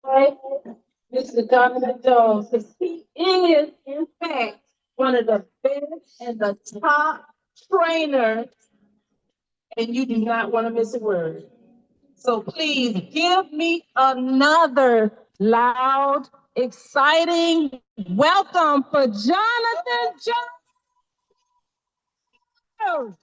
Right? Mr. Jonathan Jones, because he is, in fact, one of the best and the top trainers, and you do not want to miss a word. So please give me another loud, exciting welcome for Jonathan Jones.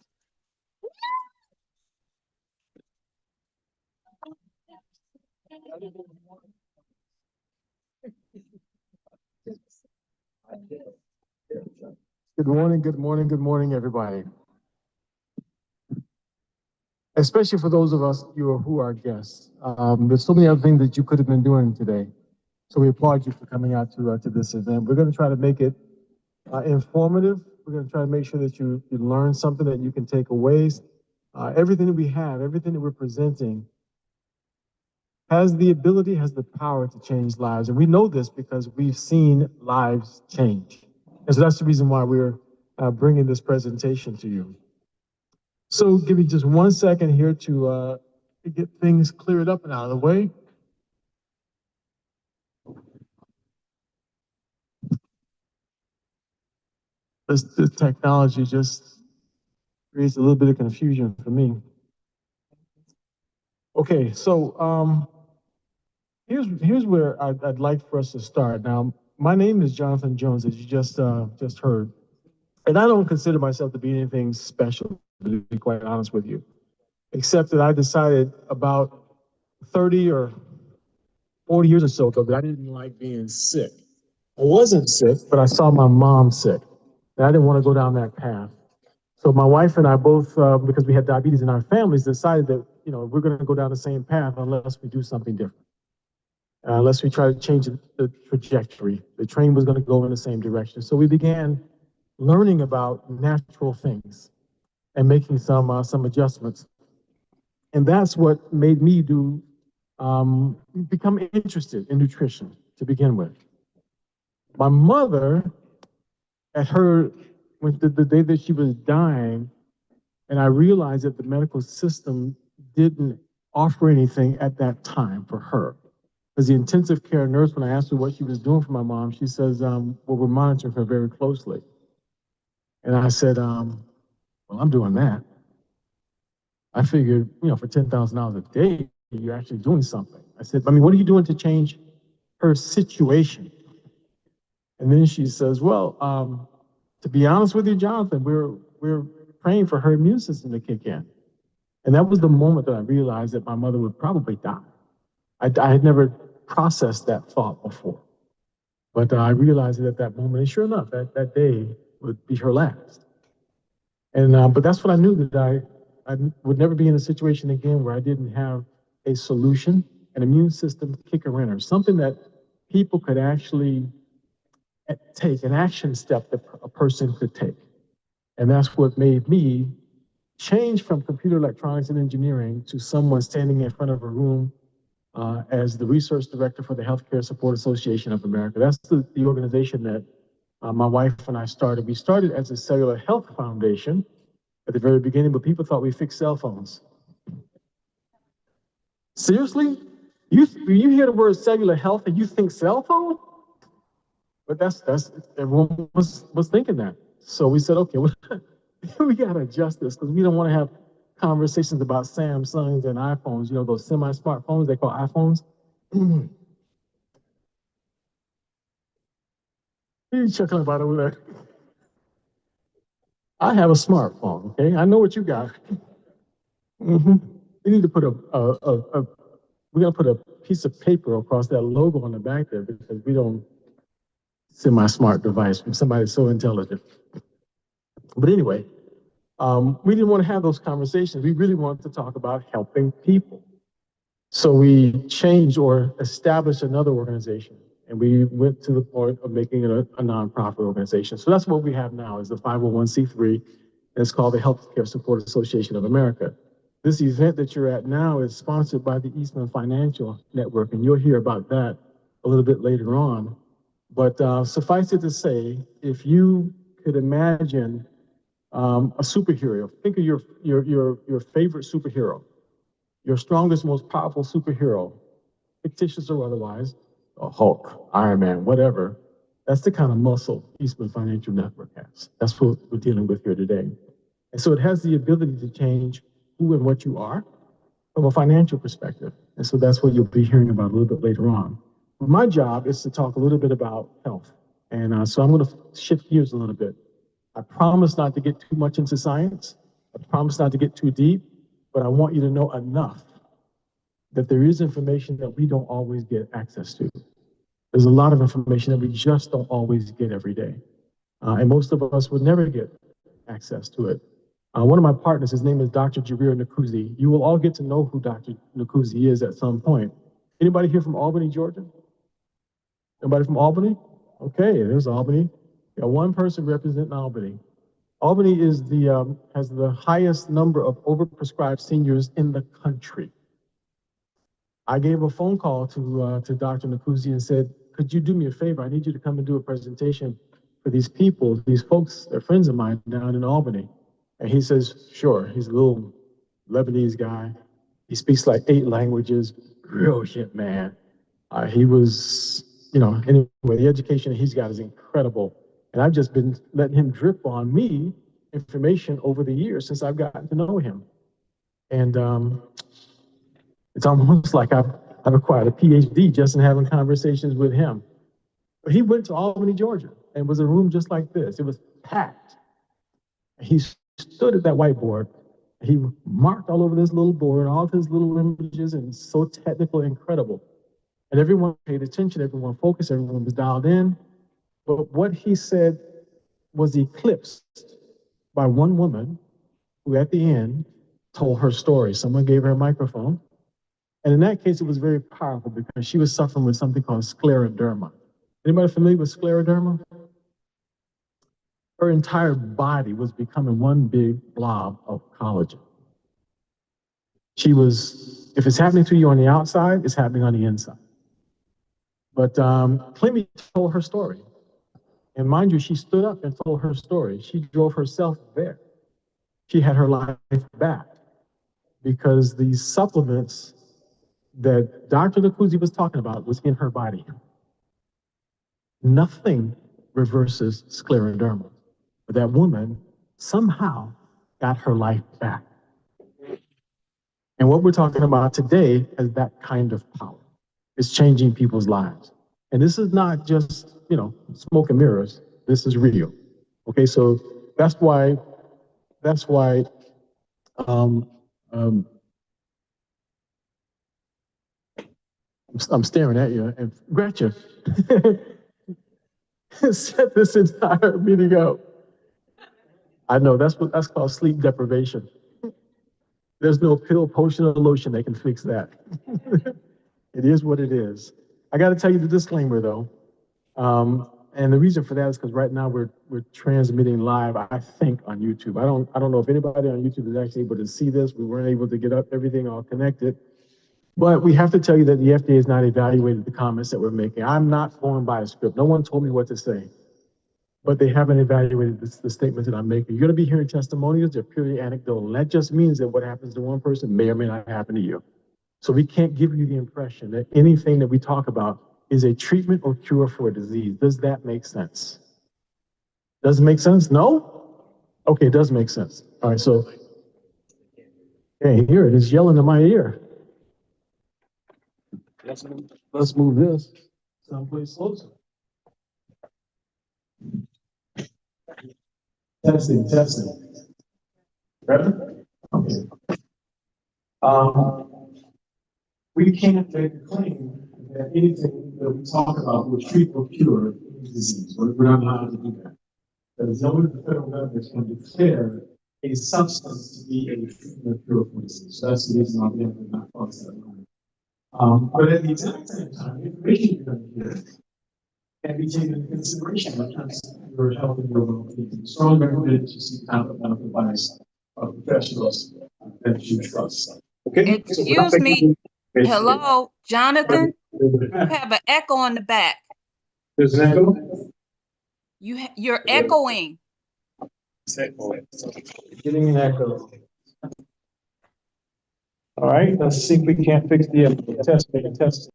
Good morning, good morning, good morning, everybody. Especially for those of us who are guests. There's so many other things that you could have been doing today. So we applaud you for coming out to this event. We're going to try to make it informative. We're going to try to make sure that you learn something that you can take away. Everything that we have, everything that we're presenting has the ability, has the power to change lives. And we know this because we've seen lives change. And so that's the reason why we're bringing this presentation to you. So give me just 1 second here to get things cleared up and out of the way. This technology just creates a little bit of confusion for me. Okay, so here's where I'd like for us to start. Now, my name is Jonathan Jones, as you just heard, and I don't consider myself to be anything special, to be quite honest with you, except that I decided about 30 or 40 years or so ago that I didn't like being sick. I wasn't sick, but I saw my mom sick, and I didn't want to go down that path. So my wife and I both, because we had diabetes in our families, decided that we're going to go down the same path unless we do something different, unless we try to change the trajectory. The train was going to go in the same direction. So we began learning about natural things and making some adjustments, and that's what made me become interested in nutrition to begin with. My mother, at her, when the day that she was dying, and I realized that the medical system didn't offer anything at that time for her. As the intensive care nurse, when I asked her what she was doing for my mom, she says, well, we're monitoring her very closely. And I said, well, I'm doing that. I figured, for $10,000 a day, you're actually doing something. I said, I mean, what are you doing to change her situation? And then she says, well, to be honest with you, Jonathan, we're praying for her immune system to kick in. And that was the moment that I realized that my mother would probably die. I had never processed that thought before, but I realized it at that moment. And sure enough, that day would be her last. And but that's what I knew, that I would never be in a situation again where I didn't have a solution, an immune system kicker in, or something that people could actually take, an action step that a person could take. And that's what made me change from computer electronics and engineering to someone standing in front of a room as the research director for the Healthcare Support Association of America. That's the organization that my wife and I started. We started as a cellular health foundation at the very beginning, but people thought we fixed cell phones. Seriously? You hear the word cellular health and you think cell phone? But that's everyone was thinking that. So we said, okay, we got to adjust this, because we don't want to have conversations about Samsungs and iPhones, those semi-smartphones they call iPhones. You chuckling about it over there. I have a smartphone, okay? I know what you got. We need to put we're gonna put a piece of paper across that logo on the back there, because we don't semi-smart device from somebody so intelligent. But anyway, we didn't want to have those conversations. We really wanted to talk about helping people. So we changed or established another organization, and we went to the point of making it a nonprofit organization. So that's what we have now, is the 501c3, and it's called the Healthcare Support Association of America. This event that you're at now is sponsored by the Eastman Financial Network, and you'll hear about that a little bit later on. But suffice it to say, if you could imagine a superhero, think of your favorite superhero, your strongest, most powerful superhero. fictitious or otherwise, a Hulk, Iron Man, whatever. That's the kind of muscle Eastman Financial Network has. That's what we're dealing with here today. And so it has the ability to change who and what you are from a financial perspective. And so that's what you'll be hearing about a little bit later on. My job is to talk a little bit about health. And so I'm going to shift gears a little bit. I promise not to get too much into science. I promise not to get too deep, but I want you to know enough that there is information that we don't always get access to. There's a lot of information that we just don't always get every day. And most of us would never get access to it. One of my partners, his name is Dr. Jarir Nakuzi. You will all get to know who Dr. Nakuzi is at some point. Anybody here from Albany, Georgia? Anybody from Albany? Okay, there's Albany. Yeah, one person representing Albany. Albany is has the highest number of overprescribed seniors in the country. I gave a phone call to Dr. Nakuzi and said, could you do me a favor? I need you to come and do a presentation for these people, these folks, they're friends of mine down in Albany. And he says, sure. He's a little Lebanese guy. He speaks like 8 languages. Brilliant man. He was, anyway, the education he's got is incredible. And I've just been letting him drip on me information over the years since I've gotten to know him. And it's almost like I've acquired a PhD just in having conversations with him. But he went to Albany, Georgia, and was a room just like this. It was packed. He stood at that whiteboard. He marked all over this little board, all of his little images, and so technical and incredible. And everyone paid attention, everyone focused, everyone was dialed in. But what he said was eclipsed by one woman who at the end told her story. Someone gave her a microphone. And in that case, it was very powerful because she was suffering with something called scleroderma. Anybody familiar with scleroderma? Her entire body was becoming one big blob of collagen. She was, if it's happening to you on the outside, it's happening on the inside. But Clemmy told her story. And mind you, she stood up and told her story. She drove herself there. She had her life back because these supplements that Dr. Nakuzi was talking about was in her body. Nothing reverses scleroderma. But that woman somehow got her life back. And what we're talking about today has that kind of power. It's changing people's lives. And this is not just, smoke and mirrors. This is real. Okay, so that's why I'm staring at you. And Gretchen set this entire meeting up. I know that's called sleep deprivation. There's no pill, potion, or lotion that can fix that. It is what it is. I got to tell you the disclaimer though. And the reason for that is because right now we're transmitting live, I think, on YouTube. I don't know if anybody on YouTube is actually able to see this. We weren't able to get up everything all connected. But we have to tell you that the FDA has not evaluated the comments that we're making. I'm not going by a script. No one told me what to say. But they haven't evaluated the statements that I'm making. You're going to be hearing testimonials. They're purely anecdotal. And that just means that what happens to one person may or may not happen to you. So we can't give you the impression that anything that we talk about is a treatment or cure for a disease. Does that make sense? Does it make sense? No? Okay, it does make sense. All right, so, hey, here it is yelling in my ear. Let's move this someplace closer. Testing. Ready? Okay. We can't make a claim that anything that we talk about will treat or cure any disease. We're not allowed to do that. But as long as the federal government can declare a substance to be a treatment or cure for disease. So that's the reason why we have to not cross that line. But at the exact same time, information you're going to hear can be taken into consideration in terms of your health and your well-being. Strong recommended to seek out medical advice of professionals that you trust. Okay. Excuse me. Hello, Jonathan. You have an echo on the back. There's an echo? You're echoing. Getting an echo. All right, let's see if we can't fix the echo. Test.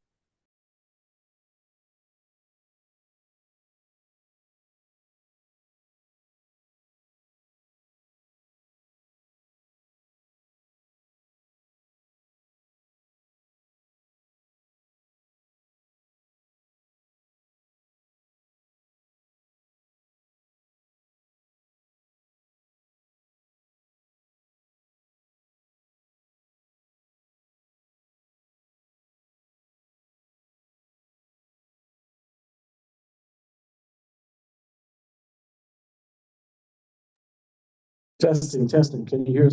Testing, testing. Can you hear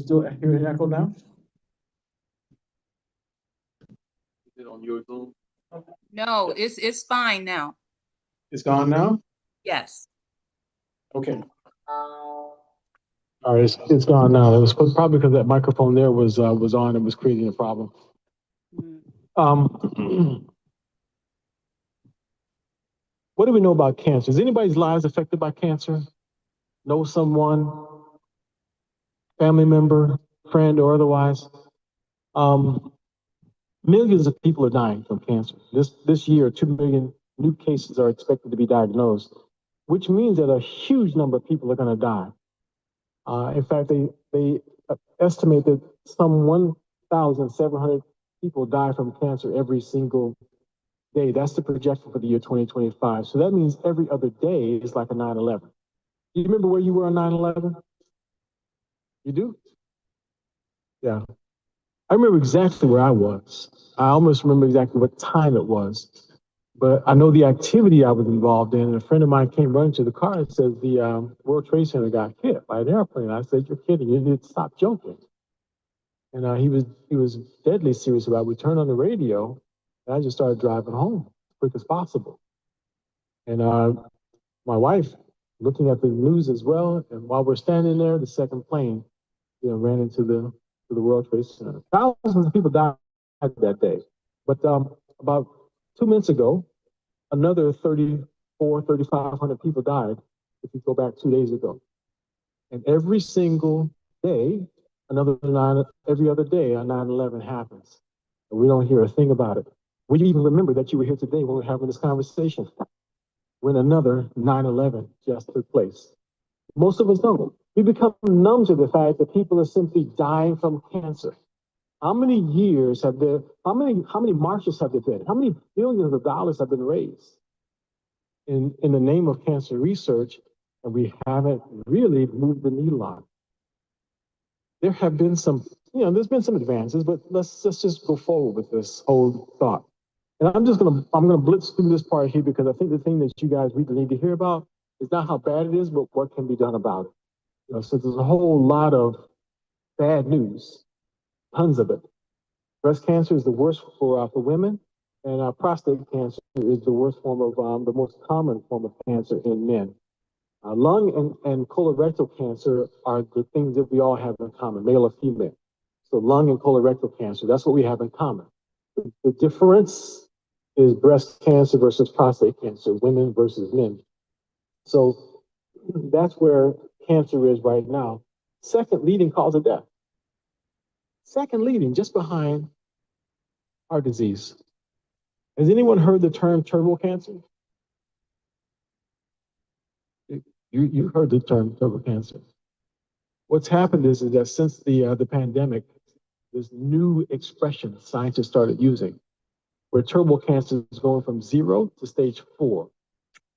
an echo now? Is it on your Zoom? No, it's fine now. It's gone now? Yes. Okay. All right, it's gone now. It was probably because that microphone there was on and was creating a problem. Mm. What do we know about cancer? Is anybody's lives affected by cancer? Know someone, family member, friend, or otherwise? Millions of people are dying from cancer. This year, 2 million new cases are expected to be diagnosed, which means that a huge number of people are going to die. In fact, they estimate that some 1,700 people die from cancer every single day. That's the projection for the year 2025. So that means every other day is like a 9/11. Do you remember where you were on 9/11? You do? Yeah. I remember exactly where I was. I almost remember exactly what time it was. But I know the activity I was involved in. And a friend of mine came running to the car and says the World Trade Center got hit by an airplane. I said, "You're kidding. You need to stop joking." And he was deadly serious about it. We turned on the radio, and I just started driving home as quick as possible. And my wife, looking at the news as well, and while we're standing there, the second plane, ran into the World Trade Center. Thousands of people died that day. But about 2 months ago, another 3,500 people died if you go back 2 days ago. And every single day, every other day, a 9/11 happens. And we don't hear a thing about it. We even remember that you were here today when we were having this conversation, when another 9/11 just took place. Most of us don't. We become numb to the fact that people are simply dying from cancer. How many years have there, how many marches have there been? How many billions of dollars have been raised in the name of cancer research, and we haven't really moved the needle on it? There have been some, there's been some advances, but let's just go forward with this whole thought. And I'm gonna blitz through this part here because I think the thing that you guys really need to hear about is not how bad it is, but what can be done about it. So there's a whole lot of bad news, tons of it. Breast cancer is the worst for women, and prostate cancer is the worst form of the most common form of cancer in men. Lung and colorectal cancer are the things that we all have in common, male or female. So lung and colorectal cancer, that's what we have in common. The difference is breast cancer versus prostate cancer, women versus men. So that's where cancer is right now. Second leading cause of death. Second leading, just behind heart disease. Has anyone heard the term turbo cancer? You heard the term turbo cancer. What's happened is that since the pandemic, this new expression scientists started using, where turbo cancer is going from 0 to stage 4,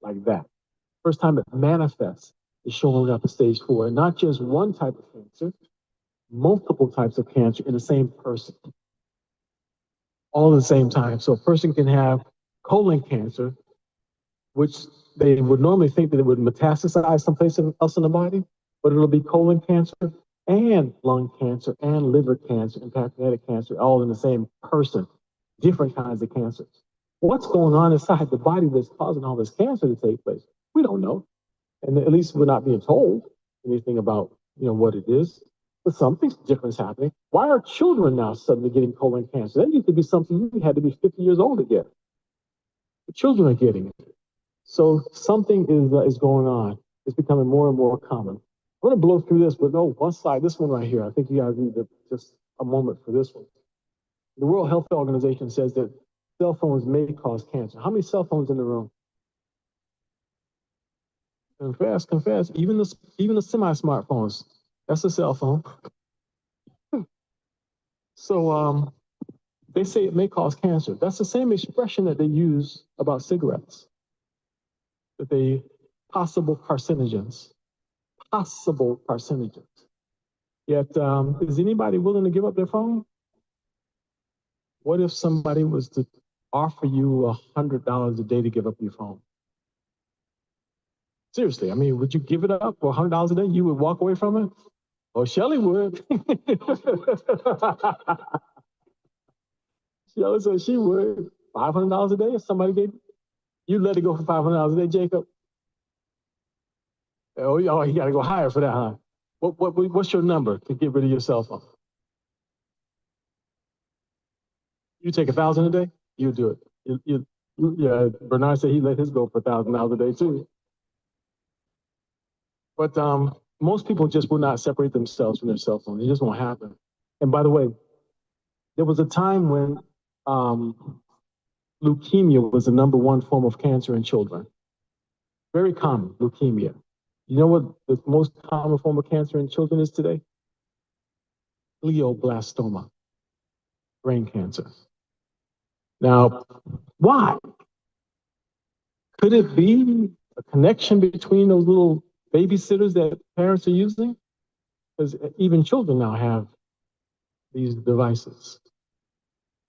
like that. First time it manifests is showing up at stage 4, and not just one type of cancer, multiple types of cancer in the same person, all at the same time. So a person can have colon cancer, which they would normally think that it would metastasize someplace else in the body, but it'll be colon cancer and lung cancer and liver cancer and pancreatic cancer all in the same person, different kinds of cancers. What's going on inside the body that's causing all this cancer to take place? We don't know. And at least we're not being told anything about, what it is. But something different is happening. Why are children now suddenly getting colon cancer? That used to be something you had to be 50 years old to get. The children are getting it. So something is going on. It's becoming more and more common. I'm going to blow through this, but no, one slide, this one right here. I think you guys need just a moment for this one. The World Health Organization says that cell phones may cause cancer. How many cell phones in the room? Confess. Even the semi-smartphones, that's a cell phone. So they say it may cause cancer. That's the same expression that they use about cigarettes. That they possible carcinogens. Yet, is anybody willing to give up their phone? What if somebody was to offer you $100 a day to give up your phone? Seriously, I mean, would you give it up for $100 a day? You would walk away from it? Oh, Shelley would. Shelley said she would. $500 a day if somebody gave you let it go for $500 a day, Jacob. Oh, you got to go higher for that, huh? What's your number to get rid of your cell phone? You take 1,000 a day, you do it. Yeah, Bernard said he let his go for $1,000 a day too. But most people just will not separate themselves from their cell phone. It just won't happen. And by the way, there was a time when leukemia was the #1 form of cancer in children. Very common, leukemia. You know what the most common form of cancer in children is today? Glioblastoma, brain cancer. Now, why? Could it be a connection between those little babysitters that parents are using? Because even children now have these devices.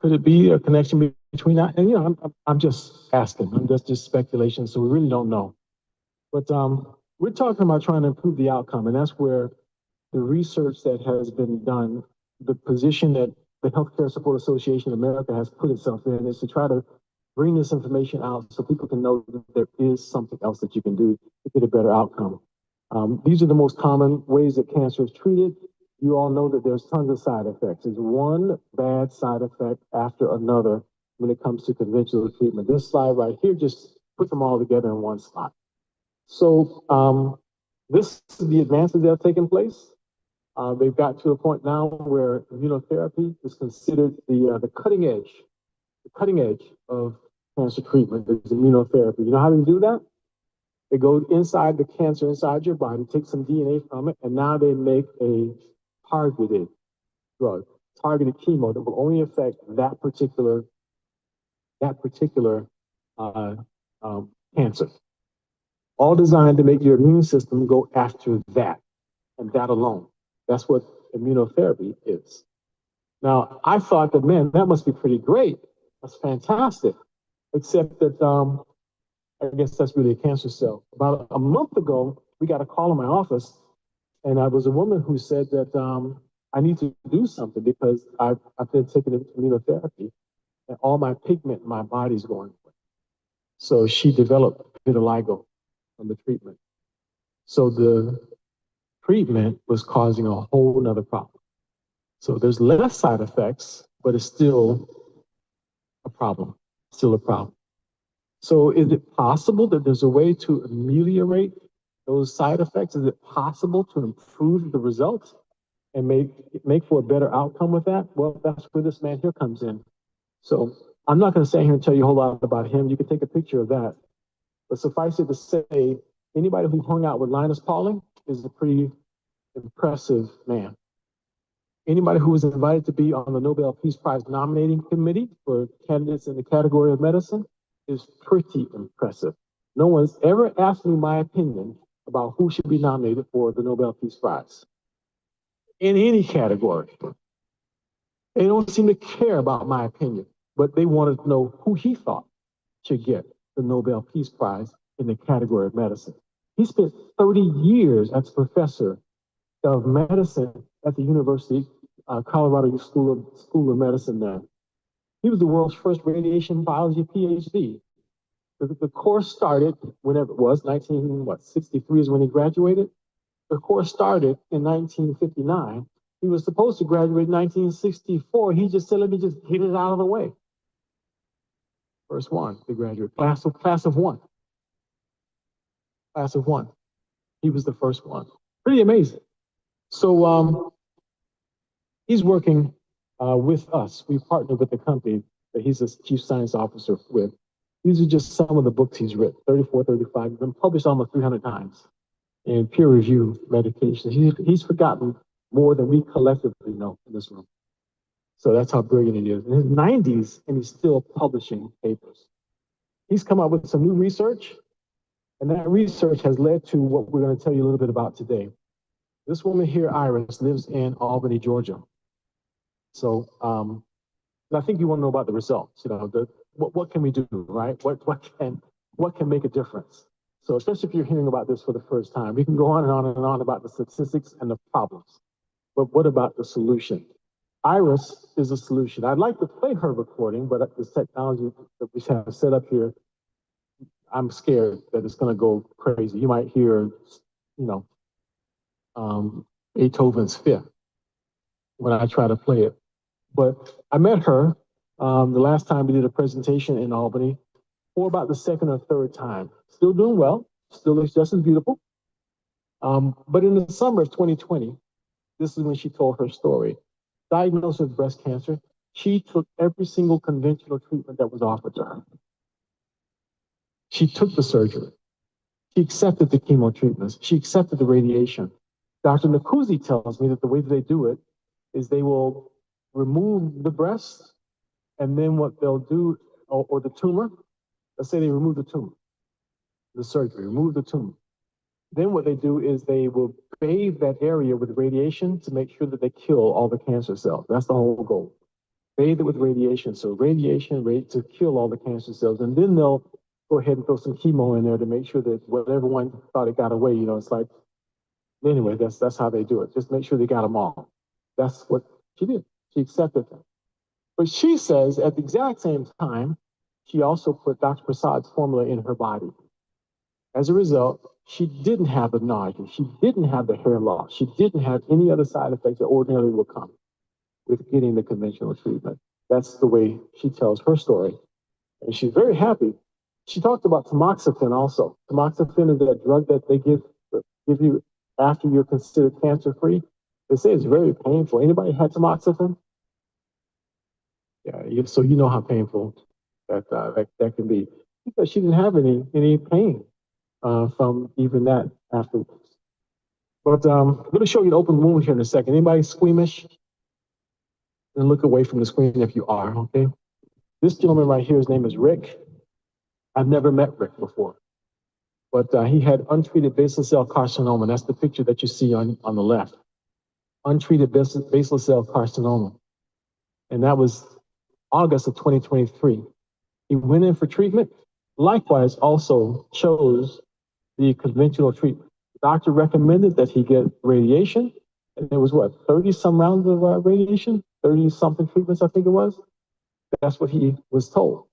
Could it be a connection between that? And I'm just asking. That's just speculation, so we really don't know. But we're talking about trying to improve the outcome, and that's where the research that has been done, the position that the Healthcare Support Association of America has put itself in, is to try to bring this information out so people can know that there is something else that you can do to get a better outcome. These are the most common ways that cancer is treated. You all know that there's tons of side effects. There's one bad side effect after another when it comes to conventional treatment. This slide right here just puts them all together in one spot. So this is the advances that have taken place. They've got to a point now where immunotherapy is considered the cutting edge of cancer treatment is immunotherapy. You know how they do that? They go inside the cancer, inside your body, take some DNA from it, and now they make a targeted drug, targeted chemo that will only affect that particular cancer. All designed to make your immune system go after that, and that alone. That's what immunotherapy is. Now, I thought that, man, that must be pretty great. That's fantastic. Except that I guess that's really a cancer cell. About a month ago, we got a call in my office, and I was a woman who said that I need to do something because I've been taking immunotherapy, and all my pigment in my body's going away. So she developed vitiligo from the treatment. So the treatment was causing a whole nother problem. So there's less side effects, but it's still a problem, So is it possible that there's a way to ameliorate those side effects? Is it possible to improve the results and make for a better outcome with that? Well, that's where this man here comes in. So I'm not going to stand here and tell you a whole lot about him. You can take a picture of that. But suffice it to say, anybody who hung out with Linus Pauling is a pretty impressive man. Anybody who was invited to be on the Nobel Peace Prize nominating committee for candidates in the category of medicine is pretty impressive. No one's ever asked me my opinion about who should be nominated for the Nobel Peace Prize in any category. They don't seem to care about my opinion, but they wanted to know who he thought should get the Nobel Peace Prize in the category of medicine. He spent 30 years as a professor of medicine at the University, Colorado School of Medicine there. He was the world's first radiation biology PhD. The course started whenever it was, 1963 is when he graduated. The course started in 1959. He was supposed to graduate in 1964. He just said, let me just get it out of the way. First one to graduate, class of one. Class of one. He was the first one. Pretty amazing. So he's working with us. We partnered with the company that he's a chief science officer with. These are just some of the books he's written, 34, 35. He's been published almost 300 times in peer review medications. He's forgotten more than we collectively know in this room. So that's how brilliant he is. In his 90s, and he's still publishing papers. He's come up with some new research, and that research has led to what we're going to tell you a little bit about today. This woman here, Iris, lives in Albany, Georgia. So I think you want to know about the results. You know, what can we do, right? What can make a difference? So especially if you're hearing about this for the first time, we can go on and on and on about the statistics and the problems. but what about the solution? Iris is a solution. I'd like to play her recording, but this technology that we have set up here, I'm scared that it's going to go crazy. You might hear, you know, Beethoven's Fifth when I try to play it. But I met her the last time we did a presentation in Albany, for about the second or third time. Still doing well, still looks just as beautiful. But in the summer of 2020, this is when she told her story. Diagnosed with breast cancer, she took every single conventional treatment that was offered to her. She took the surgery. She accepted the chemo treatments. She accepted the radiation. Dr. Nkuzi tells me that the way that they do it is they will remove the breast, and then what they'll do, or the tumor, let's say they remove the tumor, the surgery, remove the tumor. Then what they do is they will bathe that area with radiation to make sure that they kill all the cancer cells. That's the whole goal. Bathe it with radiation. So radiation rate to kill all the cancer cells. And then they'll go ahead and throw some chemo in there to make sure that whatever one thought it got away, you know, it's like, anyway, that's how they do it. Just make sure they got them all. That's what she did. She accepted them. But she says at the exact same time, she also put Dr. Prasad's formula in her body. As a result, she didn't have the nausea. She didn't have the hair loss. She didn't have any other side effects that ordinarily will come with getting the conventional treatment. That's the way she tells her story. And she's very happy. She talked about tamoxifen also. Tamoxifen is a drug that they give you after you're considered cancer-free. They say it's very painful. Anybody had tamoxifen? Yeah, so you know how painful that can be. Because she didn't have any pain from even that afterwards. But I'm going to show you the open wound here in a second. Anybody squeamish? Then look away from the screen if you are, okay? This gentleman right here, his name is Rick. I've never met Rick before, but he had untreated basal cell carcinoma. That's the picture that you see on the left. Untreated basal cell carcinoma. And that was August of 2023. He went in for treatment, likewise also chose the conventional treatment. The doctor recommended that he get radiation, and there was what, 30 some rounds of radiation, 30 something treatments, I think it was. That's what he was told.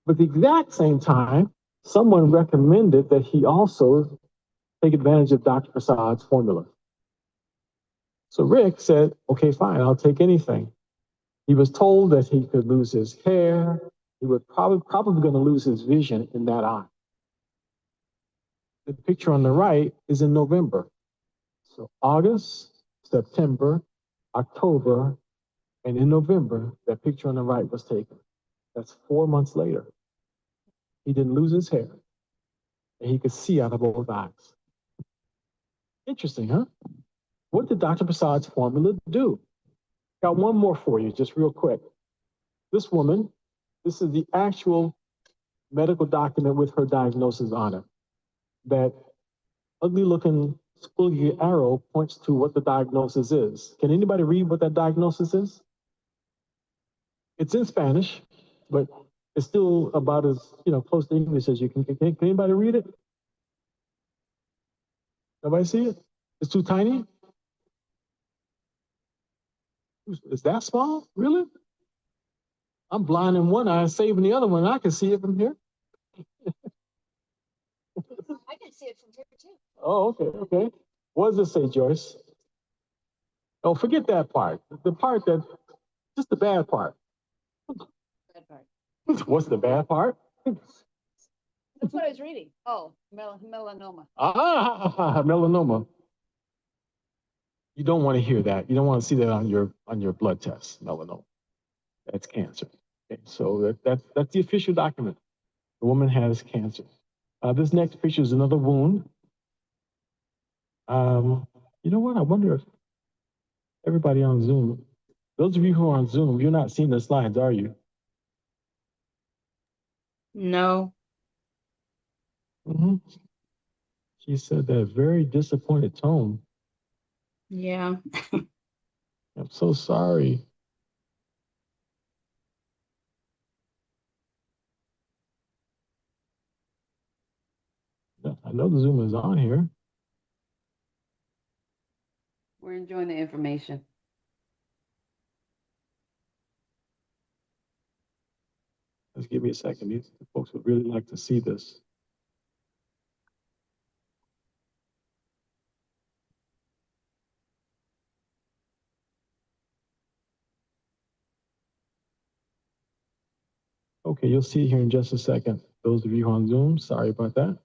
But at the exact same time, someone recommended that he also take advantage of Dr. Prasad's formula. So Rick said, okay, fine, I'll take anything. He was told that he could lose his hair. He was probably going to lose his vision in that eye. The picture on the right is in November. So August, September, October, and in November, that picture on the right was taken. That's 4 months later. He didn't lose his hair, and he could see out of both eyes. Interesting, huh? What did Dr. Prasad's formula do? Got one more for you, just real quick. This woman, this is the actual medical document with her diagnosis on it. That ugly looking squiggly arrow points to what the diagnosis is. Can anybody read what that diagnosis is? It's in Spanish, but it's still about as close to English as you can. Can anybody read it? Nobody see it? It's too tiny? Is that small? Really? I'm blind in one eye, saving the other one. I can see it from here. I can see it from here too. Oh, okay. What does it say, Joyce? Oh, forget that part. The part just the bad part. Bad part. What's the bad part? That's what I was reading. Oh, melanoma. Ah, melanoma. You don't want to hear that. You don't want to see that on your blood test. Melanoma. That's cancer. Okay, so that's the official document. The woman has cancer. This next picture is another wound. You know what? I wonder if everybody on Zoom, those of you who are on Zoom, you're not seeing the slides, are you? No. Mm-hmm. She said that very disappointed tone. Yeah. I'm so sorry. I know the Zoom is on here. We're enjoying the information. Just give me a second. These folks would really like to see this. Okay, you'll see here in just a second. Those of you on Zoom, sorry about that.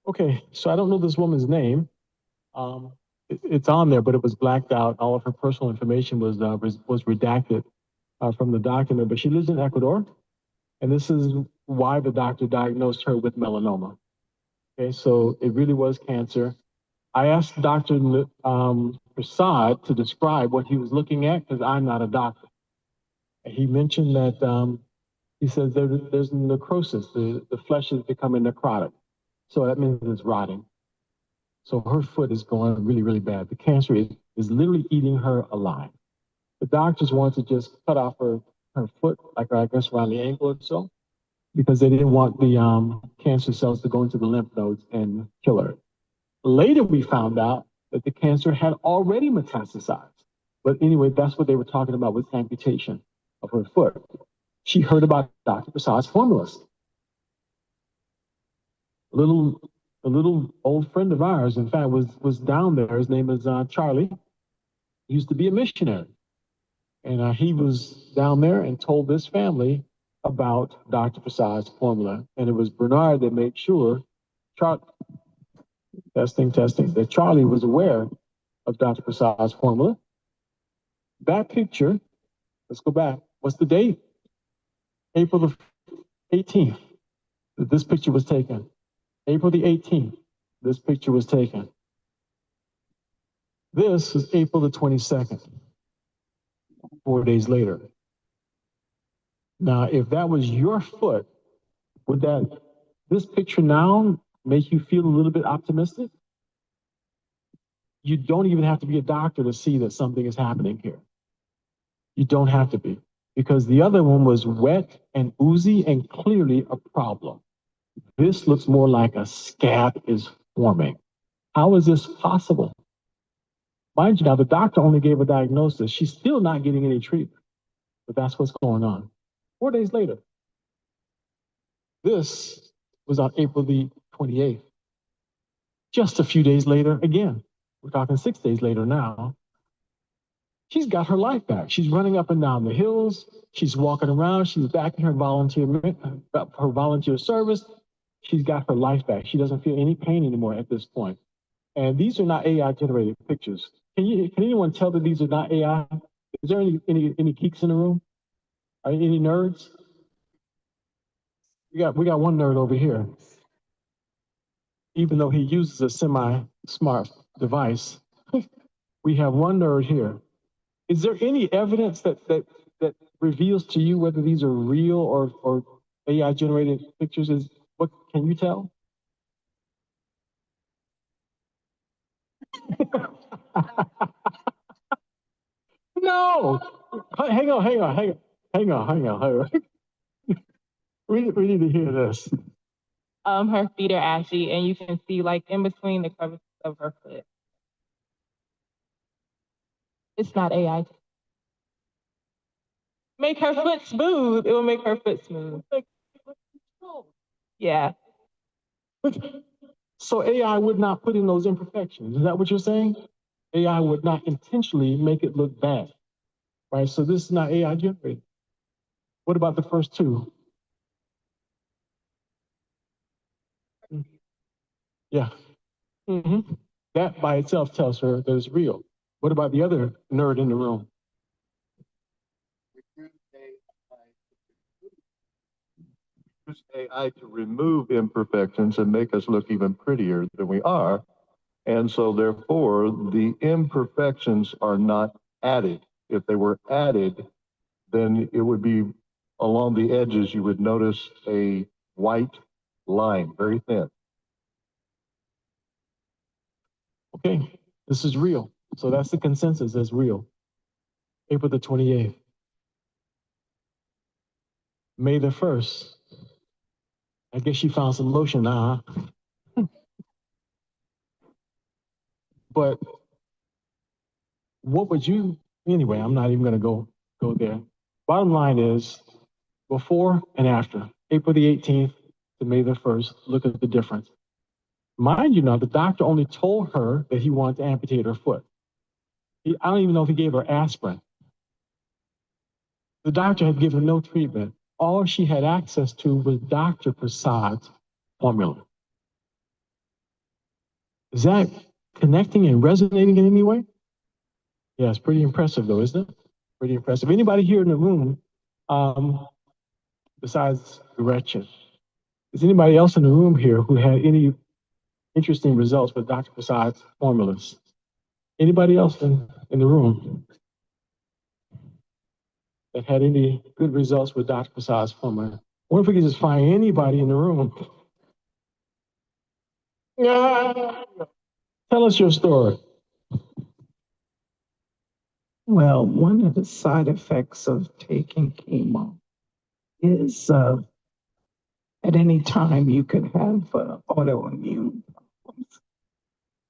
Okay, so I don't know this woman's name. It's on there, but it was blacked out. All of her personal information was redacted from the document. But she lives in Ecuador, and this is why the doctor diagnosed her with melanoma. Okay, so it really was cancer. I asked Dr. Prasad to describe what he was looking at because I'm not a doctor. And he mentioned that he says there's necrosis. The flesh is becoming necrotic. So that means it's rotting. So her foot is going really, really bad. The cancer is literally eating her alive. The doctors wanted to just cut off her foot, like I guess around the ankle or so, because they didn't want the cancer cells to go into the lymph nodes and kill her. Later, we found out that the cancer had already metastasized. But anyway, that's what they were talking about with amputation of her foot. She heard about Dr. Prasad's formulas. A little old friend of ours, in fact, was down there. His name is Charlie. He used to be a missionary. And he was down there and told this family about Dr. Prasad's formula. And it was Bernard that made sure, testing, that Charlie was aware of Dr. Prasad's formula. That picture, let's go back. What's the date? April the 18th. This picture was taken. April the 18th, this picture was taken. This is April the 22nd, 4 days later. Now, if that was your foot, would this picture now make you feel a little bit optimistic? You don't even have to be a doctor to see that something is happening here. You don't have to be, because the other one was wet and oozy and clearly a problem. This looks more like a scab is forming. How is this possible? Mind you, now the doctor only gave a diagnosis. She's still not getting any treatment, but that's what's going on. 4 days later, this was on April the 28th. Just a few days later, again, we're talking 6 days later now, she's got her life back. She's running up and down the hills. She's walking around. She's back in her volunteer service. She's got her life back. She doesn't feel any pain anymore at this point. And these are not AI generated pictures. Can anyone tell that these are not AI? Is there any geeks in the room? Are any nerds? We got one nerd over here. Even though he uses a semi-smart device, we have one nerd here. Is there any evidence that reveals to you whether these are real or AI generated pictures? What can you tell? No. Hang on. We need to hear this. Her feet are ashy, and you can see like in between the crevices of her foot. It's not AI. Make her foot smooth. It will make her foot smooth. Yeah. So AI would not put in those imperfections. Is that what you're saying? AI would not intentionally make it look bad, right? So this is not AI generated. What about the first two? Yeah. That by itself tells her that it's real. What about the other nerd in the room? Use AI to remove imperfections and make us look even prettier than we are. And so therefore, the imperfections are not added. If they were added, then it would be along the edges, you would notice a white line, very thin. Okay, this is real. So that's the consensus, that's real. April the 28th. May the 1st. I guess she found some lotion now. Huh? But what would you, anyway, I'm not even gonna go there. Bottom line is, before and after, April the 18th to May the 1st, look at the difference. Mind you now, the doctor only told her that he wanted to amputate her foot. I don't even know if he gave her aspirin. The doctor had given her no treatment. All she had access to was Dr. Prasad's formula. Is that connecting and resonating in any way? Yeah, it's pretty impressive though, isn't it? Pretty impressive. Anybody here in the room, besides Gretchen, is anybody else in the room here who had any interesting results with Dr. Prasad's formulas? Anybody else in the room that had any good results with Dr. Prasad's formula? What if we could just find anybody in the room? Yeah. Tell us your story. Well, one of the side effects of taking chemo is at any time you could have autoimmune problems.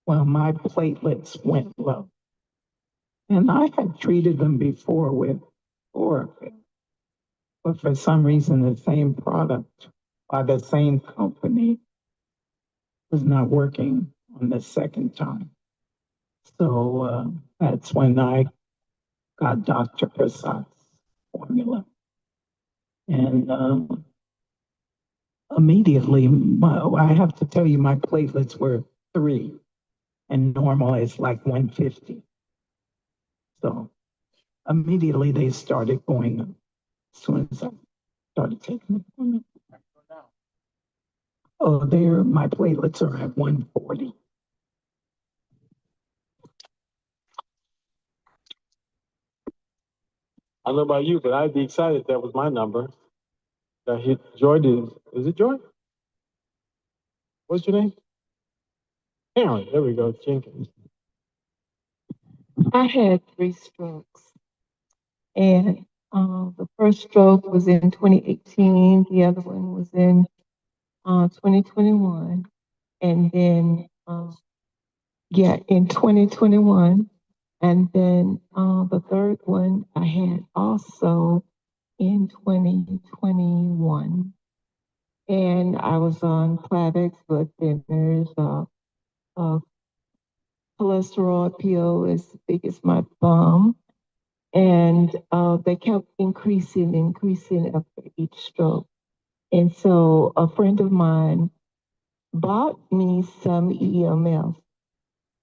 Well, my platelets went low. And I had treated them before with chlorophyll. But for some reason, the same product by the same company was not working on the second time. So that's when I got Dr. Prasad's formula. And immediately, I have to tell you, my platelets were 3, and normal is like 150. So immediately they started going up as soon as I started taking it. Oh, my platelets are at 140. I don't know about you, but I'd be excited if that was my number. That hit Joy. Is it Joy? What's your name? Karen. There we go. Jenkins. I had 3 strokes, and the first stroke was in 2018. The other one was in 2021, and then in 2021, and then the third one I had also in 2021, and I was on Plavix, blood thinners, cholesterol pill as big as my thumb. And they kept increasing after each stroke. And so a friend of mine bought me some EMF.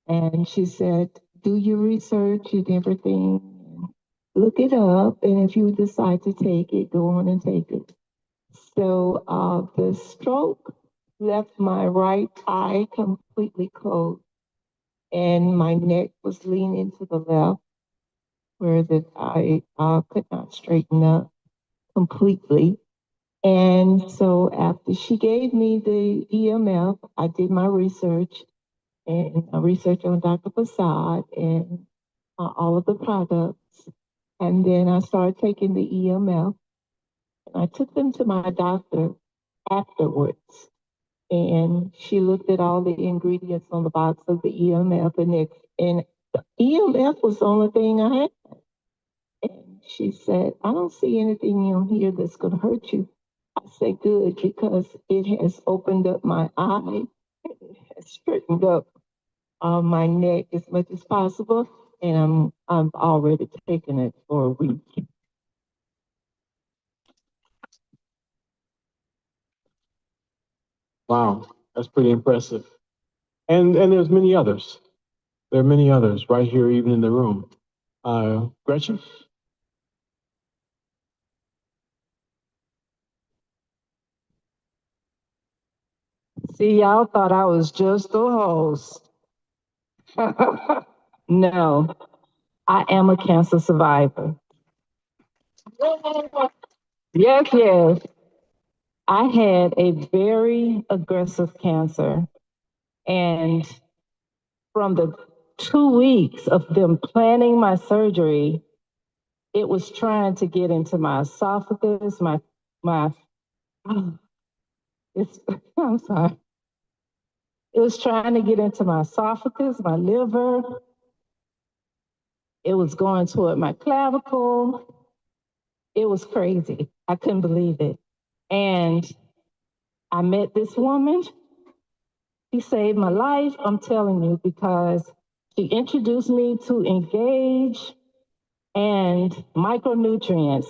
And she said, do your research and everything, and look it up. And if you decide to take it, go on and take it. So the stroke left my right eye completely closed, and my neck was leaning to the left, where I could not straighten up completely. And so after she gave me the EMF, I did my research and research on Dr. Prasad and all of the products. And then I started taking the EMF, and I took them to my doctor afterwards. And she looked at all the ingredients on the box of the EMF, and the EMF was the only thing I had. And she said, I don't see anything in here that's going to hurt you. I said, good, because it has opened up my eye, it has straightened up my neck as much as possible, and I'm already taking it for a week. Wow, that's pretty impressive. And there's many others. There are many others right here, even in the room. Gretchen? See, y'all thought I was just a host. No, I am a cancer survivor. Yes, yes. I had a very aggressive cancer, and from the 2 weeks of them planning my surgery, It was trying to get into my esophagus, it's, I'm sorry. It was trying to get into my esophagus, my liver. It was going toward my clavicle. It was crazy. I couldn't believe it. And I met this woman. She saved my life, I'm telling you, because she introduced me to Engage and micronutrients.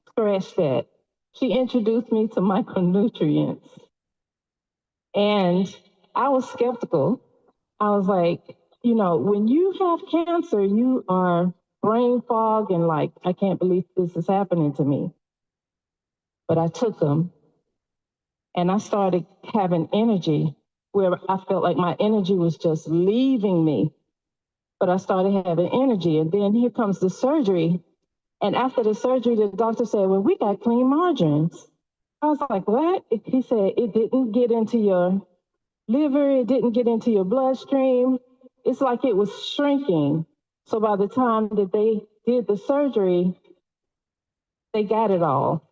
Scratch that. She introduced me to micronutrients. And I was skeptical. I was like, you know, when you have cancer, you are brain fog and like, I can't believe this is happening to me. But I took them and I started having energy where I felt like my energy was just leaving me. But I started having energy. And then here comes the surgery. And after the surgery, the doctor said, well, we got clean margarines. I was like, what? He said, it didn't get into your liver, it didn't get into your bloodstream. It's like it was shrinking. So by the time that they did the surgery, they got it all.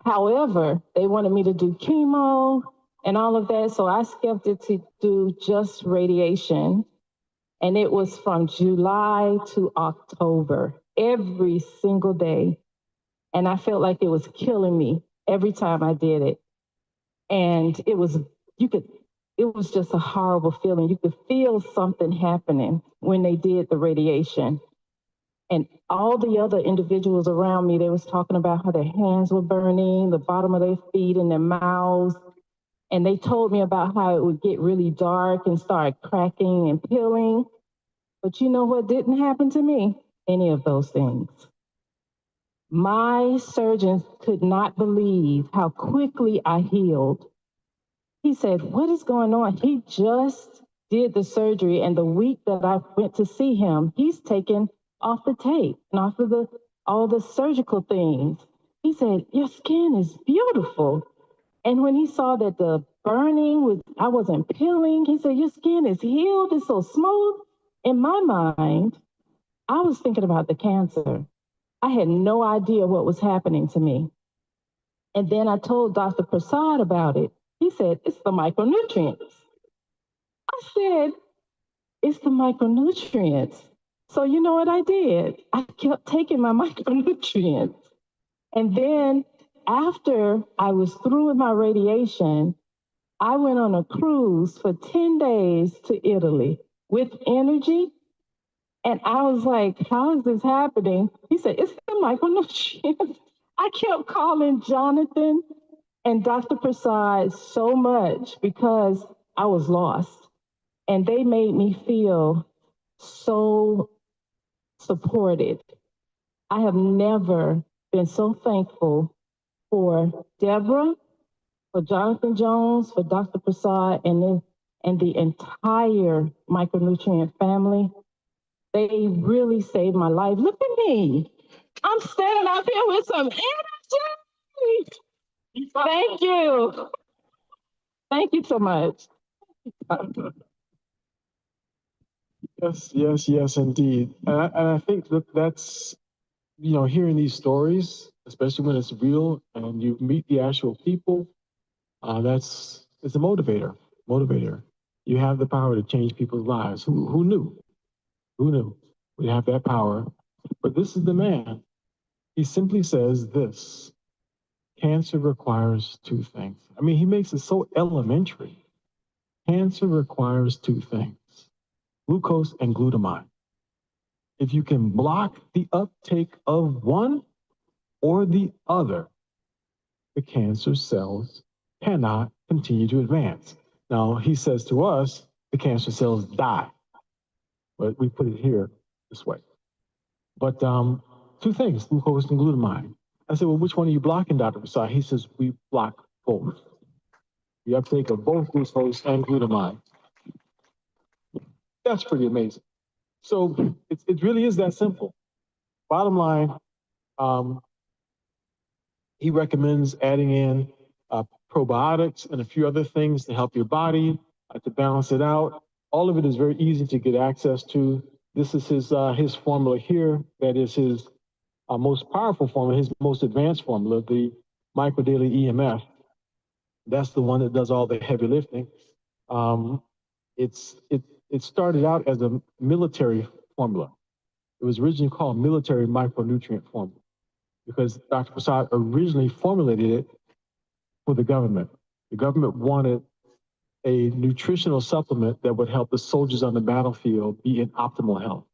However, they wanted me to do chemo and all of that. So I skipped it to do just radiation. And it was from July to October, every single day. And I felt like it was killing me every time I did it. And it was just a horrible feeling. You could feel something happening when they did the radiation. And all the other individuals around me, they was talking about how their hands were burning, the bottom of their feet and their mouths. And they told me about how it would get really dark and start cracking and peeling. But you know what didn't happen to me? Any of those things. My surgeons could not believe how quickly I healed. He said, what is going on? He just did the surgery, and the week that I went to see him, he's taken off the tape and off of all the surgical things. He said, your skin is beautiful. And when he saw that the burning I wasn't peeling, he said, your skin is healed, it's so smooth. In my mind, I was thinking about the cancer. I had no idea what was happening to me. And then I told Dr. Prasad about it. He said, it's the micronutrients. I said, it's the micronutrients. So you know what I did? I kept taking my micronutrients. And then after I was through with my radiation, I went on a cruise for 10 days to Italy with energy. And I was like, how is this happening? He said, it's the micronutrients. I kept calling Jonathan and Dr. Prasad so much because I was lost. And they made me feel so supported. I have never been so thankful for Deborah, for Jonathan Jones, for Dr. Prasad, and the entire micronutrient family. They really saved my life. Look at me. I'm standing out here with some energy. Thank you. Thank you so much. Yes, indeed. And I think that's, hearing these stories, especially when it's real and you meet the actual people, it's a motivator. You have the power to change people's lives. Who knew? Who knew? We have that power. But this is the man. He simply says this: cancer requires two things. I mean, he makes it so elementary. Cancer requires two things: glucose and glutamine. If you can block the uptake of one or the other, the cancer cells cannot continue to advance. Now, he says to us, the cancer cells die, but we put it here this way. But two things, glucose and glutamine. I said, well, which one are you blocking, Dr. Prasad? He says, we block both. The uptake of both glucose and glutamine. That's pretty amazing. So it really is that simple. Bottom line, he recommends adding in probiotics and a few other things to help your body, to balance it out. All of it is very easy to get access to. This is his formula here. That is his most powerful formula, his most advanced formula, the microdaily EMF. That's the one that does all the heavy lifting. Um, it started out as a military formula. It was originally called military micronutrient formula because Dr. Prasad originally formulated it for the government. The government wanted a nutritional supplement that would help the soldiers on the battlefield be in optimal health.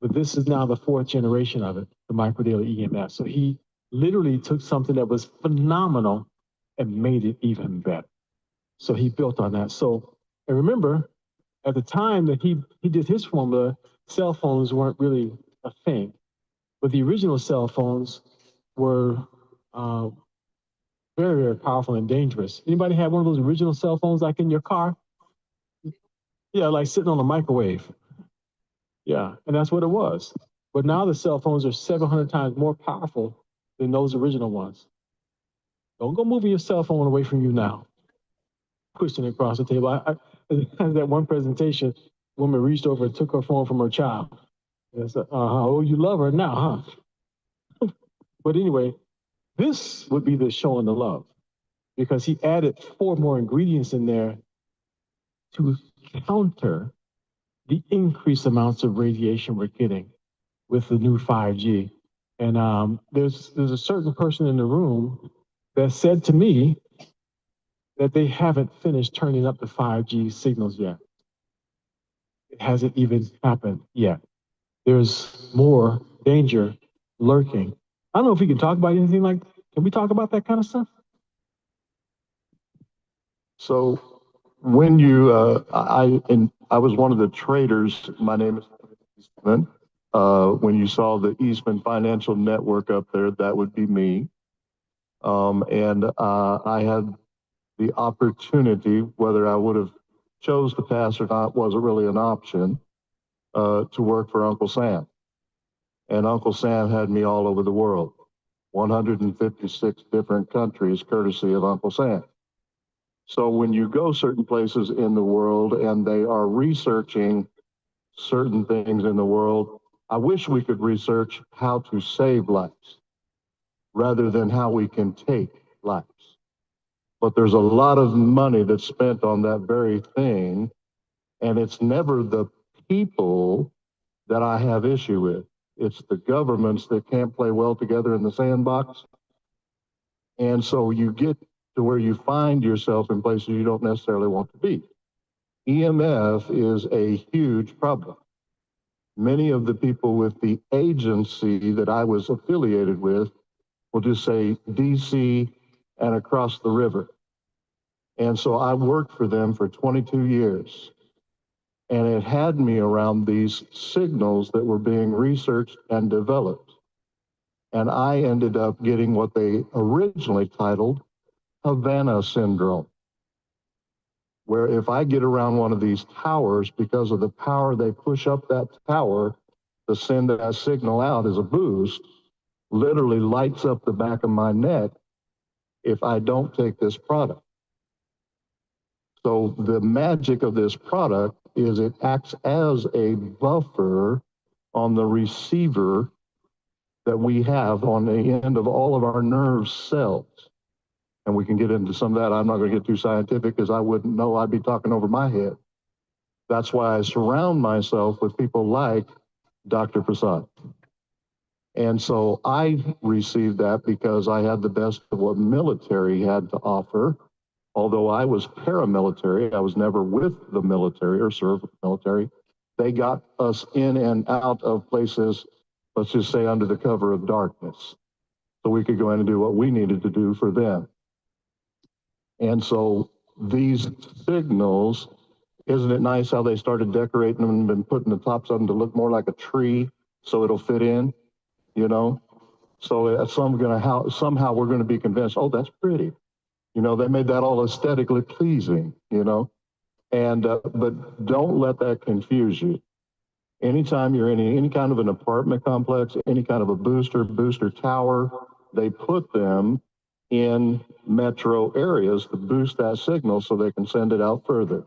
But this is now the fourth generation of it, the microdaily EMF. So he literally took something that was phenomenal and made it even better. So he built on that. So, and remember, at the time that he did his formula, cell phones weren't really a thing. But the original cell phones were very, very powerful and dangerous. Anybody have one of those original cell phones like in your car? Yeah, like sitting on a microwave. Yeah, and that's what it was. But now the cell phones are 700 times more powerful than those original ones. Don't go moving your cell phone away from you now. Pushing it across the table. I that one presentation, woman reached over and took her phone from her child. And said, oh, you love her now, huh? But anyway, this would be the showing the love because he added 4 more ingredients in there to counter the increased amounts of radiation we're getting with the new 5G. And there's a certain person in the room that said to me that they haven't finished turning up the 5G signals yet. It hasn't even happened yet. There's more danger lurking. I don't know if we can talk about anything like that. Can we talk about that kind of stuff? So when you, I was one of the traders. My name is Eastman. When you saw the Eastman Financial Network up there, that would be me. And I had the opportunity, whether I would have chose to pass or not, wasn't really an option, to work for Uncle Sam. And Uncle Sam had me all over the world, 156 different countries, courtesy of Uncle Sam. So when you go certain places in the world and they are researching certain things in the world, I wish we could research how to save lives rather than how we can take lives. But there's a lot of money that's spent on that very thing, and it's never the people that I have issue with. It's the governments that can't play well together in the sandbox. And so you get to where you find yourself in places you don't necessarily want to be. EMF is a huge problem. Many of the people with the agency that I was affiliated with will just say DC and across the river. And so I worked for them for 22 years. And it had me around these signals that were being researched and developed. And I ended up getting what they originally titled Havana Syndrome, where if I get around one of these towers, because of the power they push up that tower to send that signal out as a boost, literally lights up the back of my neck if I don't take this product. So the magic of this product is it acts as a buffer on the receiver that we have on the end of all of our nerve cells. And we can get into some of that. I'm not going to get too scientific because I wouldn't know. I'd be talking over my head. That's why I surround myself with people like Dr. Prasad. And so I received that because I had the best of what military had to offer. Although I was paramilitary, I was never with the military or served with the military. They got us in and out of places, let's just say under the cover of darkness, so we could go in and do what we needed to do for them. And so these signals, isn't it nice how they started decorating them and putting the tops of them to look more like a tree so it'll fit in, you know? So somehow we're going to be convinced, oh, that's pretty. You know, they made that all aesthetically pleasing, you know, and but don't let that confuse you. Anytime you're in any kind of an apartment complex, any kind of a booster tower, they put them in metro areas to boost that signal so they can send it out further.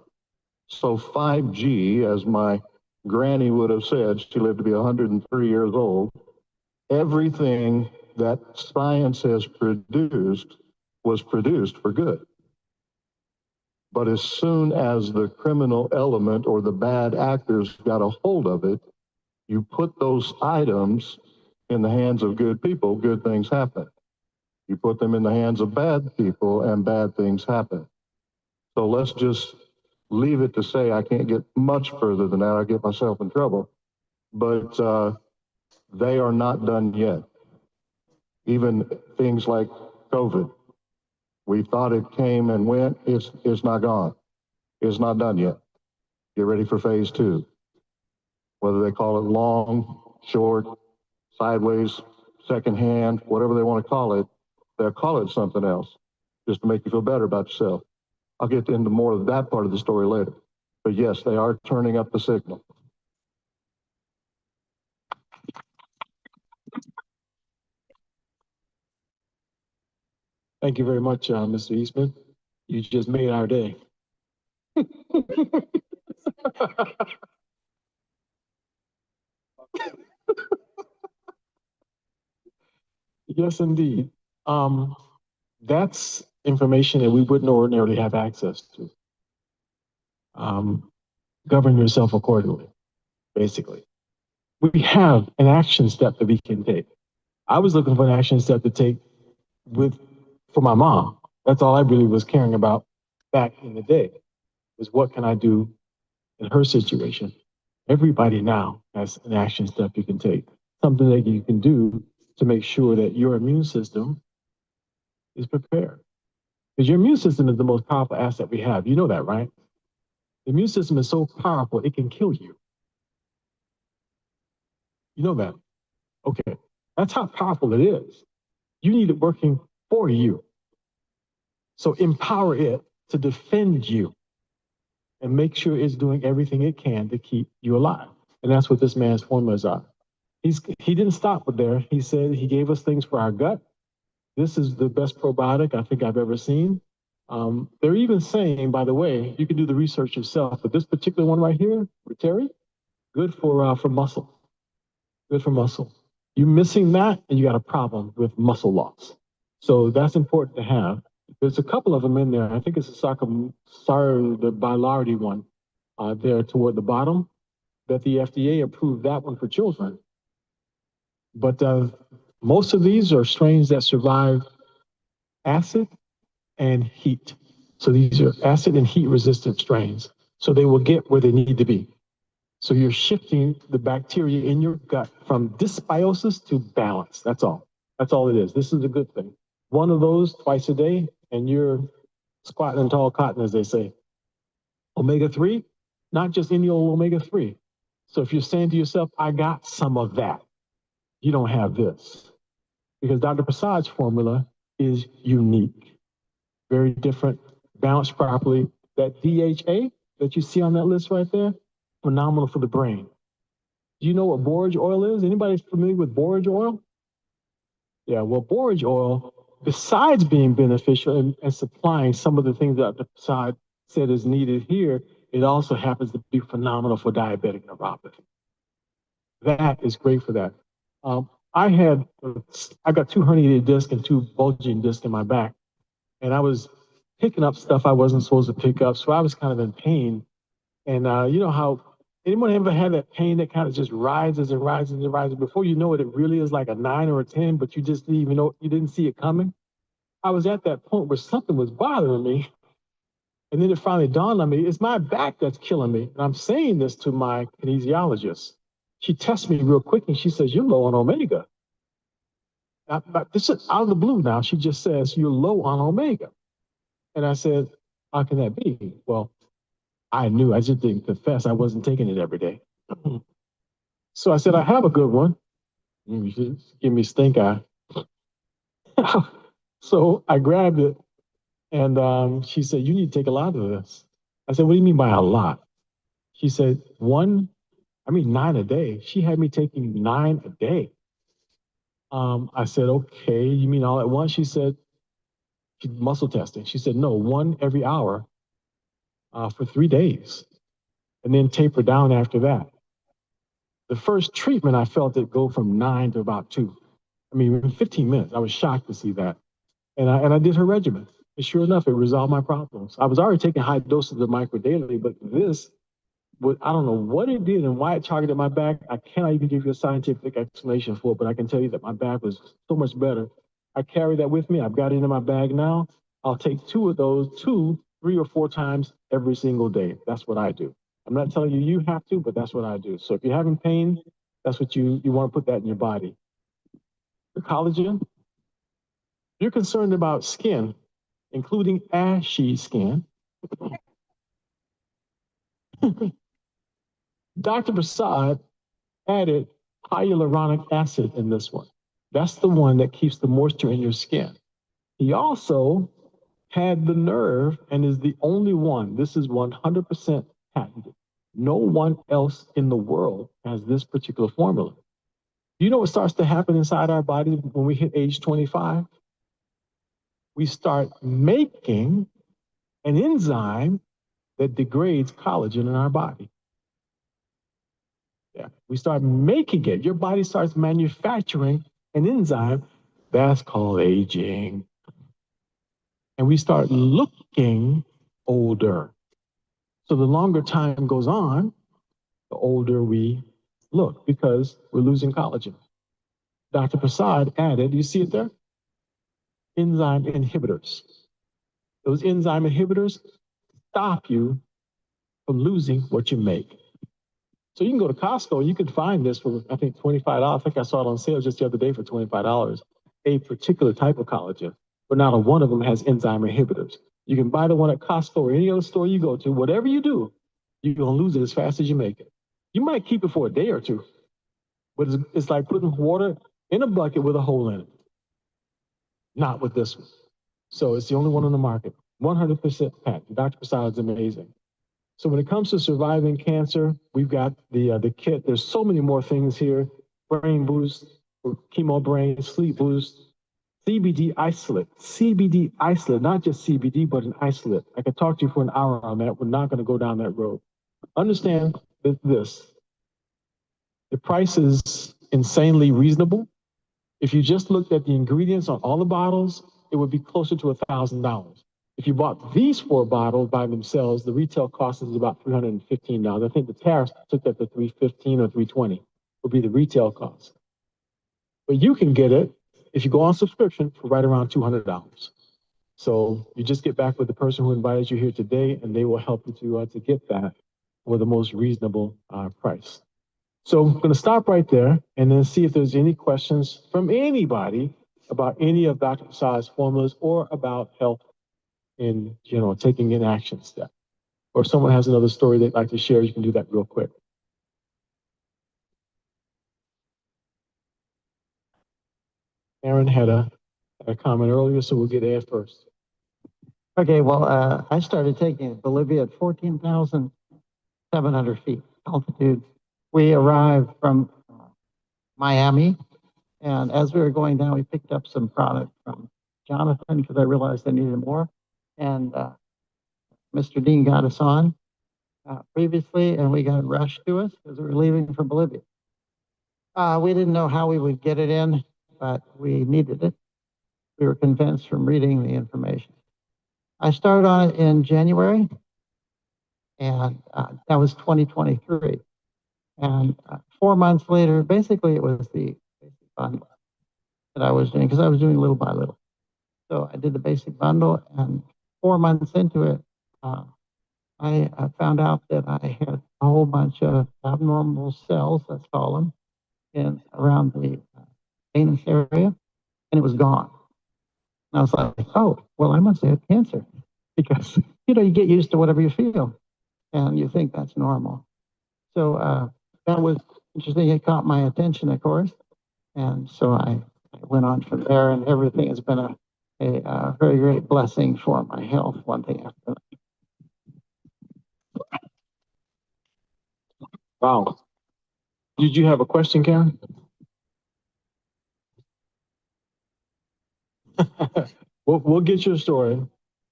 So 5G, as my granny would have said, she lived to be 103 years old, Everything that science has produced was produced for good. But as soon as the criminal element or the bad actors got a hold of it, you put those items in the hands of good people, good things happen. You put them in the hands of bad people and bad things happen. So let's just leave it to say I can't get much further than that. I'll get myself in trouble. But they are not done yet. Even things like COVID. We thought it came and went. It's not gone. It's not done yet. Get ready for phase 2. Whether they call it long, short, sideways, secondhand, whatever they want to call it, they'll call it something else just to make you feel better about yourself. I'll get into more of that part of the story later. But yes, they are turning up the signal. Thank you very much, Mr. Eastman. You just made our day. Yes, indeed. That's information that we wouldn't ordinarily have access to. Govern yourself accordingly, basically. We have an action step that we can take. I was looking for an action step to take for my mom. That's all I really was caring about back in the day, was what can I do in her situation. Everybody now has an action step you can take, something that you can do to make sure that your immune system is prepared. Because your immune system is the most powerful asset we have. You know that, right? The immune system is so powerful, it can kill you. You know that? Okay. That's how powerful it is. You need it working for you. So empower it to defend you and make sure it's doing everything it can to keep you alive. And that's what this man's formulas are. He didn't stop with there. He said he gave us things for our gut. This is the best probiotic I think I've ever seen. They're even saying, by the way, you can do the research yourself, but this particular one right here, Terry, good for muscle. Good for muscle. You missing that, and you got a problem with muscle loss. So that's important to have. There's a couple of them in there. I think it's the bilarity one there toward the bottom, that the FDA approved that one for children. But most of these are strains that survive acid and heat. So these are acid and heat resistant strains. So they will get where they need to be. So you're shifting the bacteria in your gut from dysbiosis to balance. That's all. That's all it is. This is a good thing. One of those twice a day, and you're squatting in tall cotton, as they say. Omega-3, not just any old omega-3. So if you're saying to yourself, I got some of that, you don't have this. Because Dr. Prasad's formula is unique. Very different, balanced properly. That DHA that you see on that list right there, phenomenal for the brain. Do you know what borage oil is? Anybody familiar with borage oil? Yeah, well, borage oil, besides being beneficial and supplying some of the things that Dr. Prasad said is needed here, it also happens to be phenomenal for diabetic neuropathy. That is great for that. I got 2 herniated discs and 2 bulging discs in my back, and I was picking up stuff I wasn't supposed to pick up, so I was kind of in pain. And you know how anyone ever had that pain that kind of just rises and rises and rises before you know it, it really is like a 9 or a 10, but you just didn't even know, you didn't see it coming. I was at that point where something was bothering me. And then it finally dawned on me, it's my back that's killing me. And I'm saying this to my kinesiologist. She tests me real quick and she says, you're low on omega. This is out of the blue now. She just says, you're low on omega. And I said, how can that be? Well, I knew, I just didn't confess. I wasn't taking it every day. So I said, I have a good one. You should give me stink eye. So I grabbed it and she said, you need to take a lot of this. I said, what do you mean by a lot? She said, 9 a day. She had me taking 9 a day. I said, okay, you mean all at once? She said, muscle testing. She said, no, 1 every hour for 3 days, and then taper down after that. The first treatment, I felt it go from 9 to about 2. I mean, in 15 minutes, I was shocked to see that. And I did her regimen. And sure enough, it resolved my problems. I was already taking high doses of micro daily, but this, I don't know what it did and why it targeted my back. I cannot even give you a scientific explanation for it, but I can tell you that my back was so much better. I carry that with me. I've got it in my bag now. I'll take 2 of those, 2, 3 or 4 times every single day. That's what I do. I'm not telling you you have to, but that's what I do. So if you're having pain, that's what you want to put that in your body. The collagen, you're concerned about skin, including ashy skin. Dr. Prasad added hyaluronic acid in this one. That's the one that keeps the moisture in your skin. He also had the nerve and is the only one, this is 100% patented. No one else in the world has this particular formula. You know what starts to happen inside our body when we hit age 25? We start making an enzyme that degrades collagen in our body. Yeah, we start making it. Your body starts manufacturing an enzyme that's called aging. And we start looking older. So the longer time goes on, the older we look because we're losing collagen. Dr. Prasad added, you see it there? Enzyme inhibitors. Those enzyme inhibitors stop you from losing what you make. So you can go to Costco, you can find this for, I think, $25. I think I saw it on sale just the other day for $25, a particular type of collagen, but not a one of them has enzyme inhibitors. You can buy the one at Costco or any other store you go to, whatever you do, you're gonna lose it as fast as you make it. You might keep it for a day or two, but it's like putting water in a bucket with a hole in it. Not with this one. So it's the only one on the market, 100% patent. Dr. Prasad is amazing. So when it comes to surviving cancer, we've got the kit. There's so many more things here. Brain boost, chemo brain, sleep boost, CBD isolate, not just CBD, but an isolate. I could talk to you for an hour on that. We're not going to go down that road. Understand this. The price is insanely reasonable. If you just looked at the ingredients on all the bottles, it would be closer to $1,000. If you bought these 4 bottles by themselves, the retail cost is about $315. I think the tariffs took that to $315 or $320 would be the retail cost. But you can get it if you go on subscription for right around $200. So you just get back with the person who invited you here today, and they will help you to get that for the most reasonable price. So I'm going to stop right there and then see if there's any questions from anybody about any of Dr. Prasad's formulas or about health in general, taking an action step. Or if someone has another story they'd like to share, you can do that real quick. Aaron had a comment earlier, so we'll get Ed first. Okay, well, I started taking it, Bolivia at 14,700 feet altitude. We arrived from Miami, and as we were going down, we picked up some product from Jonathan because I realized I needed more. And Mr. Dean got us on previously, and we got rushed to us because we were leaving for Bolivia. We didn't know how we would get it in, but we needed it. We were convinced from reading the information. I started on it in January, and that was 2023. And 4 months later, basically it was the basic bundle that I was doing because I was doing little by little. So I did the basic bundle, and 4 months into it, I found out that I had a whole bunch of abnormal cells, let's call them, in around the anus area, and it was gone. And I was like, oh, well, I must have cancer because, you get used to whatever you feel and you think that's normal. So that was interesting. It caught my attention, of course. And so I went on from there, and everything has been a very great blessing for my health, one thing after another. Wow. Did you have a question, Karen? We'll get your story.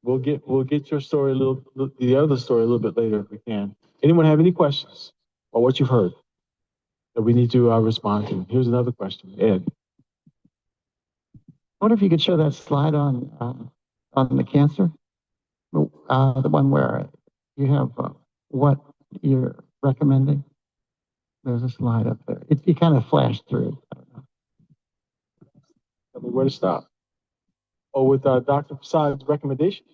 We'll get your story the other story a little bit later if we can. Anyone have any questions about what you've heard that we need to respond to? Here's another question, Ed. wonder if you could show that slide on the cancer, the one where you have what you're recommending. There's a slide up there. It kind of flashed through. Tell me where to stop. Oh, with Dr. Prasad's recommendation.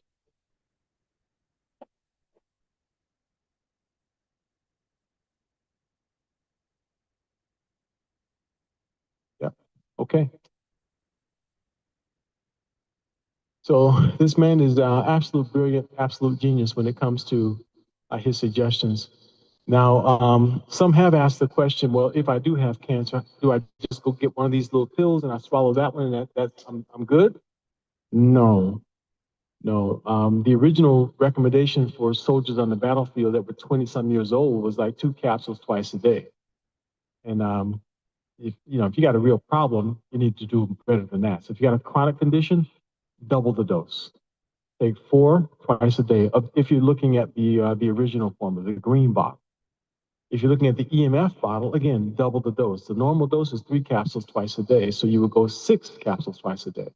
Yeah. Okay. So this man is absolute brilliant, absolute genius when it comes to his suggestions. Now, some have asked the question, well, if I do have cancer, do I just go get one of these little pills and I swallow that one and I'm good? No, no. The original recommendation for soldiers on the battlefield that were 20 some years old was like 2 capsules twice a day. And if you got a real problem, you need to do better than that. So if you got a chronic condition, double the dose. Take 4 twice a day. If you're looking at the original formula, the green bottle. If you're looking at the EMF bottle, again, double the dose. The normal dose is 3 capsules twice a day, so you would go 6 capsules twice a day.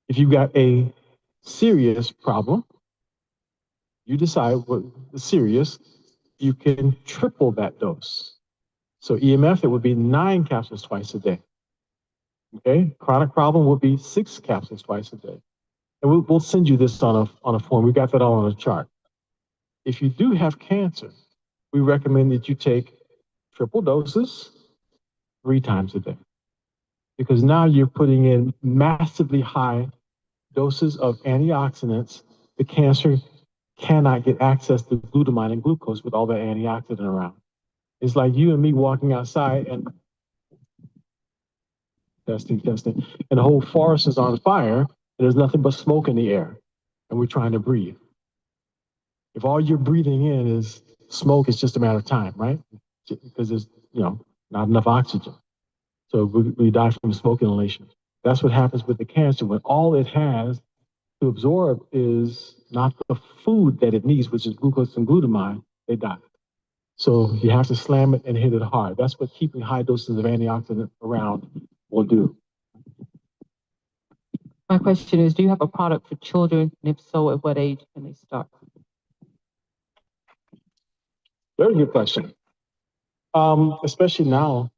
If you've got a serious problem, you decide what is serious, you can triple that dose. So EMF, it would be 9 capsules twice a day. Okay, chronic problem would be 6 capsules twice a day. And we'll send you this on a form. We got that all on a chart. If you do have cancer, we recommend that you take triple doses 3 times a day. Because now you're putting in massively high doses of antioxidants. The cancer cannot get access to glutamine and glucose with all that antioxidant around. It's like you and me walking outside and testing, and the whole forest is on fire, and there's nothing but smoke in the air, and we're trying to breathe. If all you're breathing in is smoke, it's just a matter of time, right? Because there's, not enough oxygen. So we die from smoke inhalation. That's what happens with the cancer when all it has to absorb is not the food that it needs, which is glucose and glutamine, they die. So you have to slam it and hit it hard. That's what keeping high doses of antioxidant around will do. My question is, do you have a product for children? And if so, at what age can they start? Very good question. Especially now,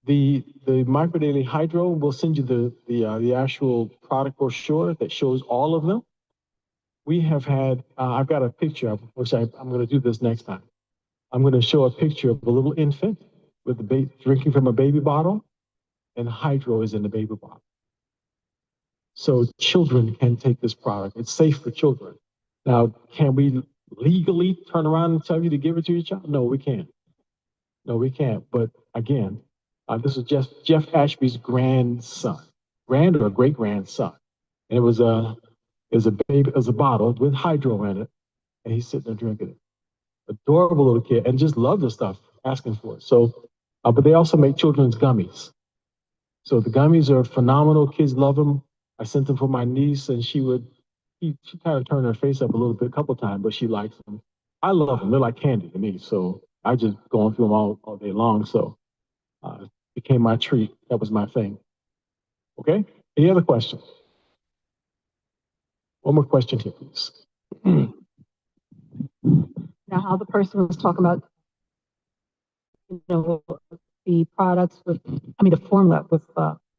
the microdaily hydro, will send you the actual product brochure that shows all of them. We have had, I've got a picture, which I'm going to do this next time. I'm going to show a picture of a little infant with the drinking from a baby bottle, and hydro is in the baby bottle. So children can take this product. It's safe for children. Now, can we legally turn around and tell you to give it to your child? No, we can't. No, we can't. But again, this is Jeff Ashby's grandson, or great grandson, and it was a bottle with hydro in it, and he's sitting there drinking it. Adorable little kid, and just loved the stuff, asking for it. So, but they also make children's gummies. So the gummies are phenomenal. Kids love them. I sent them for my niece, and she kind of turned her face up a little bit, a couple times, but she likes them. I love them. They're like candy to me. So I just going through them all day long. So it became my treat. That was my thing. Okay. Any other questions? One more question here, please. Now, how the person was talking about, the products the formula with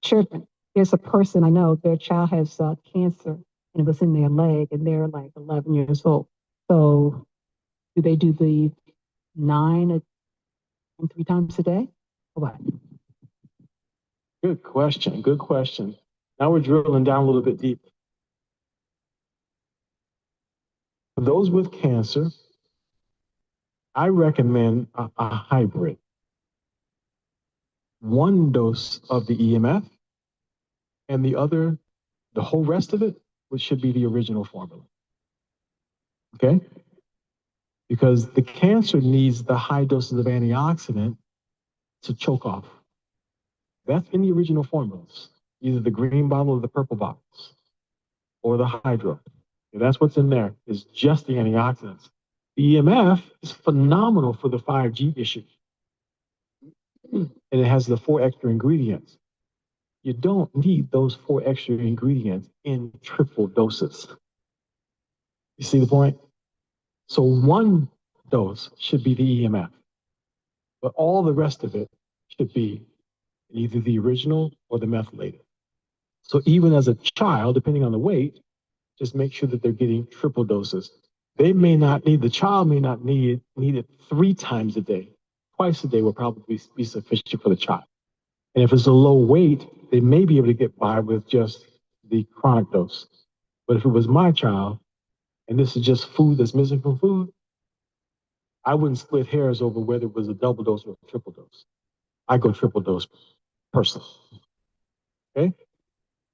children. There's a person I know, their child has cancer and it was in their leg and they're like 11 years old. So do they do the 9 and 3 times a day or what? Good question. Good question. Now we're drilling down a little bit deeper. For those with cancer, I recommend a hybrid. 1 dose of the EMF and the whole rest of it, which should be the original formula. Okay? Because the cancer needs the high doses of antioxidant to choke off. That's in the original formulas, either the green bottle or the purple bottles, or the hydro. And that's what's in there, is just the antioxidants. The EMF is phenomenal for the 5G issue. And it has the 4 extra ingredients. you don't need those 4 extra ingredients in triple doses. You see the point? So 1 dose should be the EMF, but all the rest of it should be either the original or the methylated. So even as a child, depending on the weight, just make sure that they're getting triple doses. The child may not need it 3 times a day. Twice a day will probably be sufficient for the child. And if it's a low weight, they may be able to get by with just the chronic dose. But if it was my child, and this is just food that's missing from food, I wouldn't split hairs over whether it was a double dose or a triple dose. I go triple dose personally. Okay?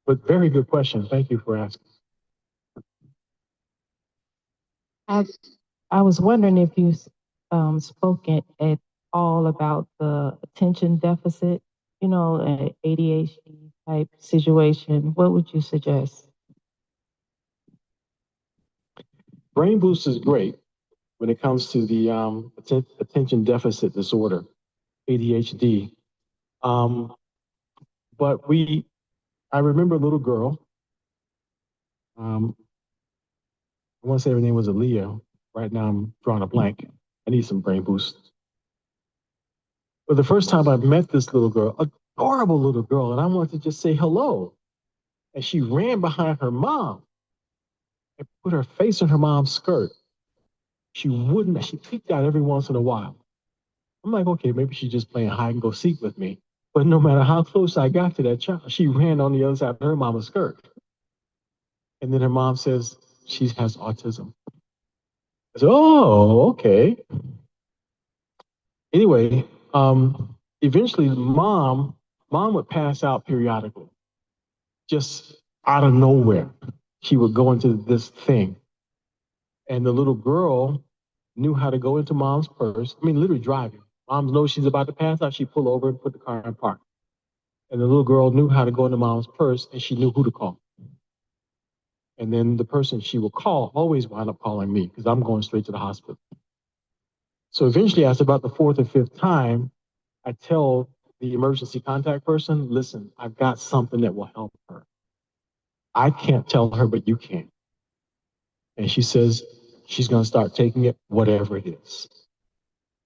But very good question. Thank you for asking. I was wondering if you spoke at all about the attention deficit, ADHD type situation. What would you suggest? Brain Boost is great when it comes to the attention deficit disorder, ADHD. But I remember a little girl. I want to say her name was Aaliyah. Right now I'm drawing a blank. I need some Brain Boost. But the first time I met this little girl, adorable little girl, and I wanted to just say hello. And she ran behind her mom and put her face in her mom's skirt. She peeked out every once in a while. I'm like, okay, maybe she's just playing hide and go seek with me. But no matter how close I got to that child, she ran on the other side of her mama's skirt. And then her mom says she has autism. I said, oh, okay. Anyway, eventually mom would pass out periodically, just out of nowhere. She would go into this thing. And the little girl knew how to go into mom's purse. I mean, literally driving. Mom knows she's about to pass out. She pull over and put the car in park. And the little girl knew how to go into mom's purse, and she knew who to call. And then the person she would call always wound up calling me because I'm going straight to the hospital. So eventually, after about the 4th or 5th time, I tell the emergency contact person, listen, I've got something that will help her. I can't tell her, but you can. And she says she's going to start taking it, whatever it is.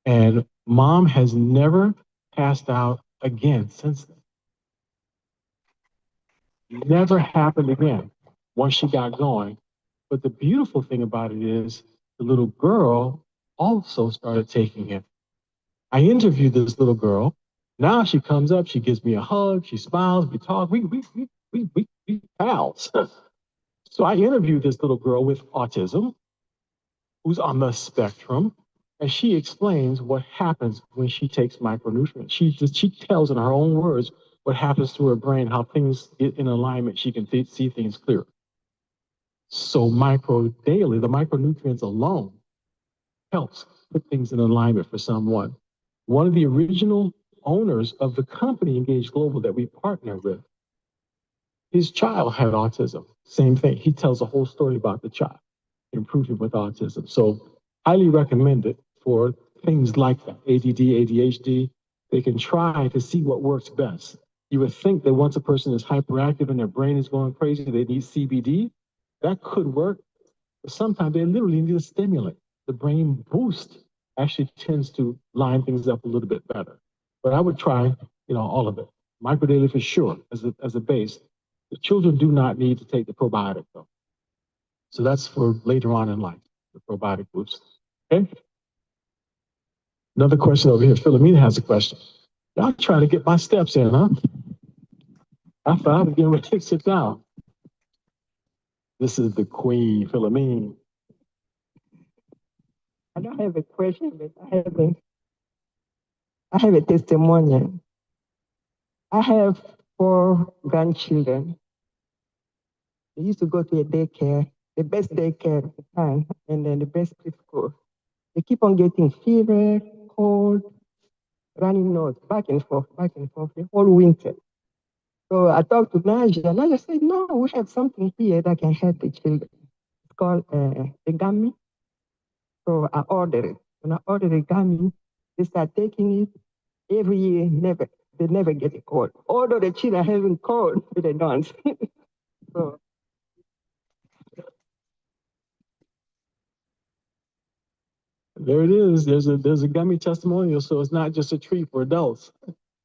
And mom has never passed out again since then. Never happened again once she got going. But the beautiful thing about it is the little girl also started taking it. I interviewed this little girl. Now she comes up, she gives me a hug, she smiles, we talk, we pals. So I interviewed this little girl with autism, who's on the spectrum, and she explains what happens when she takes micronutrients. She tells in her own words what happens to her brain, how things get in alignment, she can see things clearer. So daily, the micronutrients alone helps put things in alignment for someone. One of the original owners of the company, Engage Global, that we partner with, his child had autism. Same thing. He tells a whole story about the child, improving with autism. So highly recommend it for things like that, ADD, ADHD. They can try to see what works best. You would think that once a person is hyperactive and their brain is going crazy, they need CBD. That could work, but sometimes they literally need a stimulant. The Brain Boost actually tends to line things up a little bit better. But I would try, all of it. Microdaily for sure as a base. The children do not need to take the probiotic though. So that's for later on in life, the probiotic boost. Okay. Another question over here. Philomena has a question. Y'all trying to get my steps in, huh? I thought I was getting ready to sit down. This is the queen, Philomene. I don't have a question, but I have a testimonial. I have 4 grandchildren. They used to go to a daycare, the best daycare at the time, and then the best preschool. They keep on getting fever, cold, running nose, back and forth, the whole winter. So I talked to Naja. Naja said, no, we have something here that can help the children. It's called the gummy. So I ordered it. When I ordered the gummy, they start taking it every year, never. they never get to court. Although the cheetah hasn't court with the dance. So There it is. There's a gummy testimonial, so it's not just a treat for adults.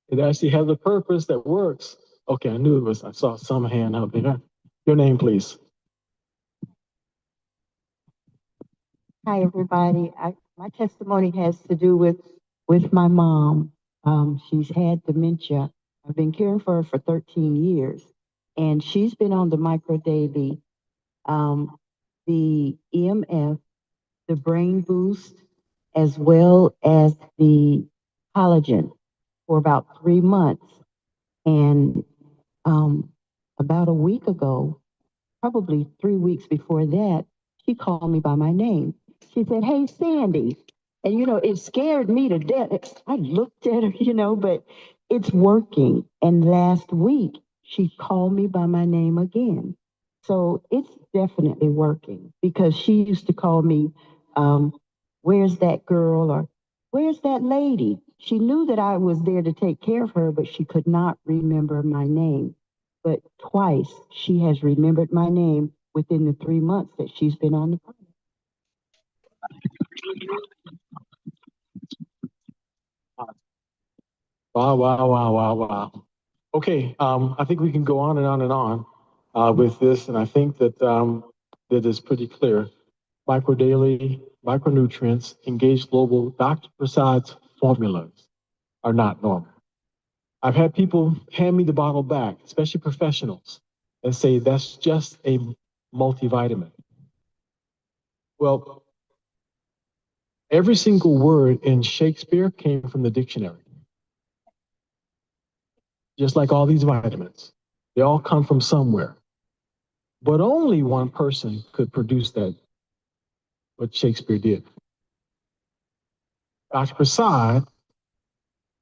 It actually has a purpose that works. Okay, I knew it was. I saw some hand out there. Your name, please. hi everybody. My testimony has to do with my mom. She's had dementia. I've been caring for her for 13 years, and she's been on the micro daily, the EMF, the brain boost, as well as the collagen for about 3 months. And about a week ago, probably 3 weeks before that, she called me by my name. She said, "Hey, Sandy." And, it scared me to death. I looked at her, but it's working. And last week, she called me by my name again. So it's definitely working because she used to call me, "Where's that girl?" or "Where's that lady?" She knew that I was there to take care of her, but she could not remember my name. But twice she has remembered my name within the 3 months that she's been on the phone. Wow, wow, wow, wow, wow. Okay, I think we can go on and on and on with this, and I think that is pretty clear. Microdaily, micronutrients, Engage Global, Dr. Prasad's formulas are not normal. I've had people hand me the bottle back, especially professionals, and say that's just a multivitamin. Well, every single word in Shakespeare came from the dictionary. Just like all these vitamins, they all come from somewhere. But only one person could produce that, what Shakespeare did. Dr. Prasad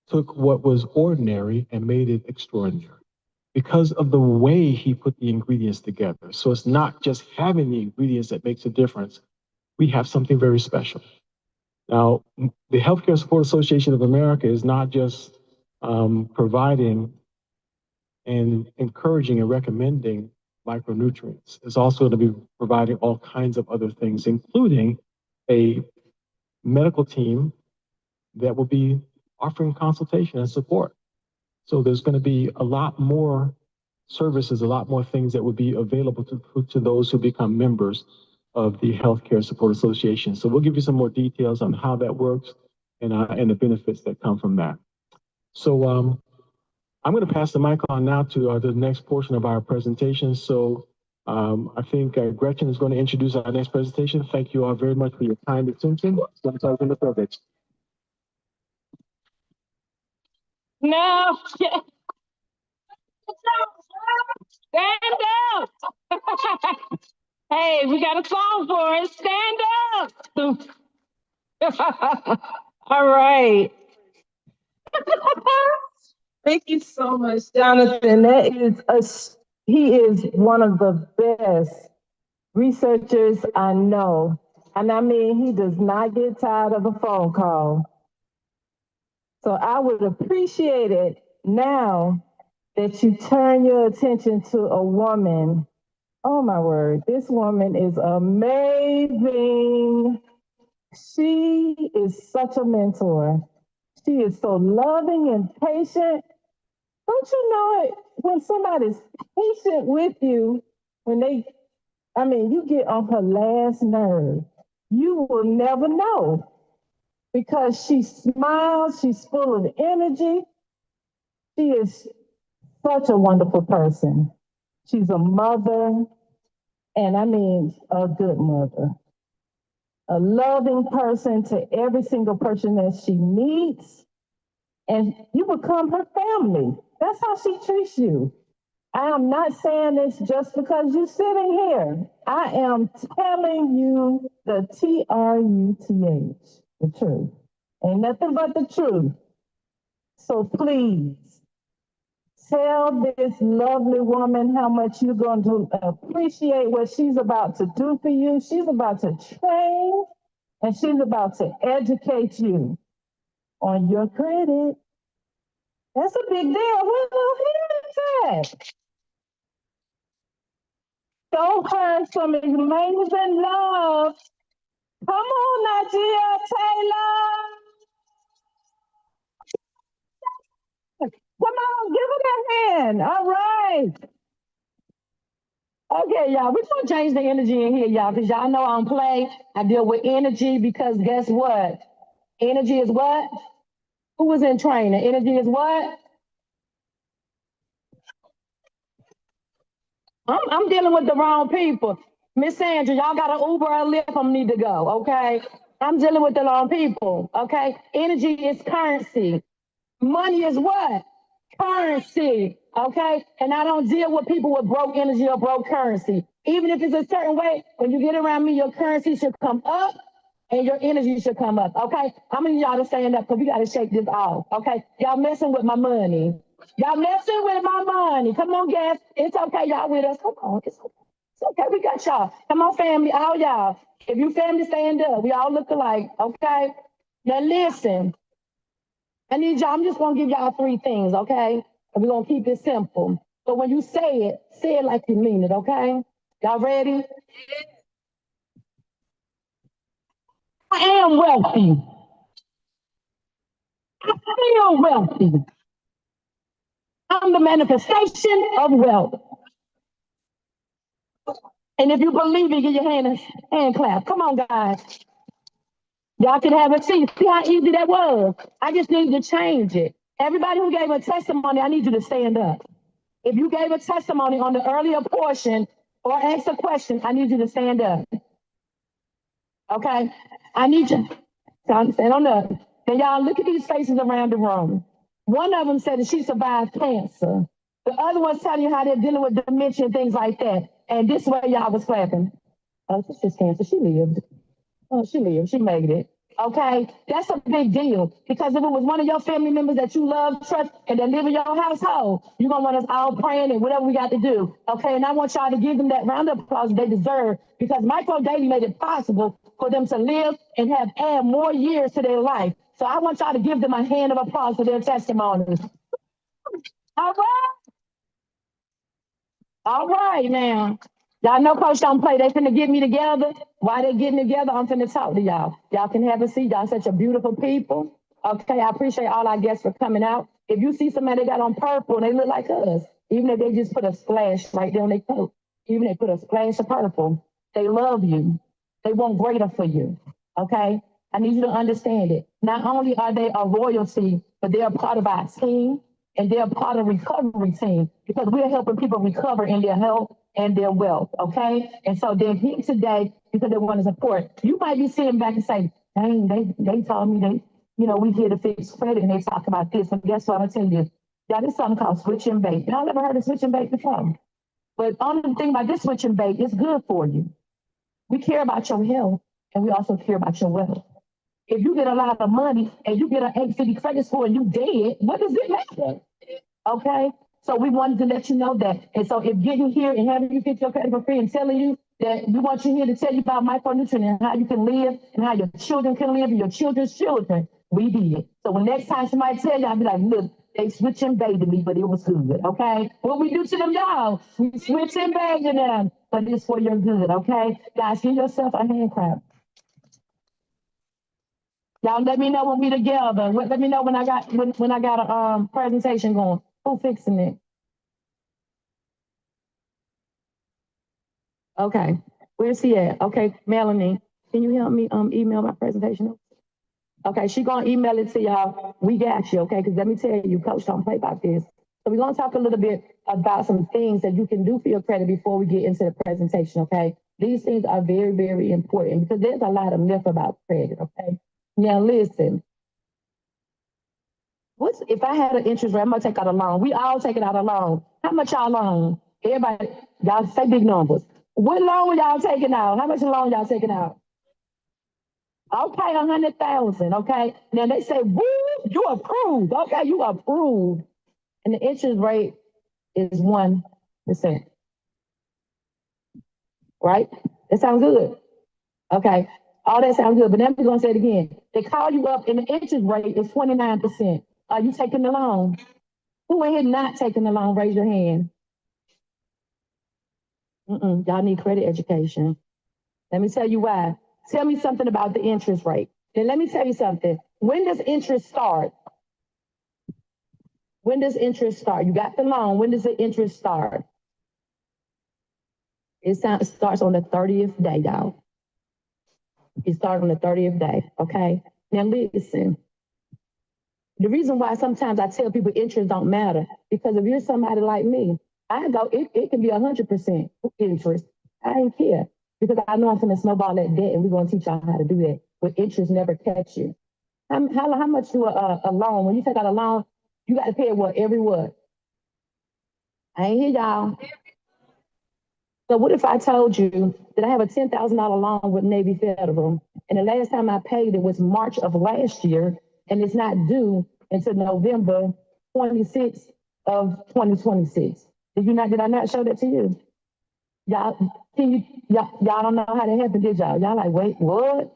took what was ordinary and made it extraordinary because of the way he put the ingredients together. So it's not just having the ingredients that makes a difference. We have something very special. Now, the Healthcare Support Association of America is not just providing and encouraging and recommending micronutrients. It's also going to be providing all kinds of other things, including a medical team that will be offering consultation and support. So there's going to be a lot more services, a lot more things that will be available to those who become members of the Healthcare Support Association. So we'll give you some more details on how that works and the benefits that come from that. So I'm going to pass the mic on now to the next portion of our presentation. So I think Gretchen is going to introduce our next presentation. Thank you all very much for your kind attention. Sometimes in the privilege. No. Stand up. Hey, we got a song for it. Stand up. All right. Thank you so much, Jonathan. He is one of the best researchers I know. And I mean, he does not get tired of a phone call. So I would appreciate it now that you turn your attention to a woman. Oh my word, this woman is amazing. She is such a mentor. She is so loving and patient. Don't you know it when somebody's patient with you, you get on her last nerve, you will never know because she smiles, she's full of energy. She is such a wonderful person. She's a mother, and I mean a good mother, a loving person to every single person that she meets, and you become her family. That's how she treats you. I am not saying this just because you're sitting here. I am telling you the truth, the truth. Ain't nothing but the truth. So please tell this lovely woman how much you're going to appreciate what she's about to do for you. She's about to train and she's about to educate you on your credit. That's a big deal. Where the hell is that? Show her some amazing love. Come on, Najia Taylor. Come on, give her that hand. All right. Okay, y'all, we're gonna change the energy in here, y'all, because y'all know I don't play. I deal with energy because guess what? Energy is what? Who was in training? Energy is what? I'm dealing with the wrong people. Miss Sandra, y'all got an Uber or a Lyft I need to go, okay? I'm dealing with the wrong people, okay? Energy is currency. Money is what? Currency, okay? And I don't deal with people with broke energy or broke currency. Even if it's a certain way, when you get around me, your currency should come up and your energy should come up, okay? How many of y'all are stand up? Because we got to shake this off, okay? Y'all messing with my money. Y'all messing with my money. Come on, guys. It's okay, y'all with us. Come on. It's okay. We got y'all. Come on, family. All y'all. If you family, stand up. We all look alike, okay? Now listen. I need y'all, I'm just gonna give y'all three things, okay? And we're gonna keep it simple. But when you say it like you mean it, okay? Y'all ready? I am wealthy. I am wealthy. I'm the manifestation of wealth. And if you believe it, give your hand clap. Come on, guys. Y'all can have a seat. See how easy that was? I just need to change it. Everybody who gave a testimony, I need you to stand up. If you gave a testimony on the earlier portion or asked a question, I need you to stand up. Okay? I need you to stand on up. Then y'all look at these faces around the room. One of them said that she survived cancer. The other one's telling you how they're dealing with dementia and things like that. And this way y'all was clapping. Oh, it's just cancer. She lived. Oh, she lived. She made it. Okay, that's a big deal because if it was one of your family members that you love, trust, and that live in your household, you're gonna want us all praying and whatever we got to do. Okay, and I want y'all to give them that round of applause they deserve because Michael Daly made it possible for them to live and have add more years to their life. So I want y'all to give them a hand of applause for their testimonies. All right. All right, now. Y'all know Coach don't play. They finna get me together. While they getting together, I'm finna talk to y'all. Y'all can have a seat. Y'all such a beautiful people. Okay, I appreciate all our guests for coming out. If you see somebody that got on purple and they look like us, even if they just put a splash right there on their coat, even if they put a splash of purple, they love you. They want greater for you. Okay? I need you to understand it. Not only are they a royalty, but they're a part of our team and they're part of the recovery team because we're helping people recover in their health and their wealth, okay? And so they're here today because they want to support. You might be sitting back and say, dang, they told me we here to fix credit and they talk about this. And guess what? I'm gonna tell you, y'all, this something called switch and bake. Y'all ever heard of switch and bake before? But only thing about this switch and bake, it's good for you. We care about your health and we also care about your wealth. If you get a lot of money and you get an 850 credit score and you dead, what does it matter? Okay? So we wanted to let you know that. And so if getting here and having you get your credit for free and telling you that we want you here to tell you about micronutrient and how you can live and how your children can live and your children's children, we did. So when next time somebody tell you, I'll be like, look, they switch and baited me, but it was good, okay? What we do to them, y'all, we switch and baited them, but it's for your good, okay? Guys, give yourself a hand clap. Y'all let me know when we together. Let me know when I got a presentation going. Who fixing it? Okay. Where's he at? Okay, Melanie, can you help me email my presentation? Okay, she gonna email it to y'all. We got you, okay? Because let me tell you, Coach don't play about this. So we're gonna talk a little bit about some things that you can do for your credit before we get into the presentation, okay? These things are very, very important because there's a lot of myth about credit, okay? Now listen. If I had an interest rate, I'm gonna take out a loan. We all taking out a loan. How much y'all loan? Everybody, y'all say big numbers. What loan y'all taking out? How much loan y'all taking out? Okay, 100,000. Okay. Then they say, woo, you approved. Okay, you approved. And the interest rate is 1%. Right? That sounds good. Okay. All that sounds good. But then we're gonna say it again. They call you up and the interest rate is 29%. Are you taking the loan? Who in here not taking the loan? Raise your hand. Y'all need credit education. Let me tell you why. Tell me something about the interest rate. Then let me tell you something. When does interest start? When does interest start? You got the loan. When does the interest start? It starts on the 30th day, y'all. It starts on the 30th day, okay? Now listen. The reason why sometimes I tell people interest don't matter, because if you're somebody like me, it can be 100% interest. I ain't care, because I know I'm going to snowball that debt, and we're going to teach y'all how to do that. But interest never catch you. How much do a loan, when you take out a loan, you got to pay it what, every what? I ain't hear y'all. So what if I told you that I have a $10,000 loan with Navy Federal, and the last time I paid it was March of last year, and it's not due until November 26th of 2026? Did I not show that to you? Y'all don't know how that happened, did y'all? Y'all like, wait, what?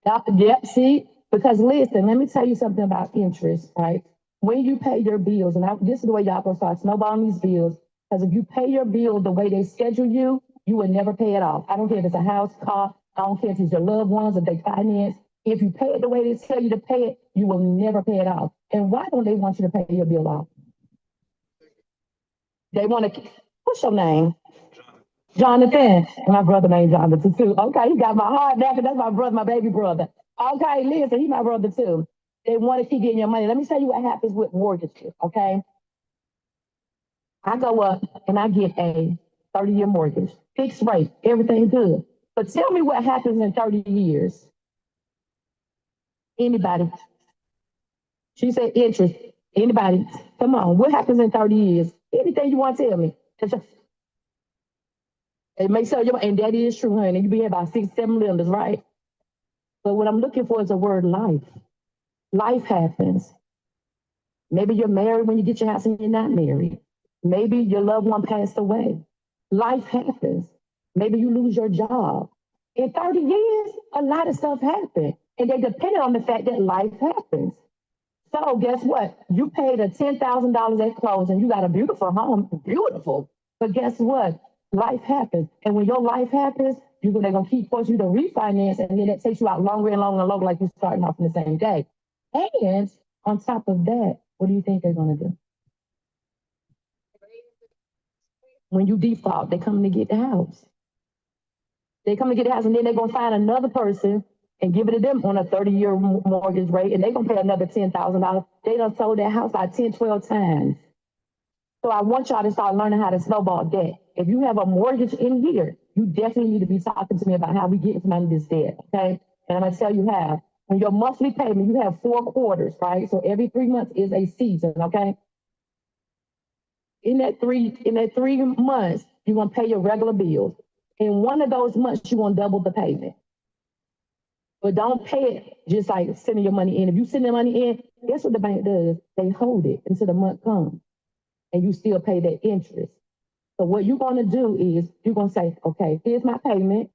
Yep, see? Because listen, let me tell you something about interest, right? When you pay your bills, and this is the way y'all gonna start snowballing these bills, because if you pay your bill the way they schedule you, you will never pay it off. I don't care if it's a house, car, I don't care if it's your loved ones, if they finance. If you pay it the way they tell you to pay it, you will never pay it off. And why don't they want you to pay your bill off? They want to, what's your name? Jonathan. And my brother named Jonathan too. Okay, he got my heart back, and that's my brother, my baby brother. Okay, listen, he's my brother too. They want to keep getting your money. Let me tell you what happens with mortgages, okay? I go up and I get a 30-year mortgage, fixed rate, everything good. But tell me what happens in 30 years. Anybody? She said interest. Anybody? Come on, what happens in 30 years? Anything you want to tell me? It makes sense, and that is true, honey. You be about 6, 7 lenders, right? But what I'm looking for is a word life. Life happens. Maybe you're married when you get your house and you're not married. Maybe your loved one passed away. Life happens. Maybe you lose your job. In 30 years, a lot of stuff happened. And they depended on the fact that life happens. So guess what? You paid a $10,000 at closing. You got a beautiful home, beautiful. But guess what? Life happens. And when your life happens, they're going to keep forcing you to refinance. And then it takes you out longer and longer and longer, like you're starting off in the same day. And on top of that, what do you think they're going to do? When you default, they come to get the house. They come to get the house, and then they're going to find another person and give it to them on a 30-year mortgage rate, and they're going to pay another $10,000. They done sold that house like 10, 12 times. So I want y'all to start learning how to snowball debt. If you have a mortgage in here, you definitely need to be talking to me about how we get from under this debt, okay? And I'm going to tell you how. When your monthly payment, you have 4 quarters, right? So every 3 months is a season, okay? In that 3 months, you're going to pay your regular bills. In one of those months, you're going to double the payment. But don't pay it just like sending your money in. If you send the money in, guess what the bank does? They hold it until the month comes, and you still pay that interest. So what you're going to do is you're going to say, okay, here's my payment.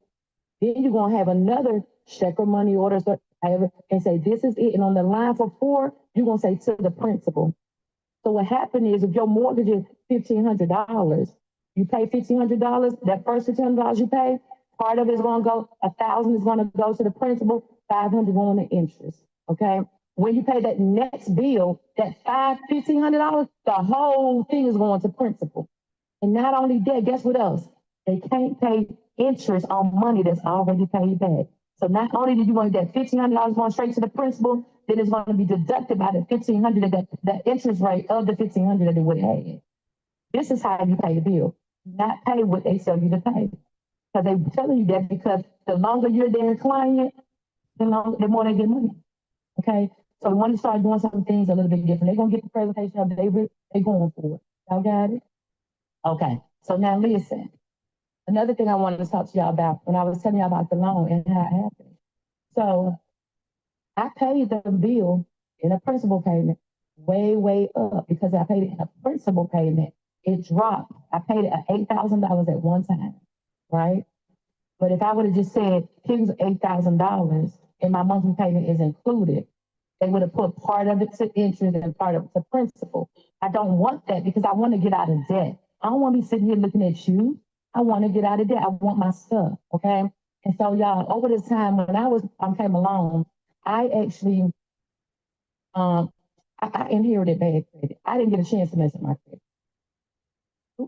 Then you're going to have another check or money order and say, this is it. And on the line for 4, you're going to say to the principal. So what happened is if your mortgage is $1,500, you pay $1,500, that first $1,500 you pay, part of it is going to go, $1,000 is going to go to the principal, $500 going to interest, okay? When you pay that next bill, that $1,500, the whole thing is going to principal. And not only that, guess what else? They can't pay interest on money that's already paid back. So not only did you want that $1,500 going straight to the principal, then it's going to be deducted by the $1,500, that interest rate of the $1,500 that they would have had. This is how you pay the bill, not pay what they tell you to pay. Because they're telling you that because the longer you're their client, the more they get money. Okay? So we want to start doing some things a little bit different. They're going to get the presentation of they're going for it. Y'all got it? Okay. So now listen. Another thing I wanted to talk to y'all about when I was telling y'all about the loan and how it happened. So I paid the bill in a principal payment way, way up because I paid it in a principal payment. It dropped. I paid it at $8,000 at one time, right? But if I would have just said, here's $8,000 and my monthly payment is included, They would have put part of it to interest and part of it to principal. I don't want that because I want to get out of debt. I don't want to be sitting here looking at you. I want to get out of debt. I want my stuff. Okay. And so y'all, over this time when I came along, I actually I inherited bad credit. I didn't get a chance to mess with my credit.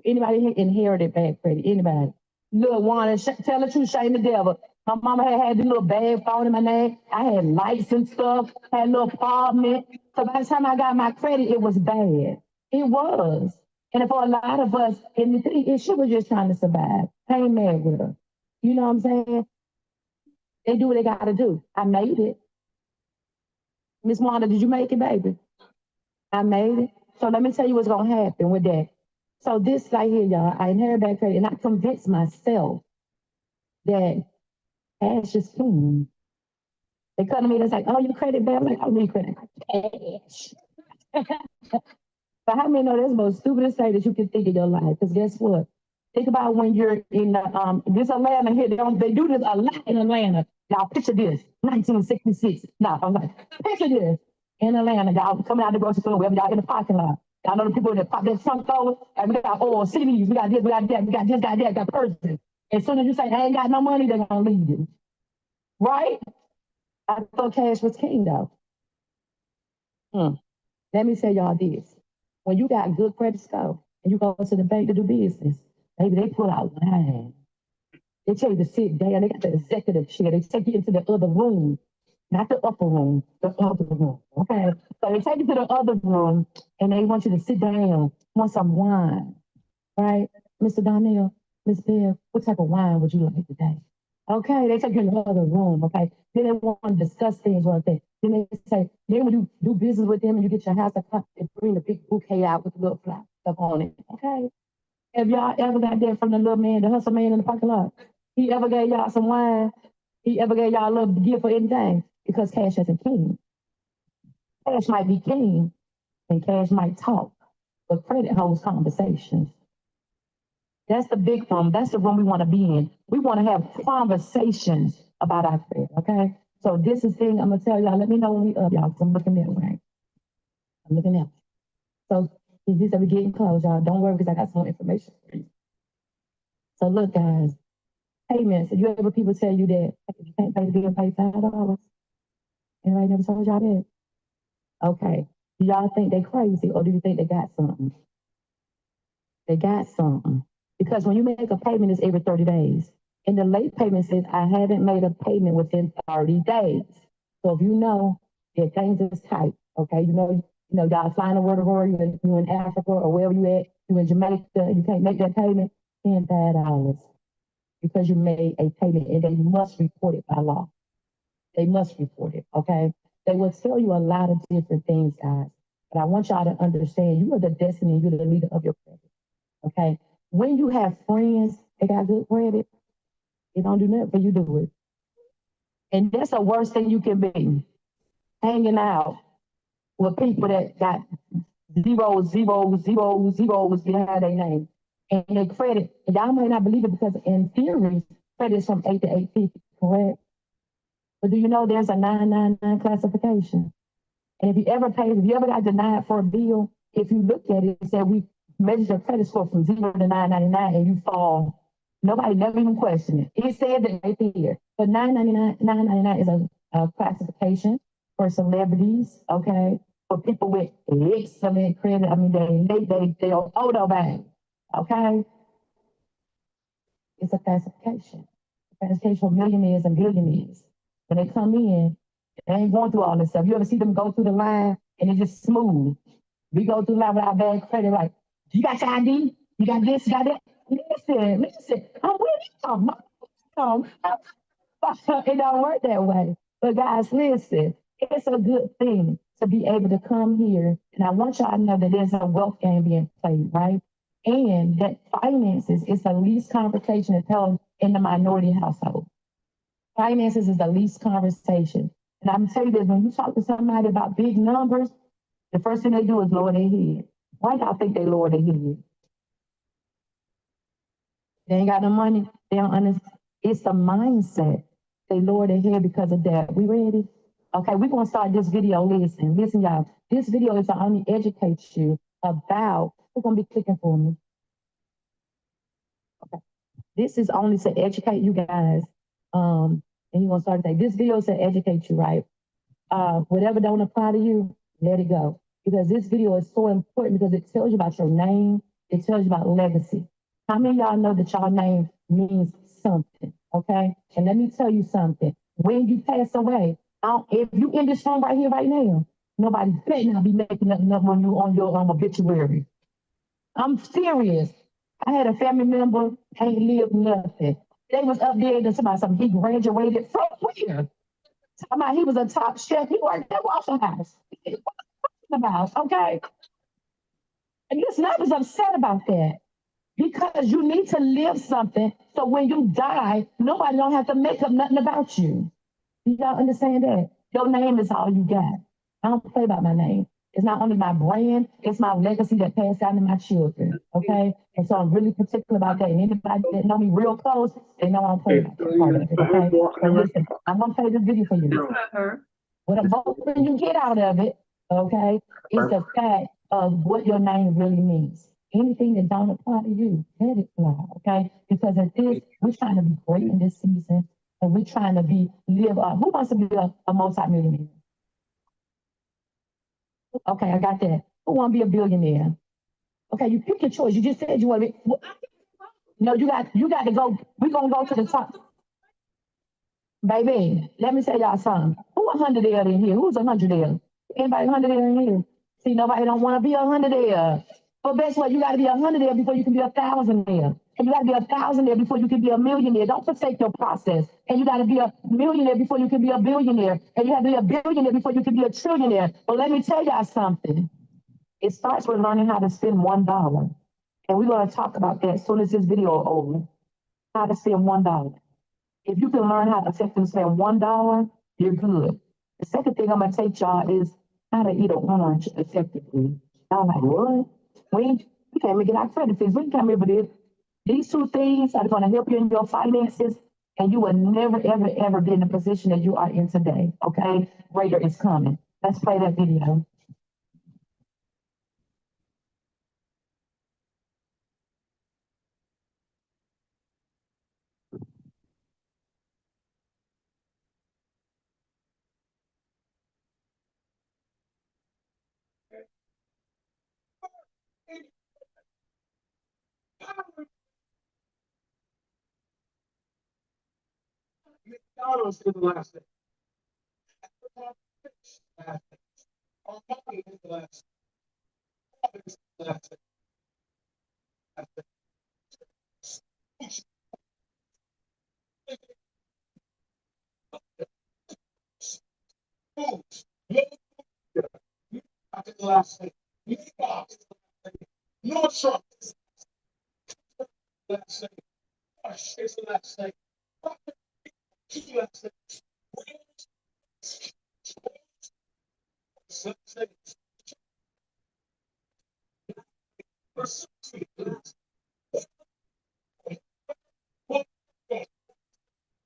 Anybody inherited bad credit? Anybody? Little one, tell the truth, shame the devil. My mama had this little bag phone in my name. I had lights and stuff, had a little apartment. So by the time I got my credit, it was bad. It was. And for a lot of us, she was just trying to survive. I ain't mad with her. You know what I'm saying? They do what they got to do. I made it. Miss Wanda, did you make it, baby? I made it. So let me tell you what's going to happen with that. So this right here, y'all, I inherited bad credit, and I convinced myself that cash is king. They come to me, they're like, oh, your credit bad? I'm like, I need credit. Cash. But how many know that's the most stupidest thing that you can think in your life? Because guess what? Think about when you're in this Atlanta here. They do this a lot in Atlanta. Y'all picture this, 1966. Now, I'm like, picture this in Atlanta. Y'all coming out of the grocery store, wherever y'all in the parking lot. Y'all know the people that pop their trunk over, and we got oil, CDs, we got this, we got that, we got this, got that, got purses. As soon as you say, I ain't got no money, they're gonna leave you. Right? I thought cash was king though. Let me tell y'all this. When you got good credit score and you go to the bank to do business, maybe they pull out wine. They tell you to sit down. They got the executive chair. They take you into the other room, not the upper room, the other room. Okay. So they take you to the other room and they want you to sit down, want some wine. Right? Mr. Donnell, Miss Bill, what type of wine would you like today? Okay, they take you in the other room, okay? Then they want to discuss things one thing. Then they say, then when you do business with them and you get your house, they bring the big bouquet out with the little flower stuff on it, okay? Have y'all ever got that from the little man, the hustle man in the parking lot? He ever gave y'all some wine? He ever gave y'all a little gift or anything? Because cash isn't king. Cash might be king and cash might talk, but credit holds conversations. That's the big room. That's the room we want to be in. We want to have conversations about our credit, okay? So this is thing I'm going to tell y'all. Let me know when we up, y'all, because I'm looking that way. I'm looking that way. So he said we're getting close, y'all. Don't worry, because I got some more information for you. So look, guys. Payments. You ever people tell you that if you can't pay the bill, pay $5? Anybody never told y'all that? Okay. Do y'all think they crazy, or do you think they got something? They got something. Because when you make a payment, it's every 30 days. And the late payment says, I haven't made a payment within 30 days. So if you know that things is tight, okay, you know, y'all flying over the world, you in Africa or wherever you at, you in Jamaica, you can't make that payment, $10 because you made a payment, and they must report it by law. They must report it, okay? They will tell you a lot of different things, guys. But I want y'all to understand you are the destiny, you're the leader of your credit. Okay. When you have friends that got good credit, they don't do nothing for you, do it. And that's the worst thing you can be. Hanging out with people that got zeros behind their name. And their credit, and y'all might not believe it because in theory, credit is from 8 to 850, correct? But do you know there's a 999 classification? And if you ever got denied for a bill, if you look at it, it said we measure your credit score from 0 to 999 and you fall. Nobody never even questioned it. It said that right there. But 999 is a classification for celebrities, okay? For people with excellent credit. I mean, they don't owe nobody, okay? It's a classification. A classification for millionaires and billionaires. When they come in, they ain't going through all this stuff. You ever see them go through the line and it's just smooth? We go through the line with our bad credit, like, you got your ID? You got this, you got that? Listen, I'm with you. It don't work that way. But guys, listen, it's a good thing to be able to come here. And I want y'all to know that there's a wealth game being played, right? And that finances is the least conversation that's held in the minority household. Finances is the least conversation. And I'm telling you this, when you talk to somebody about big numbers, the first thing they do is lower their head. Why y'all think they lower their head? They ain't got no money. They don't understand. It's a mindset. They lower their head because of that. We ready? Okay, we're gonna start this video. Listen, y'all. This video is to only educate you about. Who's gonna be clicking for me? Okay, this is only to educate you guys. And you're gonna start today. This video is to educate you, right? Whatever don't apply to you, let it go. Because this video is so important because it tells you about your name, it tells you about legacy. How many of y'all know that your name means something? Okay. And let me tell you something. When you pass away, if you in this room right here, right now, nobody better not be making up nothing on you on your obituary. I'm serious. I had a family member, ain't lived nothing. They was up there to something. He graduated from where? Talking about he was a top chef. He worked at Waffle House. About, okay? And listen, I was upset about that because you need to live something so when you die, nobody don't have to make up nothing about you. Do y'all understand that? Your name is all you got. I don't play about my name. It's not only my brand, it's my legacy that passed down to my children. Okay? And so I'm really particular about that. And anybody that know me real close, they know I don't play about that part of it. Okay? So listen, I'm gonna play this video for you. What I'm hoping you get out of it, okay, is the fact of what your name really means. Anything that don't apply to you, let it fly, okay? Because at this, we're trying to be great in this season, and we're trying to live up. Who wants to be a multi-millionaire? Okay, I got that. Who want to be a billionaire? Okay, you pick your choice. You just said you want to be. No, you got to go. We're gonna go to the top. Baby, let me tell y'all something. Who 100 there in here? Who's 100 there? Anybody 100 there in here? See, nobody don't want to be 100 there. But guess what? You got to be 100 there before you can be 1,000 there. And you got to be 1,000 there before you can be a millionaire. Don't forsake your process. And you got to be a millionaire before you can be a billionaire. And you have to be a billionaire before you can be a trillionaire. But let me tell y'all something. It starts with learning how to spend $1. And we're going to talk about that as soon as this video is over. How to spend $1. If you can learn how to effectively spend $1, you're good. The second thing I'm gonna teach y'all is how to eat an orange effectively. Y'all like, what? We can't even get our credit fees. We can come here for this. These two things are gonna help you in your finances, and you will never, ever, ever be in the position that you are in today. Okay? Greater is coming. Let's play that video. McDonald's is the last thing. Our money is the last thing. Is the last thing. Food. That's the last thing. No truck is the last thing. Hush is the last thing. Is the last thing.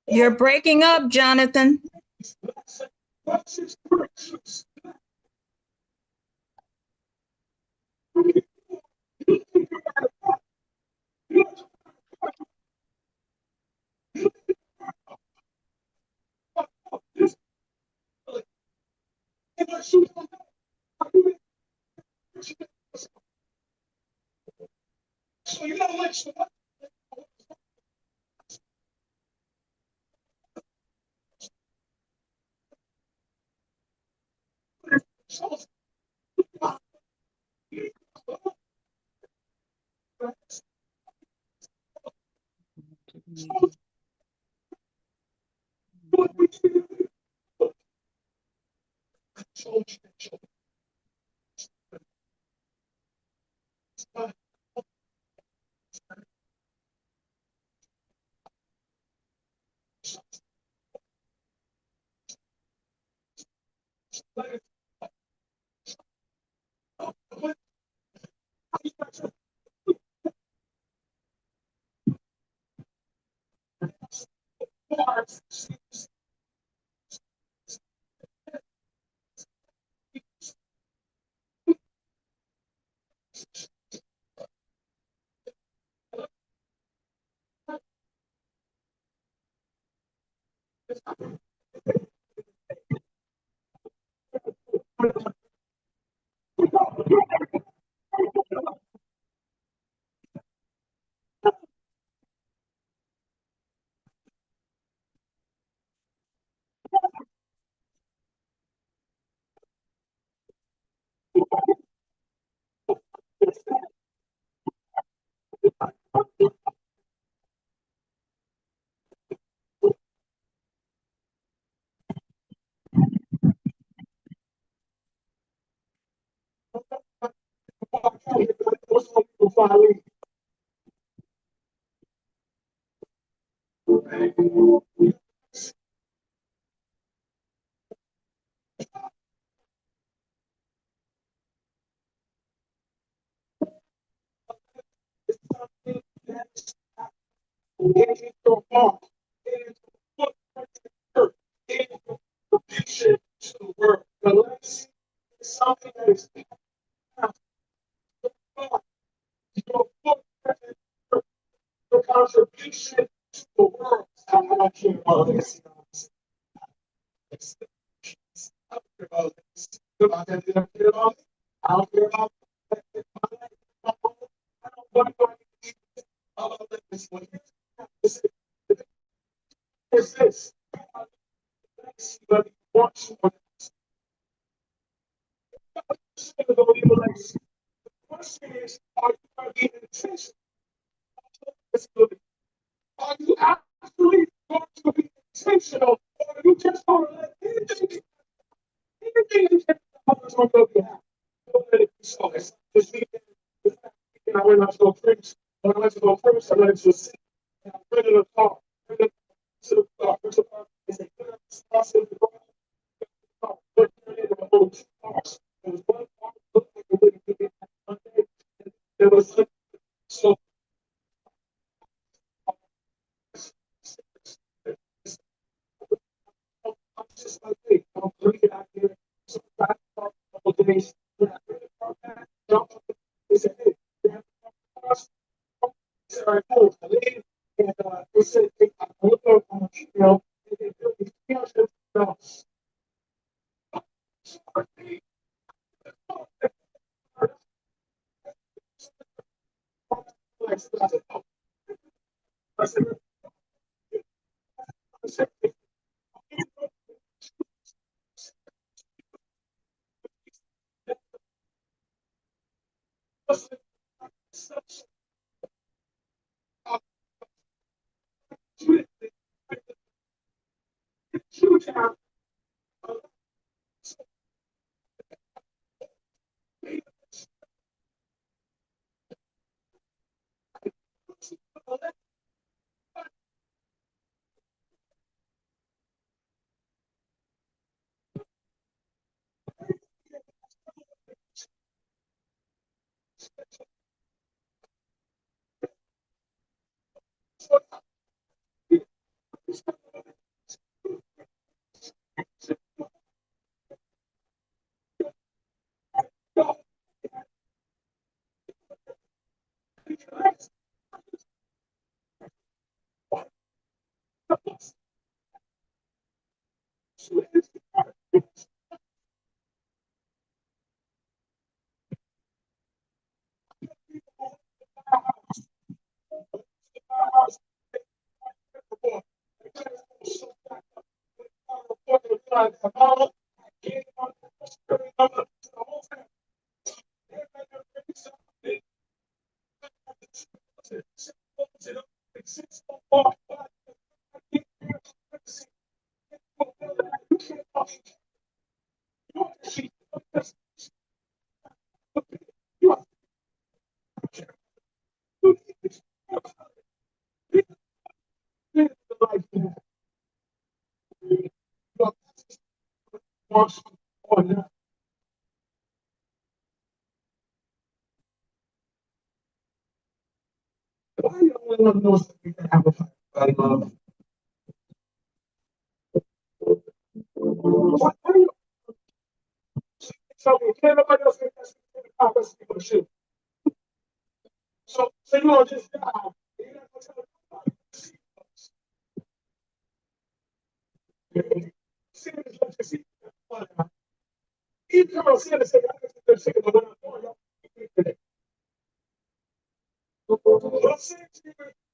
You're breaking up, Jonathan. So you don't like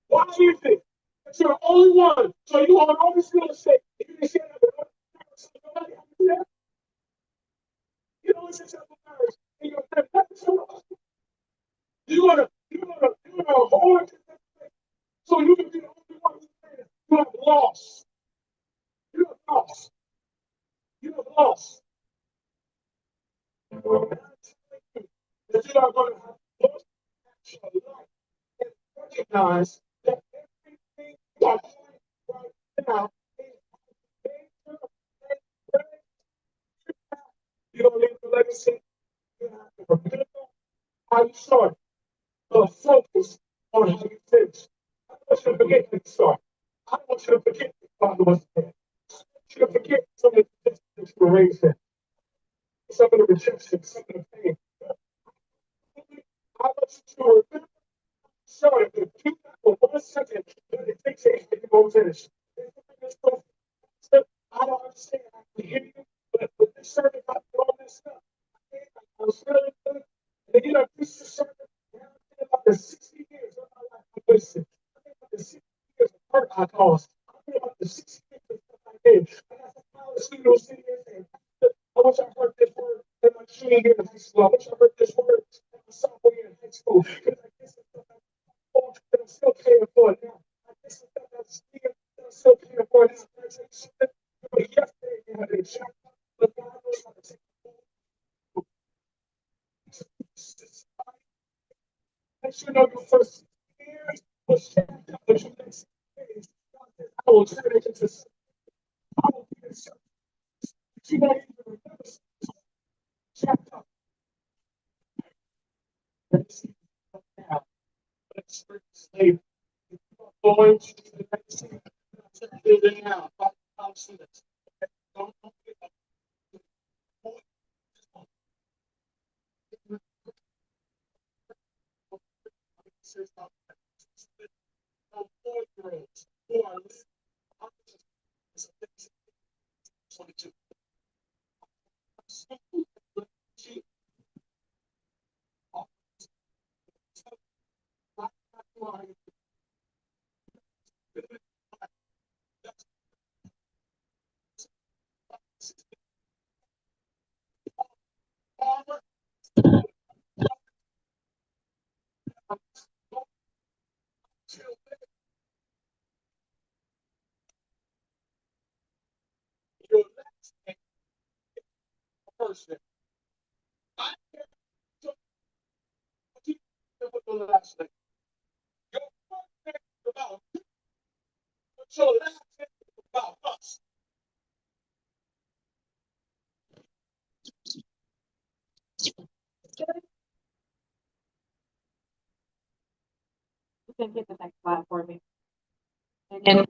Why do you think? That's your only one. So you are always going to say, if you say that, you know, it's just a marriage. And you're you want to hold it so you can be the only one who's saying you have lost. You have lost. You have lost. That you are going to have lost your life and recognize that everything you are doing right now is major. You don't need the legacy. You have to remember how you started, but focus on how you finish. I don't want you to forget how you started. I don't want you to forget what God was there. I want you to forget some of the inspiration, some of the rejection, some of the pain. I want you to remember, sorry, if you for 1 second, but it takes it to go finish. I don't understand. I can hear you, but with this sermon, I all this stuff. I was really good. And you know, this is something about the 60 years of my life I wasted. I think about the 60 years of hurt I caused. I think about the 60 years of stuff I did. I got some college students sitting here saying, I wish I heard this word in my junior year in high school. I wish I heard this word in my sophomore year in high school. Because I guess it's stuff that I'm still paying for it now. I guess it's stuff that I'm still paying for it now. But yesterday, you had a check, but God knows how to take make sure you know your first years was checked out, but your next days, I will turn it into something. I will be in something. You won't even remember checked out. Let's see now. Let's start later. Going to the next thing. Building now. I'll see this. Don't get up. Your next person. I can't the last thing. Your first thing is about you, but your last thing is about us. You can get the next slide for me. And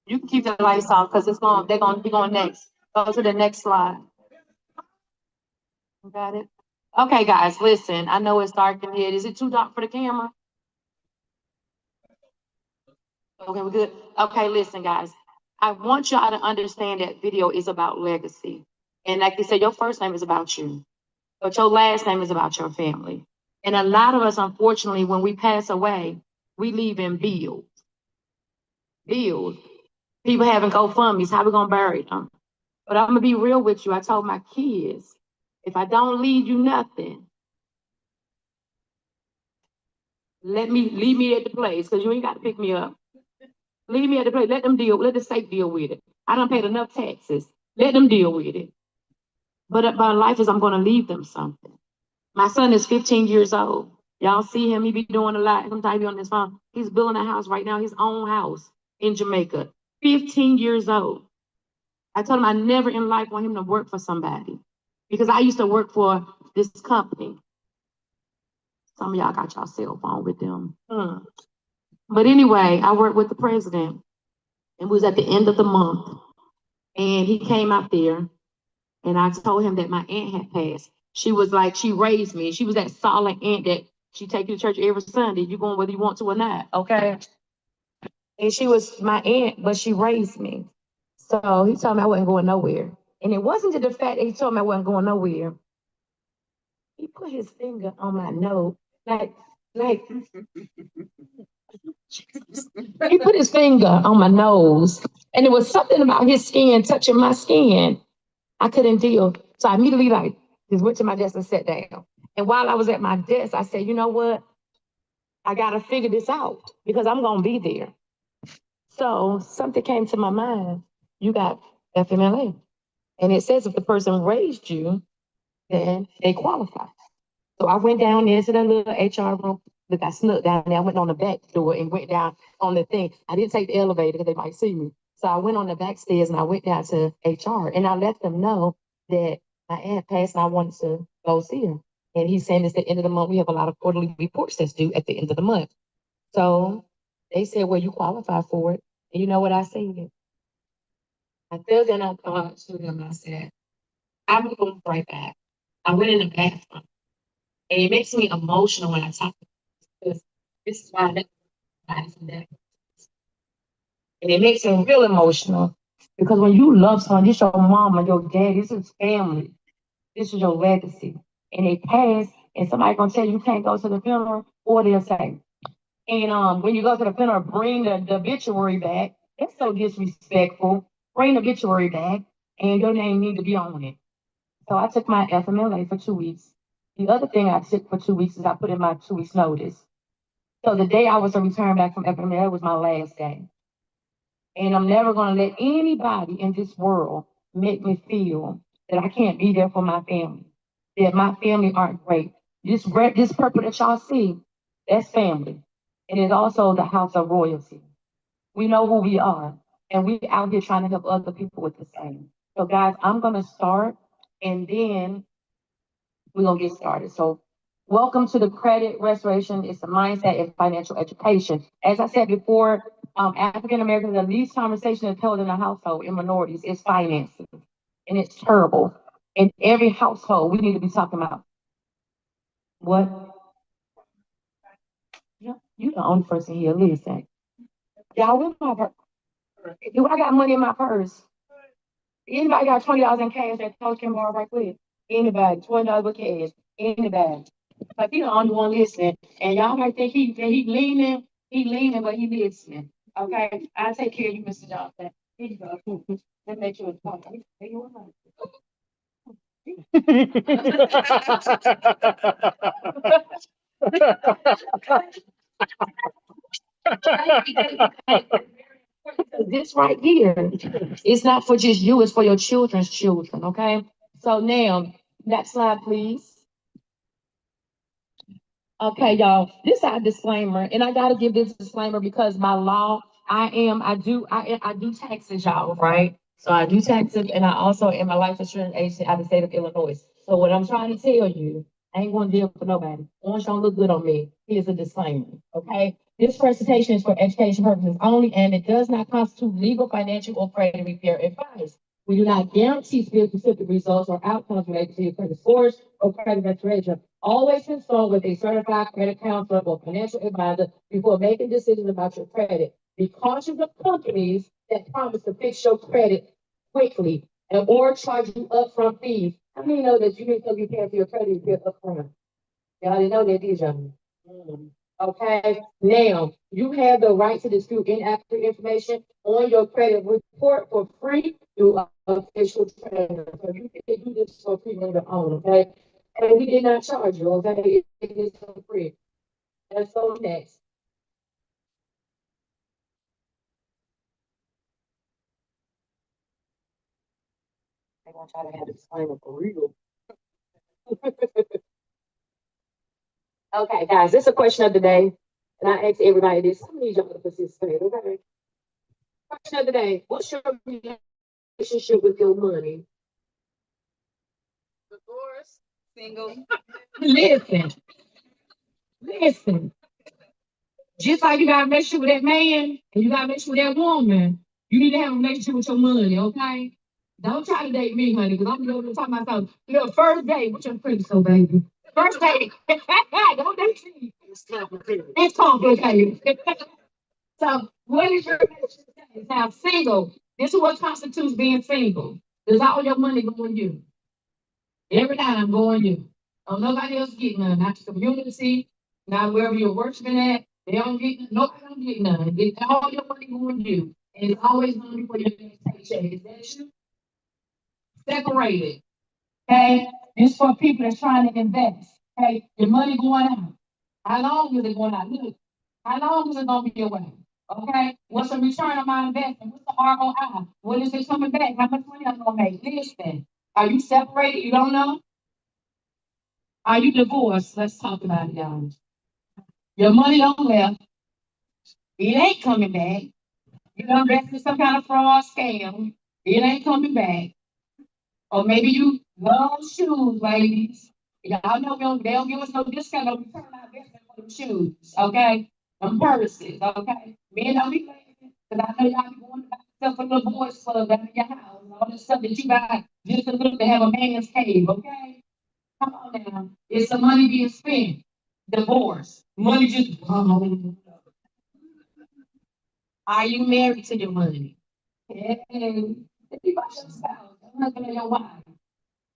you can keep the lights off because they're going to be going next. Go to the next slide. You got it? Okay, guys, listen. I know it's dark in here. Is it too dark for the camera? Okay, we're good. Okay, listen, guys. I want y'all to understand that video is about legacy. And like they said, your first name is about you, but your last name is about your family. And a lot of us, unfortunately, when we pass away, we leave in bills. Bills. People having GoFundMe's, how we gonna bury them? But I'm gonna be real with you. I told my kids, if I don't leave you nothing, leave me at the place, because you ain't got to pick me up. Leave me at the place. Let the state deal with it. I done paid enough taxes. Let them deal with it. But my life is I'm gonna leave them something. My son is 15 years old. Y'all see him, he be doing a lot. Sometimes he be on his phone. He's building a house right now, his own house in Jamaica. 15 years old. I told him I never in life want him to work for somebody because I used to work for this company. Some of y'all got y'all cell phone with them. But anyway, I worked with the president. It was at the end of the month. And he came out there and I told him that my aunt had passed. She was like, she raised me. She was that solid aunt that she take you to church every Sunday. You going whether you want to or not, okay? And she was my aunt, but she raised me. So he told me I wasn't going nowhere. And it wasn't just the fact that he told me I wasn't going nowhere. He put his finger on my nose, like he put his finger on my nose, and it was something about his skin touching my skin. I couldn't deal. So I immediately just went to my desk and sat down. And while I was at my desk, I said, you know what? I gotta figure this out because I'm gonna be there. So something came to my mind. You got FMLA. And it says if the person raised you, then they qualify. So I went down there to the little HR room. Look, I snuck down there. I went on the back door and went down on the thing. I didn't take the elevator because they might see me. So I went on the back stairs and I went down to HR and I let them know that my aunt passed and I wanted to go see her. And he's saying it's the end of the month. We have a lot of quarterly reports that's due at the end of the month. So they said, well, you qualify for it. And you know what I said? I filled in a card to them. I said, I'm going right back. I went in the bathroom. And it makes me emotional when I talk because this is why I let everybody from that. And it makes me real emotional because when you love someone, this your mama, your dad, this is family. This is your legacy. And they pass, and somebody gonna tell you can't go to the funeral, or they'll say. And when you go to the funeral, bring the obituary back. That's so disrespectful. Bring the obituary back, and your name need to be on it. So I took my FMLA for 2 weeks. The other thing I took for 2 weeks is I put in my 2 weeks notice. So the day I was to return back from FMLA was my last day. And I'm never going to let anybody in this world make me feel that I can't be there for my family, that my family aren't great. This purple that y'all see, that's family. And it's also the house of royalty. We know who we are, and we out here trying to help other people with the same. So guys, I'm going to start, and then we're going to get started. So welcome to the credit restoration. It's a mindset and financial education. As I said before, African Americans, the least conversation is held in a household in minorities is finances. And it's terrible. In every household, we need to be talking about what? You the only person here, listen. Y'all, with my purse. Do I got money in my purse? Anybody got $20 in cash that coach can borrow right quick? Anybody, $20 with cash, anybody. Like he the only one listening. And y'all might think he leaning, but he listening. Okay. I'll take care of you, Mr. Johnson. Here you go. Let's make sure it's fine. There you are. This right here, it's not for just you, it's for your children's children, okay? So now, next slide, please. Okay, y'all, this is our disclaimer, and I gotta give this disclaimer because my law, I do taxes, y'all, right? So I do taxes, and I also am a life insurance agent out of the state of Illinois. So what I'm trying to tell you, I ain't gonna deal with nobody. Orange don't look good on me. Here's a disclaimer, okay? This presentation is for education purposes only, and it does not constitute legal, financial, or credit repair advice. We do not guarantee specific results or outcomes related to your credit scores or credit restoration. Always consult with a certified credit counselor or financial advisor before making decisions about your credit. Be cautious of companies that promise to fix your credit quickly and or charge you upfront fees. How many know that you need to be paying for your credit repair upfront? Y'all didn't know that, did y'all? Okay, now you have the right to dispute inaccurate information on your credit report for free through an official trainer. So you can do this for free on your own, okay? And we did not charge you, okay? It is for free. Let's go next. I'm gonna try to have a disclaimer for real. Okay, guys, this is a question of the day. And I ask everybody this. Some of these y'all to participate, okay? Question of the day. What's your relationship with your money? Divorce, single. Listen. Just like you got a relationship with that man and you got a relationship with that woman, you need to have a relationship with your money, okay? Don't try to date me, honey, because I'm going to talk myself. The first date, what's your credit score, baby? First date. Don't date me. It's complicated. So What is your relationship status? Now, single. This is what constitutes being single. Does all your money go on you? Every time go on you. Oh, nobody else get none. Not the community, not wherever you're worshiping at. They don't get none. Nobody don't get none. It's all your money go on you. And it's always going to be for your next paycheck. Is that you? Separated. Okay? This for people that's trying to invest. Okay? Your money going out. How long is it going out? Look, how long is it going to be away? Okay? What's the return on my investment? What's the ROI? When is it coming back? How much money I'm going to make? Listen, are you separated? You don't know? Are you divorced? Let's talk about it, y'all. Your money don't left. It ain't coming back. You done invested in some kind of fraud scam. It ain't coming back. Or maybe you love shoes, ladies. Y'all know they don't give us no discount on return on investment for them shoes, okay? Them purses, okay? Men don't be lazy, because I know y'all be going to buy stuff for the boys club down in your house, and all this stuff that you buy just to look to have a man's cave, okay? Come on now. It's some money being spent. Divorce. Money just Are you married to your money? Hey, think about your spouse, your husband and your wife.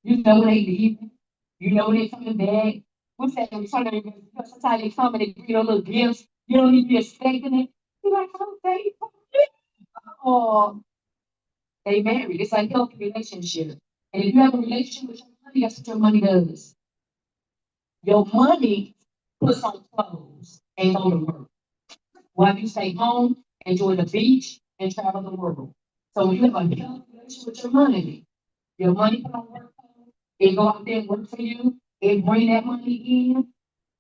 You know they leaving. You know they coming back. What's that? Sometimes they come and they give you a little gifts. You don't even be expecting it. You're like, oh, oh, they married. It's like a healthy relationship. And if you have a relationship with your money, that's what your money does. Your money puts on clothes and go to work. While you stay home, enjoy the beach, and travel the world. So when you have a healthy relationship with your money put on work, it go out there and work for you, it bring that money in,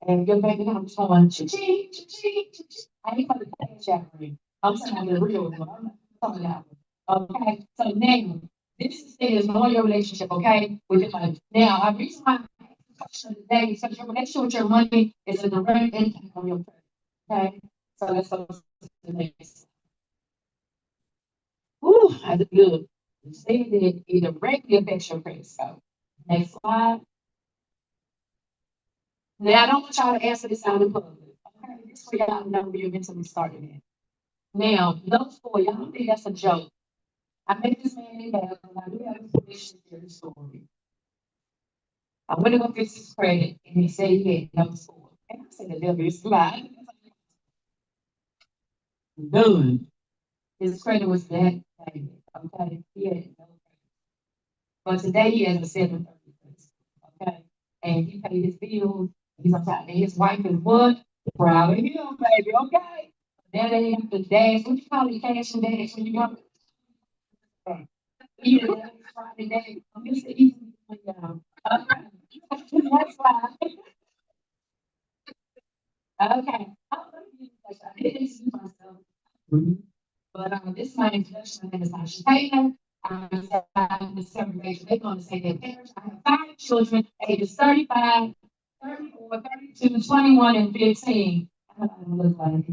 and your bank account is going cha-ching, cha-ching, cha-ching. I ain't gonna cash out for you. I'm talking the real one. I'm not talking that one. Okay, so now this is knowing your relationship, okay, with your money. Now, I reason why I asked the question today is because your relationship with your money is a direct impact on your credit. Okay, so let's go to the next. Ooh, that's good. You say that it directly affects your credit score. Next slide. Now, I don't want y'all to answer this out in public. Okay, this for y'all to know where you're mentally started at. Now, those four, y'all don't think that's a joke. I met this man in Dallas, and I do have information to share the story. I went to go fix his credit, and he said he had no score. And I said, the devil is lying. Done. His credit was that bad. Okay, he had no credit. But today he has a 730 credit score. Okay, and he paid his bills. He's on top. And his wife is what? Proud of him, baby. Okay. Now they have to dash. What you call it? Cash and dash when you go. Either that is Friday day. It's the easy one, y'all. Okay. That's why. Okay. I didn't introduce myself. But this is my introduction. My name is Tasha Taylor. I'm the segregation. They're going to say their parents. I have 5 children, ages 35, 34, 32, 21, and 15. I don't look like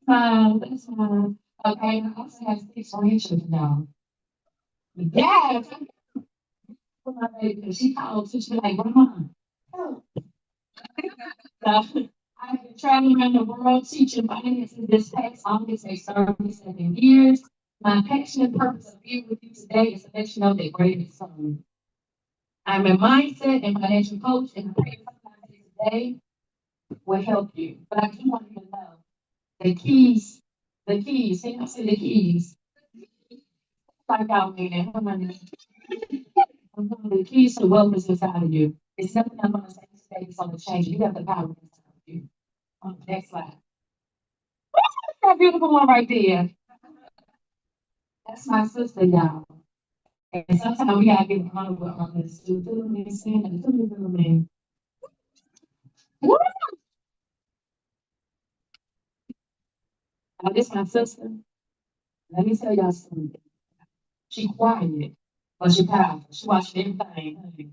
that's fine. Okay, I also have 6 grandchildren now. Yes. For my baby, because she called, so she be like, Grandma. Oh. So, I've been traveling around the world teaching finances this past August, a 37 years. My passionate purpose of being with you today is to let you know that great is coming. I'm a mindset and financial coach, and I pray something today will help you. But I do want you to know the keys, see, I say the keys. Like y'all mean it. The keys to wealth is inside of you. It's something I'm going to say today is going to change. You have the power inside of you. Next slide. That beautiful one right there. That's my sister, y'all. And sometimes we gotta get honor with honors. Do me, sin, and do me. Woo! Now, this my sister. Let me tell y'all something. She quiet, but she powerful. She watching everything. Honey.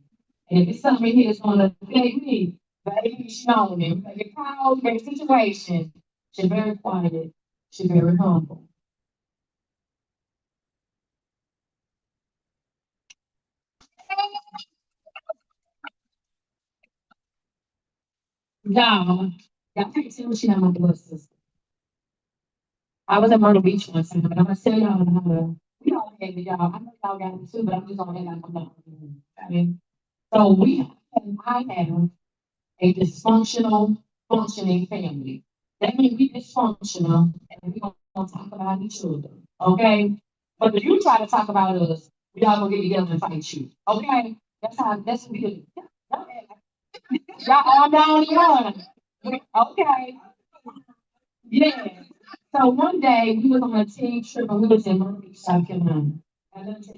And if it's something here that's gonna affect me, baby, she on it. Make a call, make a situation. She's very quiet. She's very humble. Y'all can't tell me she not my blood sister. I was in Myrtle Beach one time, but I'm gonna tell y'all we all had it, y'all. I know y'all got it too, but I'm just gonna act like I'm not. I mean, so I have a dysfunctional, functioning family. That means we dysfunctional and we don't talk about each other, okay? But if you try to talk about us, we all gonna get together and fight you, okay? That's what we do. Y'all all down the line, okay? Yeah. So one day we was on a team trip and we was in Myrtle Beach, South Carolina. And let me tell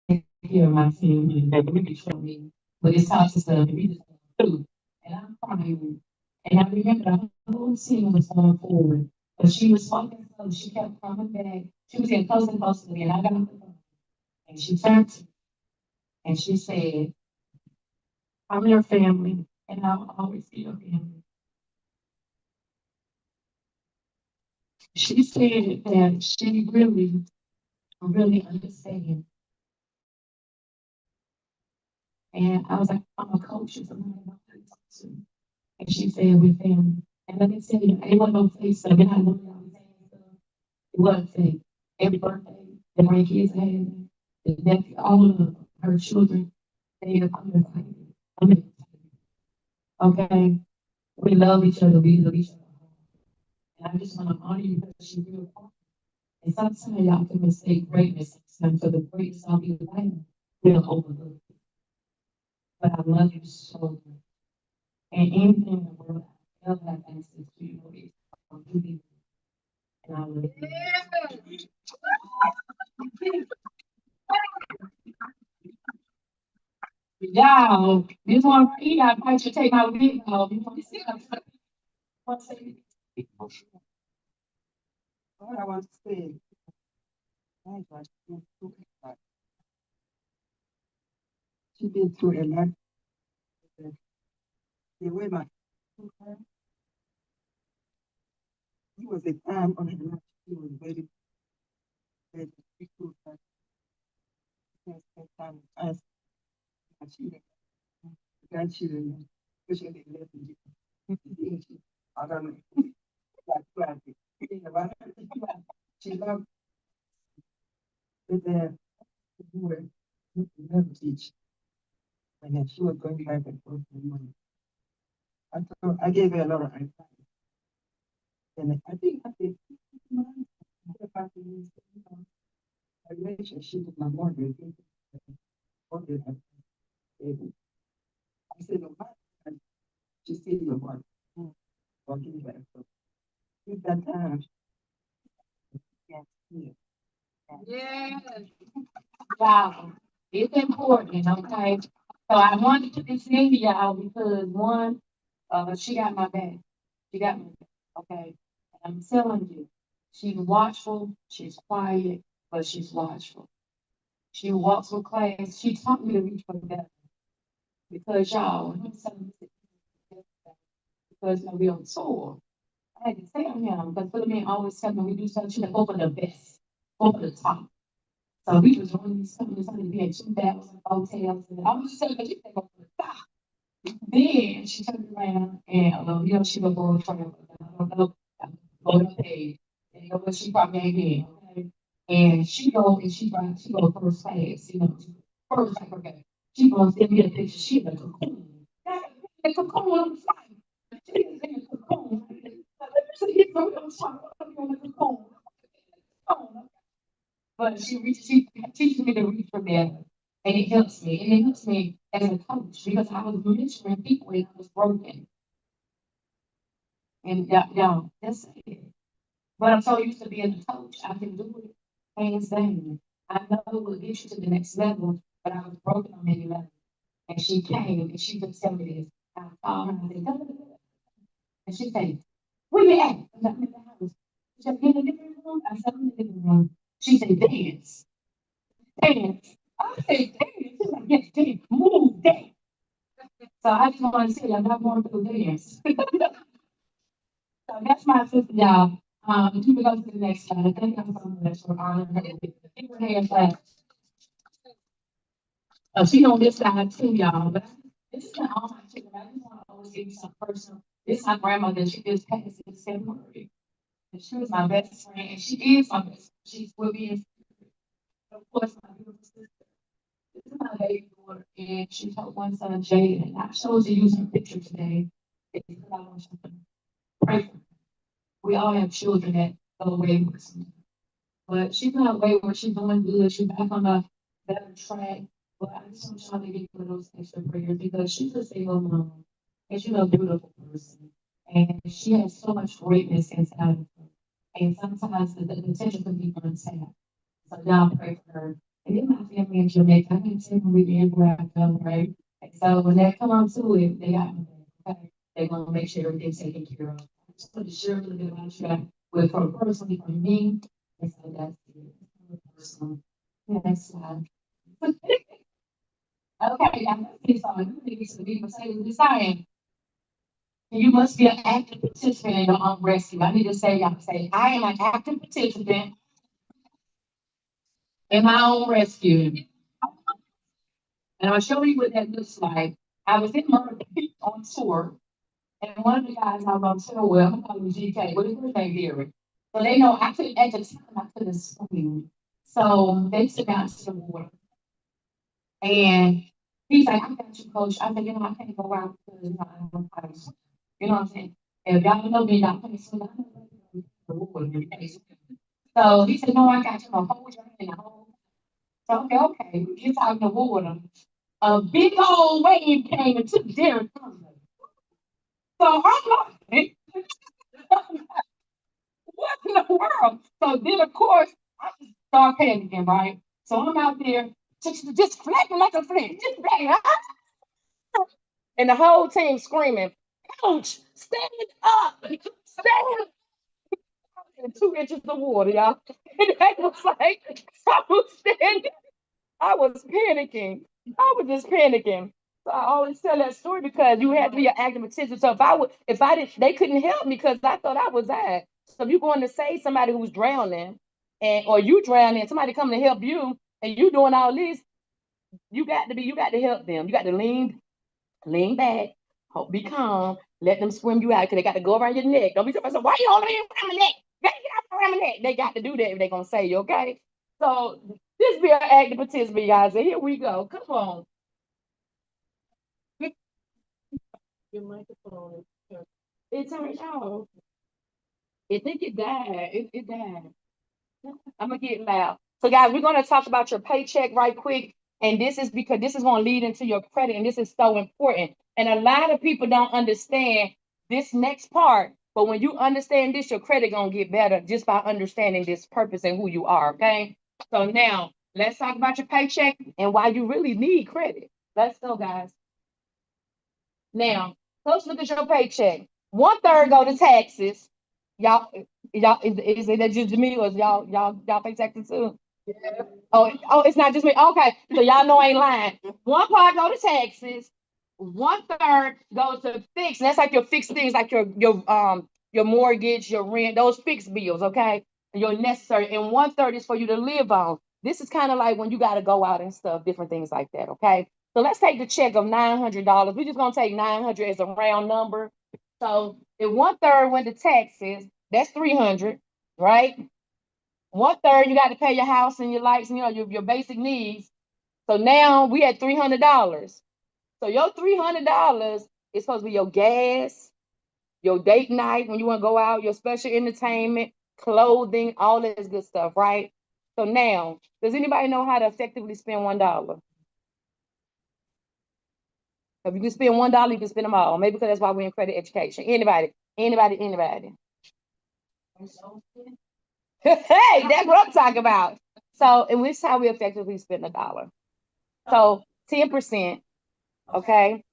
you, here my family that really showed me with this types of stuff and we just through. And I'm crying. And I remember the whole scene was going forward. But she was walking slow, she kept coming back. She was getting closer and closer to me, and I got on the phone. And she turned to me and she said, I'm your family, and I'll always be your family. She said that she really, really understands. And I was like, I'm a coach, and somebody I know how to talk to. And she said, we're family. And let me tell you, it wasn't no fake stuff. And I know y'all be saying stuff. It wasn't fake. Every birthday, the grandkids had, the nephew, all of her children, they are invited. I'm excited. Okay? We love each other. We love each other. And I just want to honor you because she's real important. And sometimes y'all can mistake greatness. And for the greatness I'll be like, we'll overlook it. But I love you so much. And anything in the world I ever have access to, you know, is from you. And I love you. Y'all, this one right here, I might should take my wig off. You want to see? All I want to say, she been through a lot. The way my he was a time on her life. She was very, very difficult. She spent time with us, her children, grandchildren, especially the left. I don't know. Like planting. She loved the who never teach. And then she was going back and forth for money. I gave her a lot of advice. And I think after 6 months, a relationship with my mother, I said, no matter, she said, your mother, forgive her. So, at that time, Yeah. Wow. It's important, okay? So I wanted to this in y'all because one, she got my back. She got my back, okay? And I'm telling you, she's watchful, she's quiet, but she's watchful. She walks with class. She taught me to reach for better. Because y'all, I'm telling you, because you know, we on tour. I had to tell him, because Philip always tell me we do something, she go for the best, go for the top. So we was doing these something, we had 2,000 hotels, and I was just saying, you take over the top. Then she turned around and, you know, she would go and travel. Go to pay. And you know what she probably ain't in, okay? And she go first class, you know, first, like, okay. She goes, send me a picture, she in a cocoon. A cocoon on the side. She is in a cocoon. So he wrote on the cocoon. But she teaches me to reach for better. And it helps me. And it helps me as a coach because I was mentoring people and I was broken. And y'all, that's it. But I'm so used to being a coach, I can do it hands down. I know it will get you to the next level, but I was broken on many levels. And she came and she would tell me this. I called her and I said, "Da, da, da, da." And she said, where you at? I'm like, "I'm in the house." She said, in the living room? I said, "I'm in the living room." She said, dance. Dance. I said, dance. She's like, yes, dance. Move, dance. So I just want to say, I'm not going to dance. So that's my sister, y'all. You can go to the next slide. Thank you so much for honoring her. Give her hand clap. She on this side too, y'all. But this is not all my children. I just want to always give you some personal. This is my grandmother. She just passed in February. And she was my best friend, and she is my best friend. She's with me in spirit. Of course, my beautiful sister. This is my baby daughter, and she's her one son, Jaden. And I chose to use her picture today because I want you to pray for her. We all have children that go wayward sometimes. But she's not wayward. She's doing good. She's back on a better track. But I just want y'all to give her those extra prayers because she's a single mom and she's a beautiful person. And she has so much greatness inside of her. And sometimes the potential can be untapped. So y'all pray for her. And then my family in Jamaica, I can tell them we be everywhere I go, right? And so when they come on to it, they got me there, okay? They're gonna make sure everything's taken care of. I just want to share a little bit about you with her personally from me. And so that's it. Personal. Next slide. Okay, I'm gonna say something. You need to the people say this saying. You must be an active participant in your own rescue. I need to say, y'all say, I am an active participant in my own rescue. And I'll show you what that looks like. I was in Myrtle Beach on tour, and one of the guys I was on tour with, I'm calling him GK, what is his name, Gary? So they know I couldn't, at the time, I couldn't swim. So they took me out to the water. And he's like, I got you, coach. I said, I can't go out because, I don't know how to swim. You know what I'm saying? And if y'all know me, y'all can't swim. I don't know the water, you can't swim. So he said, no, I got you. I'm gonna hold you in the hole. So, okay, we get out in the water. A big old wave came and took Derek from us. So I'm like, what in the world? So then, of course, I just start panicking, right? So I'm out there just flapping like a flip, just flapping. And the whole team screaming, Coach, stand up, stand in 2 inches of water, y'all. And they was like, I was standing, I was panicking. I was just panicking. So I always tell that story because you had to be an active participant. So if I didn't, they couldn't help me because I thought I was that. So if you're going to save somebody who's drowning, or you drowning, somebody coming to help you, and you doing all this, you got to help them. You got to lean back, be calm, let them swim you out because they got to go around your neck. Don't be surprised. Why you holding me around my neck? Get out around my neck. They got to do that if they're gonna say you, okay? So just be an active participant, guys. And here we go. Come on. Your microphone. It turned off. I think it died. It died. I'm gonna get loud. So, guys, we're gonna talk about your paycheck right quick. And this is because this is gonna lead into your credit, and this is so important. And a lot of people don't understand this next part. But when you understand this, your credit gonna get better just by understanding this purpose and who you are. Okay. So now let's talk about your paycheck and why you really need credit. Let's go, guys. Now, let's look at your paycheck. 1/3 go to taxes. Y'all, is it just me or y'all pay taxes too? Yeah. Oh, it's not just me. Okay, so y'all know I ain't lying. One part go to taxes. 1/3 goes to fixed. That's like your fixed things, like your mortgage, your rent, those fixed bills. Okay, your necessary, and 1/3 is for you to live on. This is kind of like when you got to go out and stuff, different things like that. Okay, so let's take the check of $900. We're just gonna take 900 as a round number. So if 1/3 went to taxes, that's 300, right? 1/3 you got to pay your house and your lights and your basic needs. So now we at $300. So your $300 is supposed to be your gas, your date night when you want to go out, your special entertainment, clothing, all this good stuff, right? So now, does anybody know how to effectively spend $1? If you can spend $1, you can spend them all. Maybe because that's why we're in credit education. Anybody? Hey, that's what I'm talking about. So, in which how we effectively spend $1. So 10%, okay,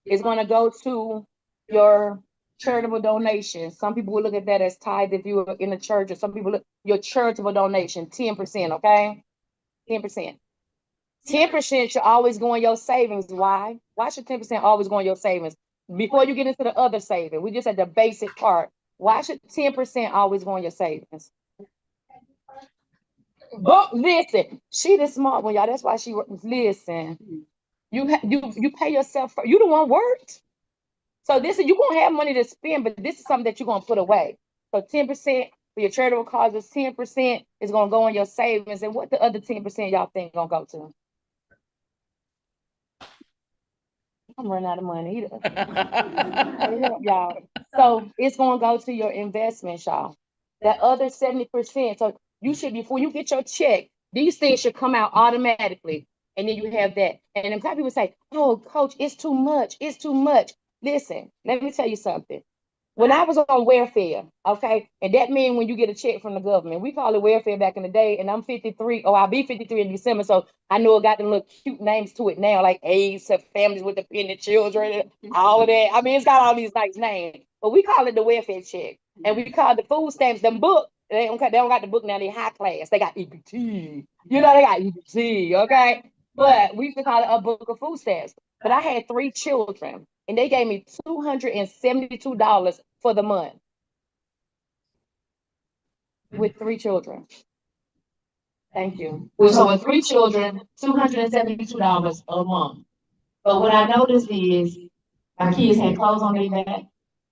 is going to go to your charitable donation. Some people will look at that as tithe if you're in the church, or some people look your charitable donation, 10%, okay? 10%. 10% should always go in your savings. Why? Why should 10% always go in your savings? Before you get into the other saving, we just at the basic part. Why should 10% always go in your savings? But listen, she the smart one, y'all. That's why she listen. You pay yourself for you the one worked. So this is, you're gonna have money to spend, but this is something that you're gonna put away. So 10% for your charitable causes, 10% is gonna go in your savings. And what the other 10% y'all think gonna go to? I'm running out of money. Y'all. So it's gonna go to your investments, y'all. That other 70%. So you should, before you get your check, these things should come out automatically. And then you have that. And then people say, oh, coach, it's too much. It's too much. Listen, let me tell you something. When I was on welfare, okay, and that means when you get a check from the government, we call it welfare back in the day, and I'm 53, or I'll be 53 in December, so I know it got them little cute names to it now, like AIDS to families with dependent children, and all of that. I mean, it's got all these nice names, but we call it the welfare check, and we call the food stamps, them book, they don't got the book now, they high class, they got EBT, you know, they got EBT, okay, but we used to call it a book of food stamps. But I had 3 children, and they gave me $272 for the month with 3 children. Thank you. So with 3 children, $272 a month. But what I noticed is my kids had clothes on their back,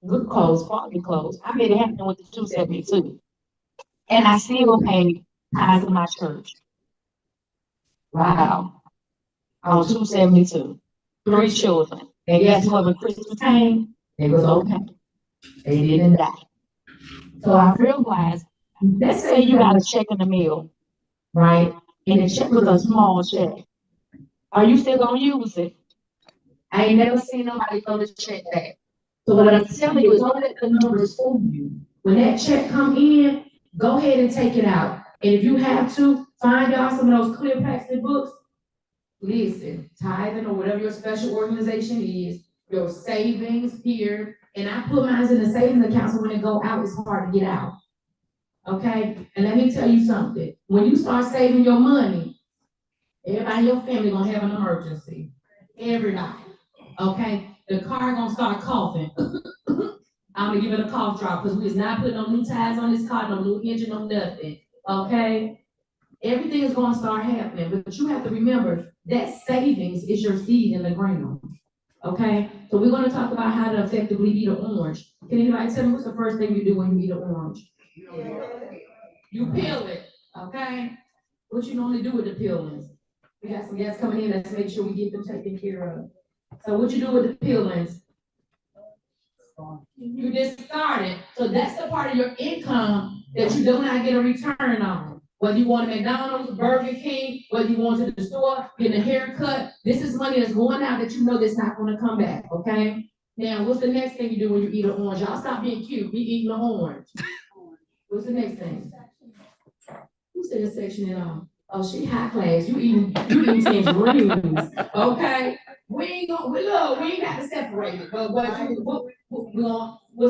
good clothes, quality clothes. I made it happen with the 272. And I still paid tithes to my church. Wow. On 272. 3 children. And guess what? When Christmas came, it was okay. They didn't die. So I realized, let's say you got a check in the mail, right? And the check was a small check. Are you still gonna use it? I ain't never seen nobody throw this check back. So what I'm telling you is don't let the numbers fool you. When that check come in, go ahead and take it out. And if you have to, find out some of those clear plastic books. Listen, tithing or whatever your special organization is, your savings here, and I put mine in the savings account so when it go out, it's hard to get out. Okay? And let me tell you something. When you start saving your money, everybody in your family gonna have an emergency. Everybody. Okay? The car gonna start coughing. I'm gonna give it a cough drop because we is not putting no new tires on this car, no new engine, no nothing. Okay? Everything is gonna start happening, but you have to remember that savings is your seed in the ground. Okay? So we're gonna talk about how to effectively eat an orange. Can anybody tell me what's the first thing you do when you eat an orange? You peel it, okay? What you normally do with the peelings? We got some guests coming in, let's make sure we get them taken care of. So what you do with the peelings? You discard it. So that's the part of your income that you do not get a return on. Whether you want a McDonald's, Burger King, whether you want to the store, getting a haircut, this is money that's going out that you know that's not going to come back, okay? Now, what's the next thing you do when you eat an orange? Y'all stop being cute, be eating an orange. What's the next thing? Who's in the section at all? Oh, she high class. You eating tangerines, okay? We ain't got to separate it. But what's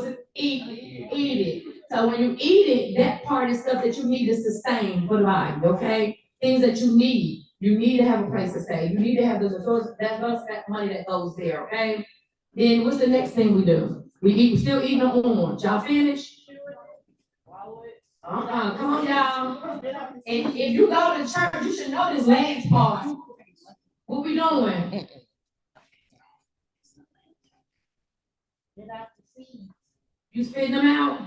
it? Eat it. So when you eat it, that part is stuff that you need to sustain for life, okay? Things that you need. You need to have a place to stay. You need to have those source that money that goes there, okay? Then what's the next thing we do? We still eating an orange. Y'all finished? Come on, y'all. And if you go to church, you should know this last part. What we doing? You spitting them out?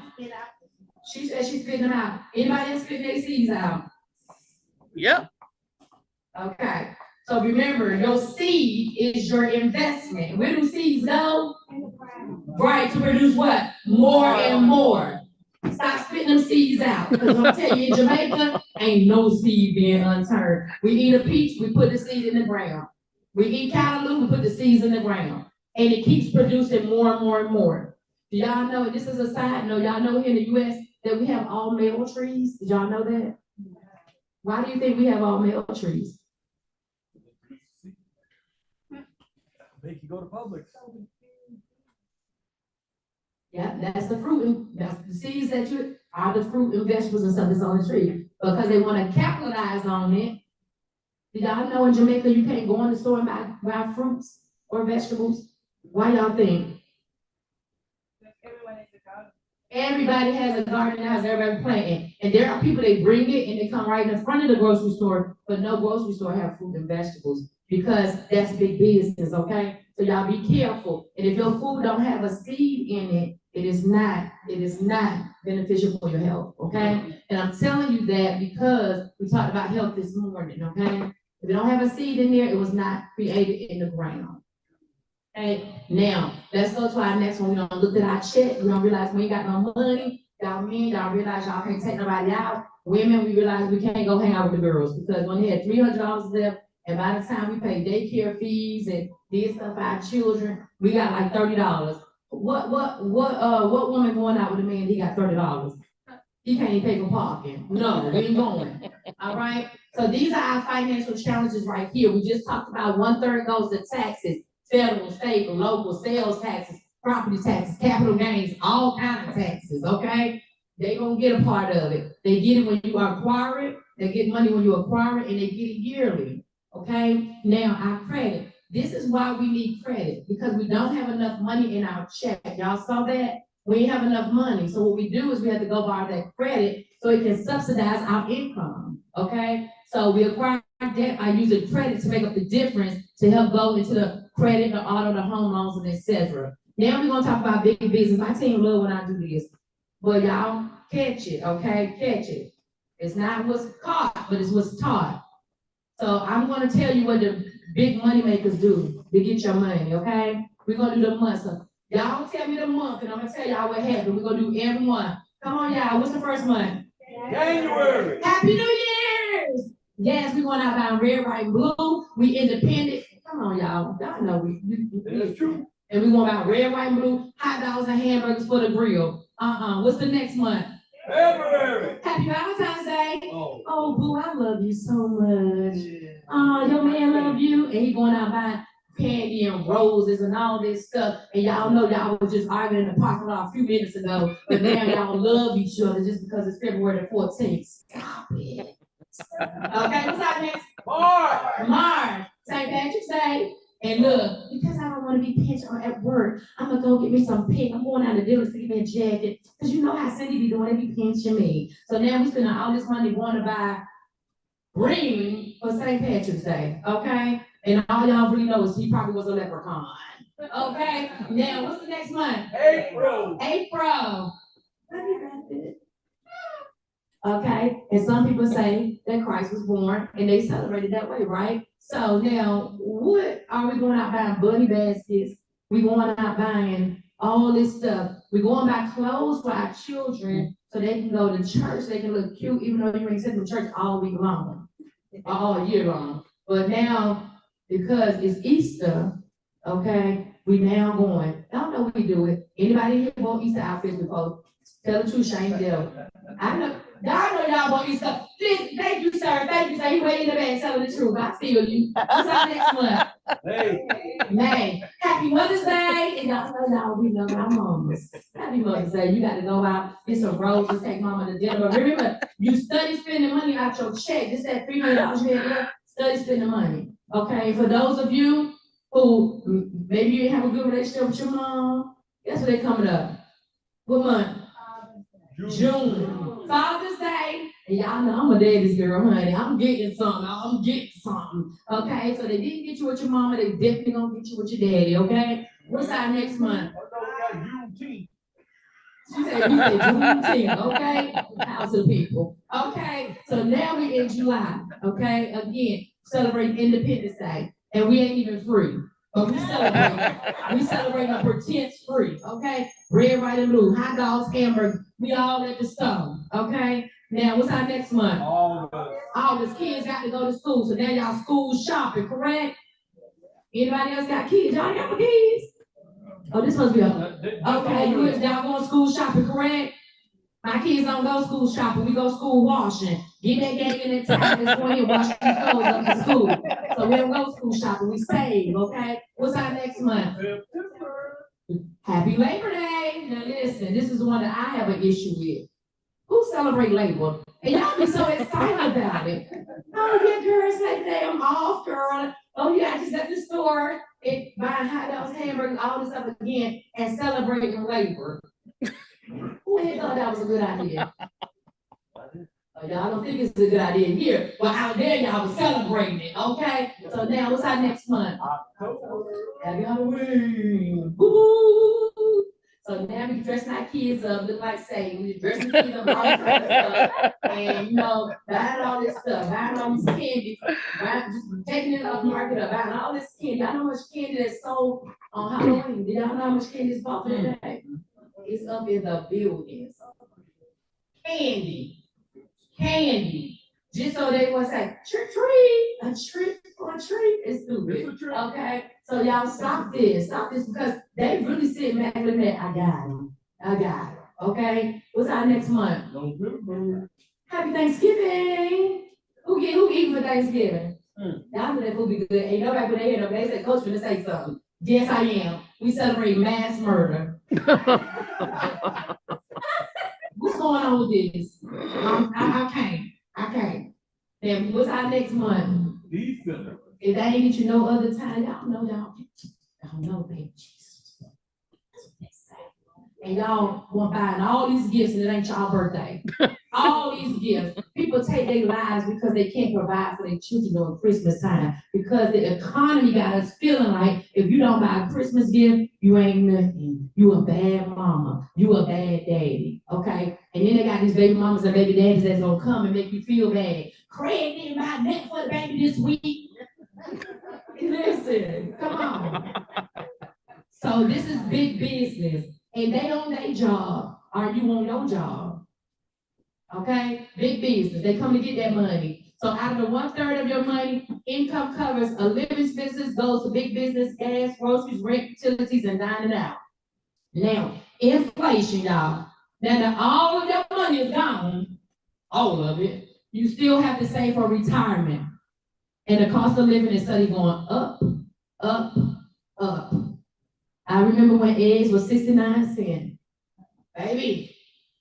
She said she's spitting them out. Anybody else spitting their seeds out? Yep. Okay. So remember, your seed is your investment. Where do seeds go? Right, to produce what? More and more. Stop spitting them seeds out. Because I'm telling you, in Jamaica, ain't no seed being unturned. We eat a peach, we put the seed in the ground. We eat cantaloupe, we put the seeds in the ground. And it keeps producing more and more and more. Do y'all know, this is a side note, y'all know here in the U.S. that we have all male trees? Did y'all know that? Why do you think we have all male trees? They can go to Publix. Yeah, that's the fruit, and that's the seeds that you are the fruit and vegetables and stuff that's on the tree. Because they want to capitalize on it. Did y'all know in Jamaica you can't go in the store and buy fruits or vegetables? Why y'all think? Everybody has a garden house, everybody planting. And there are people, they bring it and they come right in front of the grocery store, but no grocery store have fruit and vegetables because that's big business, okay? So y'all be careful. And if your food don't have a seed in it, it is not beneficial for your health, okay? And I'm telling you that because we talked about health this morning, okay? If it don't have a seed in there, it was not created in the ground. Okay, now let's go to our next one. We don't look at our check. We don't realize we ain't got no money. Y'all men, y'all realize y'all can't take nobody out. Women, we realize we can't go hang out with the girls because when they had $300 left, and by the time we pay daycare fees and did stuff for our children, we got like $30. What woman going out with a man? He got $30. He can't even pay for parking. No, we ain't going. All right. So these are our financial challenges right here. We just talked about 1/3 goes to taxes. Federal, state, local, sales taxes, property taxes, capital gains, all kinds of taxes, okay? They gonna get a part of it. They get it when you acquire it, they get money when you acquire it, and they get it yearly, okay? Now, our credit. This is why we need credit, because we don't have enough money in our check. Y'all saw that? We ain't have enough money. So what we do is we have to go borrow that credit so it can subsidize our income, okay? So we acquire debt by using credit to make up the difference to help go into the credit, the auto, the home loans, and etc. Now we're gonna talk about big business. My team love when I do this. But y'all catch it, okay? Catch it. It's not what's caught, but it's what's taught. So I'm gonna tell you what the big money makers do to get your money, okay? We're gonna do the month. So y'all tell me the month, and I'm gonna tell y'all what happened. We're gonna do every month. Come on, y'all. What's the first month? January. Happy New Year's! Yes, we going out buying red, white, and blue. We independent. Come on, y'all. Y'all know that's true. And we going about red, white, and blue, hot dogs and hamburgers for the grill. What's the next month? February. Happy Valentine's Day. Oh, boo, I love you so much. Your man love you. And he going out buying candy and roses and all this stuff. And y'all know y'all was just arguing in the parking lot a few minutes ago. But now y'all love each other just because it's February the 14th. Stop it. Okay, what's our next? March. St. Patrick's Day. And look, because I don't want to be pinched at work, I'm gonna go get me some pink. I'm going out to dinner to get me a jacket. Because you know how Cindy be doing, they be pinching me. So now we spending all this money going to buy green for St. Patrick's Day. Okay? And all y'all really know is he probably was a leprechaun. Okay? Now what's the next month? April. Okay, and some people say that Christ was born and they celebrate it that way, right? So now, what are we going out buying bunny baskets? We going out buying all this stuff. We going to buy clothes for our children so they can go to church, they can look cute, even though you ain't sitting in church all week long, all year long. But now, because it's Easter, okay, we now going. I don't know what we do it. Anybody here bought Easter outfits before? Tell the truth, Shane Dell. I know. Y'all know y'all bought Easter. Listen, thank you, sir. Thank you, sir. He way in the back telling the truth. I feel you. What's our next month? May. Happy Mother's Day. And y'all know y'all, we love our mamas. Happy Mother's Day. You got to go out, get some roses, take mama to dinner. But remember, you study spending money out your check. This at $300 you had left. Study spending money. Okay. For those of you who maybe you didn't have a good relationship with your mom, guess what they coming up? What month? June. Father's Day. And y'all know I'm a daddy's girl, honey. I'm getting something. Okay, so they didn't get you with your mama, they definitely gonna get you with your daddy, okay? What's our next month? Juneteenth. She said Juneteenth, okay? House of people. Okay, so now we in July, okay? Again, celebrate Independence Day. And we ain't even free. But we celebrate a pretend free, okay? Red, white, and blue, hot dogs, hamburgers, we all at the stove, okay? Now, what's our next month? August. Kids got to go to school, so now y'all school shopping, correct? Anybody else got kids? Y'all got kids? Oh, this must be okay, y'all going school shopping, correct? My kids don't go school shopping, we go school washing. Get that gang in that time, let's go ahead and wash these clothes up to school. So we don't go school shopping, we save, okay? What's our next month? Happy Labor Day. Now listen, this is the one that I have an issue with. Who celebrate Labor? And y'all be so excited about it. Oh yeah, girl, it's Labor Day, I'm off, girl. Oh yeah, I just at the store and buying hot dogs, hamburgers, all this stuff again, and celebrating labor. Who the hell thought that was a good idea? Y'all don't think it's a good idea here. Well, out there, y'all was celebrating it, okay? So now, what's our next month? Happy Halloween. Woo! So now we dressing our kids up, look like Satan. We dressing the kids up, all this kind of stuff. And buying all this stuff, buying all this candy, just taking it off the market up, buying all this candy. I know how much candy that's sold on Halloween. Did y'all know how much candy is bought for that day? It's up in the billions. Candy. Just so they want to say, trick, a trick or a treat is stupid. Okay? So y'all stop this because they really sit back and look at, I got it. Okay? What's our next month? Happy Thanksgiving. Who eating for Thanksgiving? Y'all know that food be good. Ain't nobody put their hand up. They said, Coach, finna say something. Yes, I am. We celebrate mass murder. What's going on with this? I can't. Then what's our next month? December. If they ain't get you no other time, y'all know, baby Jesus. That's what they say. And y'all want buying all these gifts and it ain't y'all birthday. All these gifts. People take their lives because they can't provide for their children during Christmas time. Because the economy got us feeling like if you don't buy a Christmas gift, you ain't nothing. You a bad mama. You a bad daddy. Okay? And then they got these baby mamas and baby daddies that's gonna come and make you feel bad. Craig didn't buy that for the baby this week. Listen, come on. So this is big business. And they on their job. Are you on your job? Okay? Big business. They come to get that money. So out of the 1/3 of your money, income covers a living expenses, goes to big business, gas, groceries, rent, utilities, and dining out. Now, inflation, y'all. Now that all of your money is gone, all of it, you still have to save for retirement. And the cost of living is suddenly going up. I remember when eggs was 69 cents. Baby,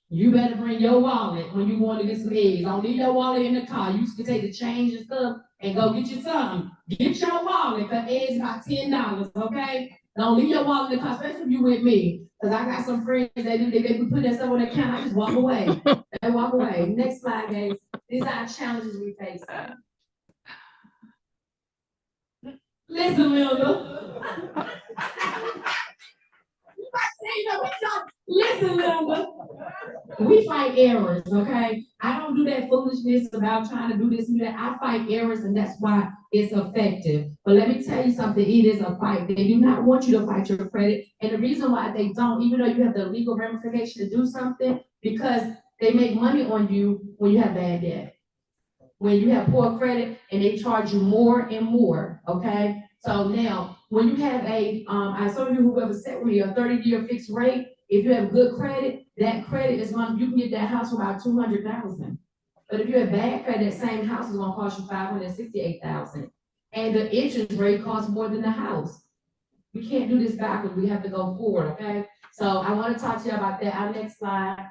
you better bring your wallet when you want to get some eggs. Don't leave your wallet in the car. You can take the change and stuff and go get you some. Get your wallet, because eggs about $10, okay? Don't leave your wallet in the car, especially if you with me. Because I got some friends that they put that stuff on their account, I just walk away. They walk away. Next slide, guys. These are our challenges we face. Listen, Linda. Listen, Linda. We fight errors, okay? I don't do that foolishness about trying to do this and that. I fight errors, and that's why it's effective. But let me tell you something, it is a fight. They do not want you to fight your credit. And the reason why they don't, even though you have the legal ramification to do something, because they make money on you when you have bad debt. When you have poor credit and they charge you more and more, okay? So now, when you have I some of you who ever set with me, a 30-year fixed rate, if you have good credit, that credit is you can get that house for about $200,000. But if you have bad credit, that same house is gonna cost you $568,000. And the interest rate costs more than the house. We can't do this backwards, we have to go forward, okay? So I wanna talk to you about that. Our next slide.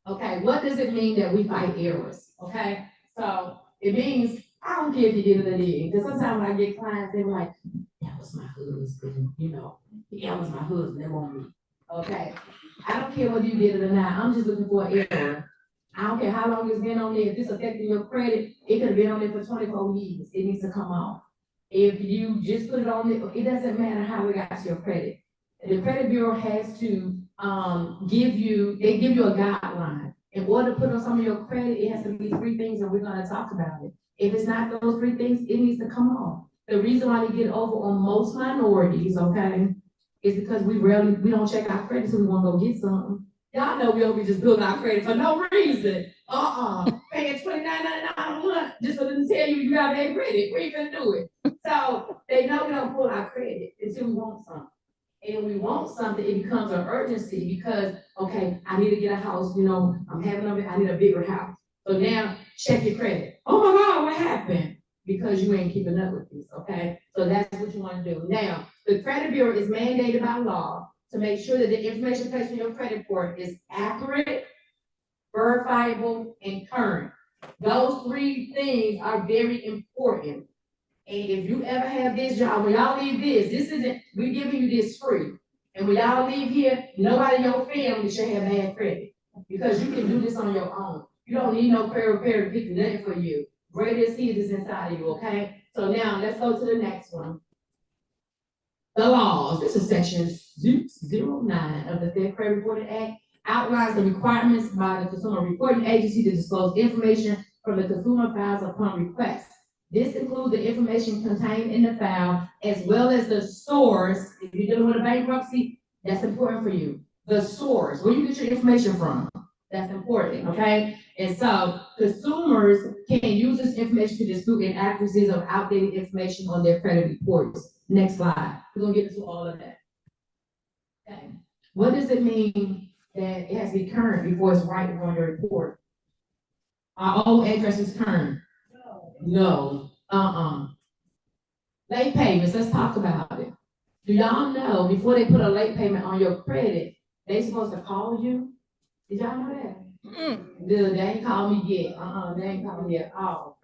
Okay, what does it mean that we fight errors? Okay, so it means, I don't care if you did it or didn't, because sometimes when I get clients, they're like, that was my husband, that was my husband, they want me. Okay, I don't care whether you did it or not, I'm just looking for an error. I don't care how long it's been on there, if it's affecting your credit, it could have been on there for 24 years, it needs to come off. If you just put it on there, it doesn't matter how it got to your credit. The credit bureau has to give you a guideline. In order to put on some of your credit, it has to be 3 things, and we're gonna talk about it. If it's not those 3 things, it needs to come off. The reason why they get over on most minorities, okay, is because we don't check our credit, so we wanna go get something. Y'all know we over just building our credit for no reason. Paying $29.99 a month just for them to tell you got bad credit. We ain't gonna do it. So they know we don't pull our credit until we want something. And when we want something, it becomes an urgency because, okay, I need to get a house, I need a bigger house. So now check your credit. Oh my God, what happened? Because you ain't keeping up with this, okay? So that's what you want to do. Now, the credit bureau is mandated by law to make sure that the information placed in your credit report is accurate, verifiable, and current. Those 3 things are very important. And if you ever have this job, when y'all leave we're giving you this free. And when y'all leave here, nobody in your family should have bad credit. Because you can do this on your own. You don't need no credit repair to pick nothing for you. Greater is He that's inside of you, okay? So now let's go to the next one. The laws, this is section 09 of the Fair Credit Reporting Act, outlines the requirements by the consumer reporting agency to disclose information from the consumer files upon request. This includes the information contained in the file, as well as the source. If you're dealing with a bankruptcy, that's important for you. The source, where you get your information from, that's important, okay? And so consumers can use this information to dispute inaccuracies of outdated information on their credit reports. Next slide. We're gonna get into all of that. Okay. What does it mean that it has to be current before it's right on your report? Our old address is current. No. Late payments, let's talk about it. Do y'all know before they put a late payment on your credit, they supposed to call you? Did y'all know that? Dude, they ain't called me yet. They ain't called me at all.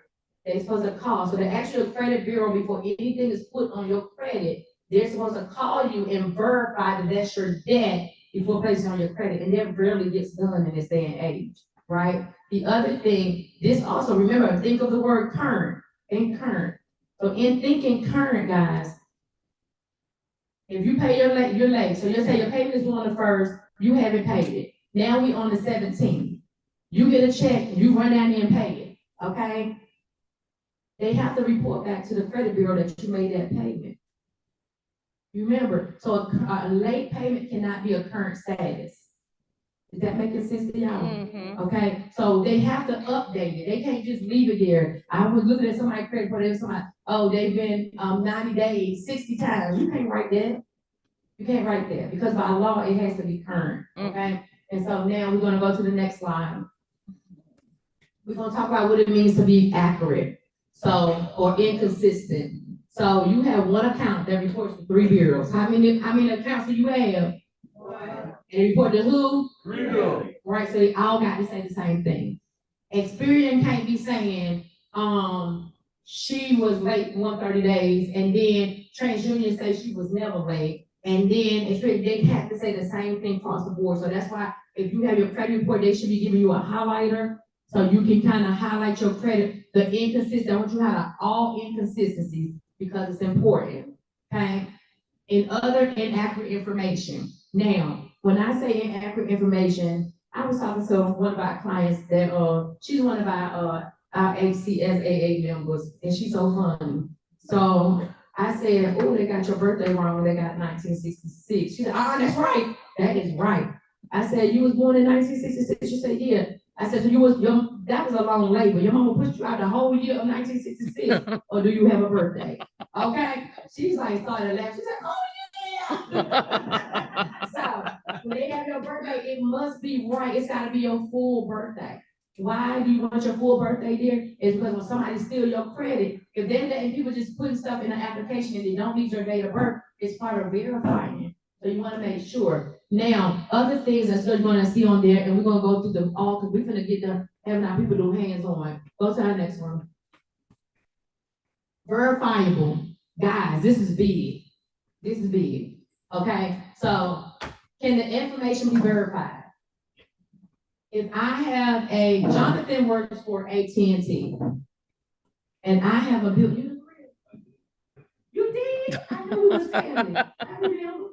They're supposed to call. So the actual credit bureau, before anything is put on your credit, they're supposed to call you and verify that that's your debt before placing on your credit. And that rarely gets done in this day and age, right? The other thing, this also, remember, think of the word current, think current. So in thinking current, guys, if you pay you're late. So you'll say your payment is due on the 1st, you haven't paid it. Now we on the 17th. You get a check, you run down there and pay it, okay? They have to report back to the credit bureau that you made that payment. You remember, so a late payment cannot be a current status. Is that making sense to y'all? Okay, so they have to update it. They can't just leave it there. I was looking at somebody's credit report, somebody, oh, they've been 90 days, 60 times. You can't write that. You can't write that because by law, it has to be current, okay? And so now we're gonna go to the next slide. We're gonna talk about what it means to be accurate, so, or inconsistent. So you have one account that reports to 3 bureaus. How many accounts do you have? And report to who? 3 bureaus. Right, so they all got to say the same thing. Experian can't be saying, she was late 130 days, and then TransUnion says she was never late. And then they have to say the same thing across the board. So that's why if you have your credit report, they should be giving you a highlighter so you can kind of highlight your credit, the inconsistent. I want you to have all inconsistencies because it's important, okay? And other inaccurate information. Now, when I say inaccurate information, I was talking to one of our clients that she's one of our HCSAA members, and she's so funny. So I said, oh, they got your birthday wrong. They got 1966. She said, that's right. That is right. I said, you was born in 1966. She said, yeah. I said, so that was a long labor. Your mama pushed you out the whole year of 1966, or do you have a birthday? Okay. She's like, started laughing. She said, oh, yeah. So when they have your birthday, it must be right. It's got to be your full birthday. Why do you want your full birthday there? It's because when somebody steals your credit, if they're letting people just putting stuff in the application and they don't need your date of birth, it's part of verifying. So you want to make sure. Now, other things that you're going to see on there, and we're going to go through them all because we're going to get to having our people do hands on. Go to our next one. Verifiable. Guys, this is big. This is big. Okay? So, can the information be verified? If I have Jonathan works for AT&T, and I have a bill, you did? I knew we was family. I remember.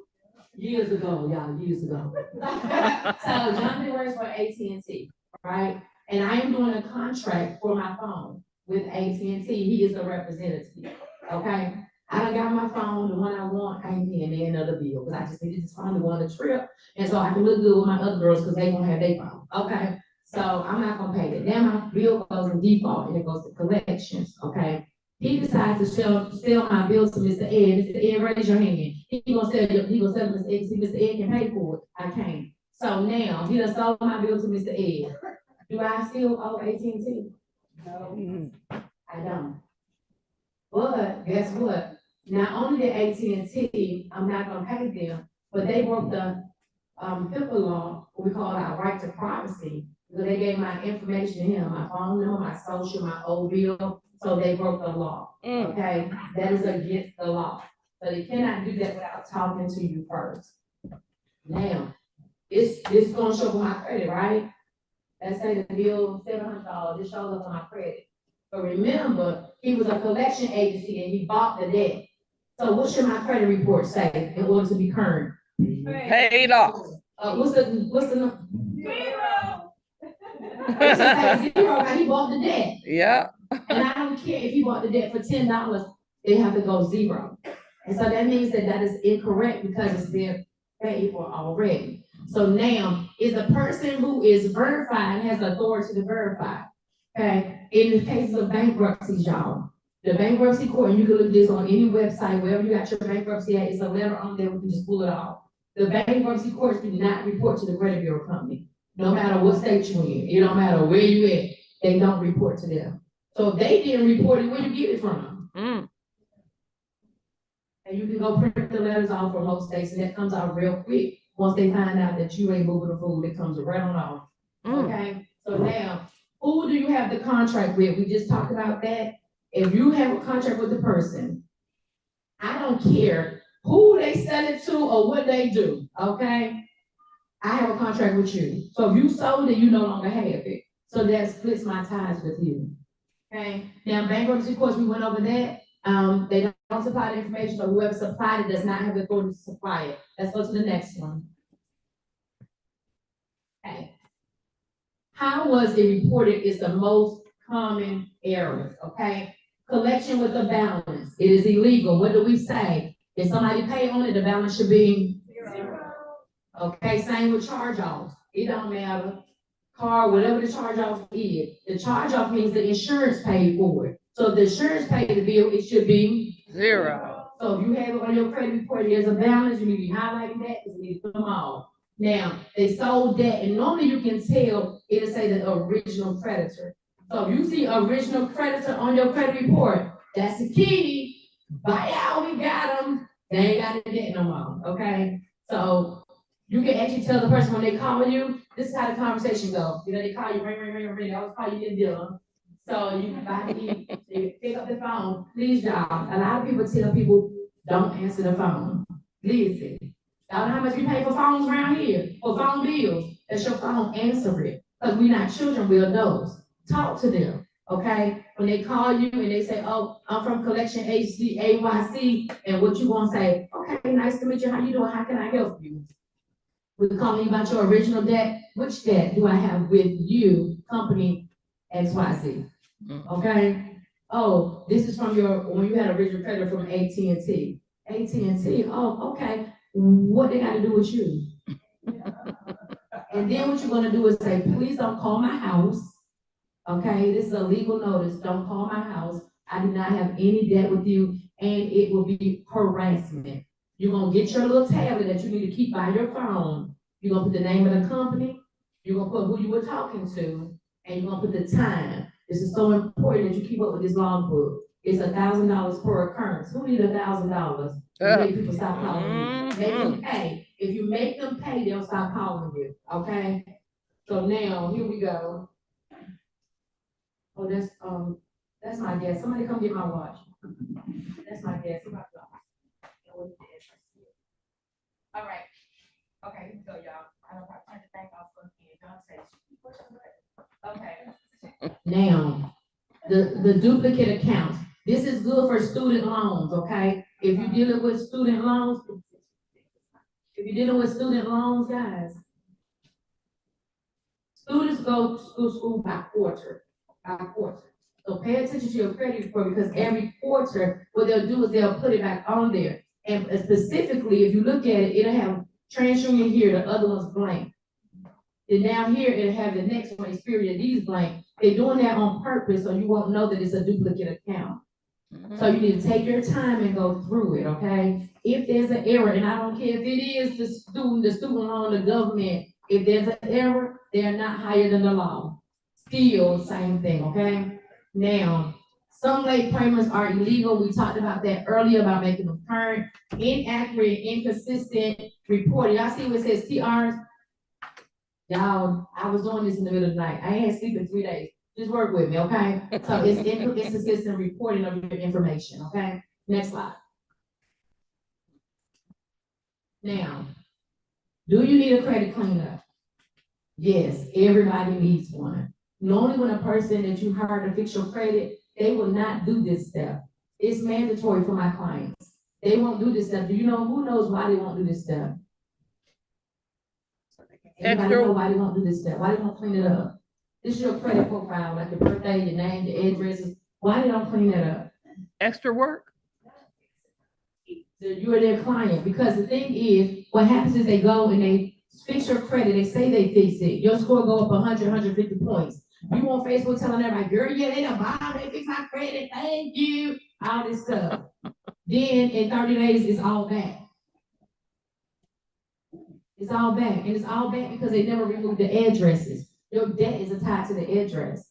Years ago, y'all, years ago. So Jonathan works for AT&T, right? And I am doing a contract for my phone with AT&T. He is a representative, okay? I done got my phone, the one I want, I ain't paying me another bill, because I just needed this phone to go on the trip, and so I can look good with my other girls, because they won't have their phone, okay? So I'm not gonna pay that. Then my bill goes in default, and it goes to collections, okay? He decides to sell my bill to Mr. Ed. Mr. Ed, raise your hand. He gonna sell Mr. Ed, see Mr. Ed can pay for it. I can't. So now, he done sold my bill to Mr. Ed. Do I still owe AT&T? No, I don't. But guess what? Not only did AT&T, I'm not gonna pay them, but they broke the HIPAA law, what we call our right to privacy, because they gave my information to him, my phone number, my social, my old bill, so they broke the law, okay? That is against the law. So they cannot do that without talking to you first. Now, it's gonna show up on my credit, right? Let's say the bill $700, it shows up on my credit. But remember, he was a collection agency and he bought the debt. So what should my credit report say in order to be current? Paid off. What's the? Zero. It should say zero, right? He bought the debt. Yeah. And I don't care if he bought the debt for $10, they have to go zero. And so that means that that is incorrect because it's been paid for already. So now, is the person who is verified has authority to verify. Okay, in the cases of bankruptcies, y'all, the bankruptcy court, and you can look this on any website, wherever you got your bankruptcy at, it's a letter on there, we can just pull it off. The bankruptcy courts do not report to the credit bureau company, no matter what state you're in, it don't matter where you at, they don't report to them. So if they didn't report it, where you get it from? And you can go print the letters off for most states, and that comes out real quick. Once they find out that you ain't moving the food, it comes right on off. Okay, so now, who do you have the contract with? We just talked about that. If you have a contract with the person, I don't care who they sell it to or what they do, okay? I have a contract with you. So if you sold it, you no longer have it. So that splits my ties with you. Okay, now bankruptcy courts, we went over that. They don't supply the information, so whoever supplied it does not have the authority to supply it. Let's go to the next one. Okay. How was it reported is the most common errors, okay? Collection with the balance, it is illegal. What do we say? If somebody pay on it, the balance should be zero. Okay, same with charge-offs. It don't matter. Car, whatever the charge-off is. The charge-off means the insurance paid for it. So if the insurance paid the bill, it should be Zero. So if you have it on your credit report, there's a balance, you need to be highlighting that because you need to come off. Now, they sold that, and normally you can tell it'll say the original creditor. So if you see original creditor on your credit report, that's the key. Buy out, we got them. They ain't got the debt no more, okay? So you can actually tell the person when they call you, this is how the conversation goes. You know, they call you, ring. I always call you the dealer. So you can buy me, so you pick up the phone. Please, y'all. A lot of people tell people don't answer the phone. Listen. Y'all know how much we pay for phones around here? For phone bills. That's your phone, answer it. Because we're not children, we're adults. Talk to them. Okay? When they call you and they say, oh, I'm from collection HCSAA, and what you gonna say? Okay, nice to meet you. How you doing? How can I help you? We're calling you about your original debt. Which debt do I have with you, company XYZ? Okay. Oh, this is from your, when you had original credit from AT&T. AT&T, oh, okay. What they got to do with you? And then what you're going to do is say, please don't call my house. Okay, this is a legal notice. Don't call my house. I do not have any debt with you, and it will be harassment. You're going to get your little tablet that you need to keep by your phone. You're going to put the name of the company. You're going to put who you were talking to, and you're going to put the time. This is so important that you keep up with this logbook. It's $1,000 per occurrence. Who needs $1,000? Make people stop calling you. Make them pay. If you make them pay, they'll stop calling you. Okay? So now, here we go. Oh, that's my guess. Somebody come get my watch. That's my guess. All right. Okay, here we go, y'all. I don't have to turn the thing off again. Don't say okay. Now, the duplicate accounts. This is good for student loans, okay? If you're dealing with student loans, guys, students go to school by quarter. So pay attention to your credit report because every quarter, what they'll do is they'll put it back on there. And specifically, if you look at it, it'll have TransUnion here, the other one's blank. And now here, it'll have the next one, Experian, these blank. They're doing that on purpose so you won't know that it's a duplicate account. So you need to take your time and go through it, okay? If there's an error, and I don't care if it is the student loan, the government, if there's an error, they're not higher than the law. Still, same thing, okay? Now, some late payments are illegal. We talked about that earlier about making them current, inaccurate, inconsistent reporting. Y'all see what it says TRs? Y'all, I was doing this in the middle of the night. I ain't had sleep in 3 days. Just work with me, okay? So it's inconsistent reporting of your information, okay? Next slide. Now, do you need a credit cleanup? Yes, everybody needs one. Normally when a person that you hire to fix your credit, they will not do this step. It's mandatory for my clients. They won't do this stuff. Do you know who knows why they won't do this stuff? Everybody know why they won't do this stuff? Why they won't clean it up? This is your credit profile, like your birthday, your name, your addresses. Why they don't clean that up? Extra work. So you are their client, because the thing is, what happens is they go and they fix your credit. They say they fix it. Your score go up 100, 150 points. You on Facebook telling everybody, girl, yeah, they done bought, they fix my credit, thank you, all this stuff. Then in 30 days, it's all back. It's all back, and it's all back because they never removed the addresses. Your debt is attached to the address.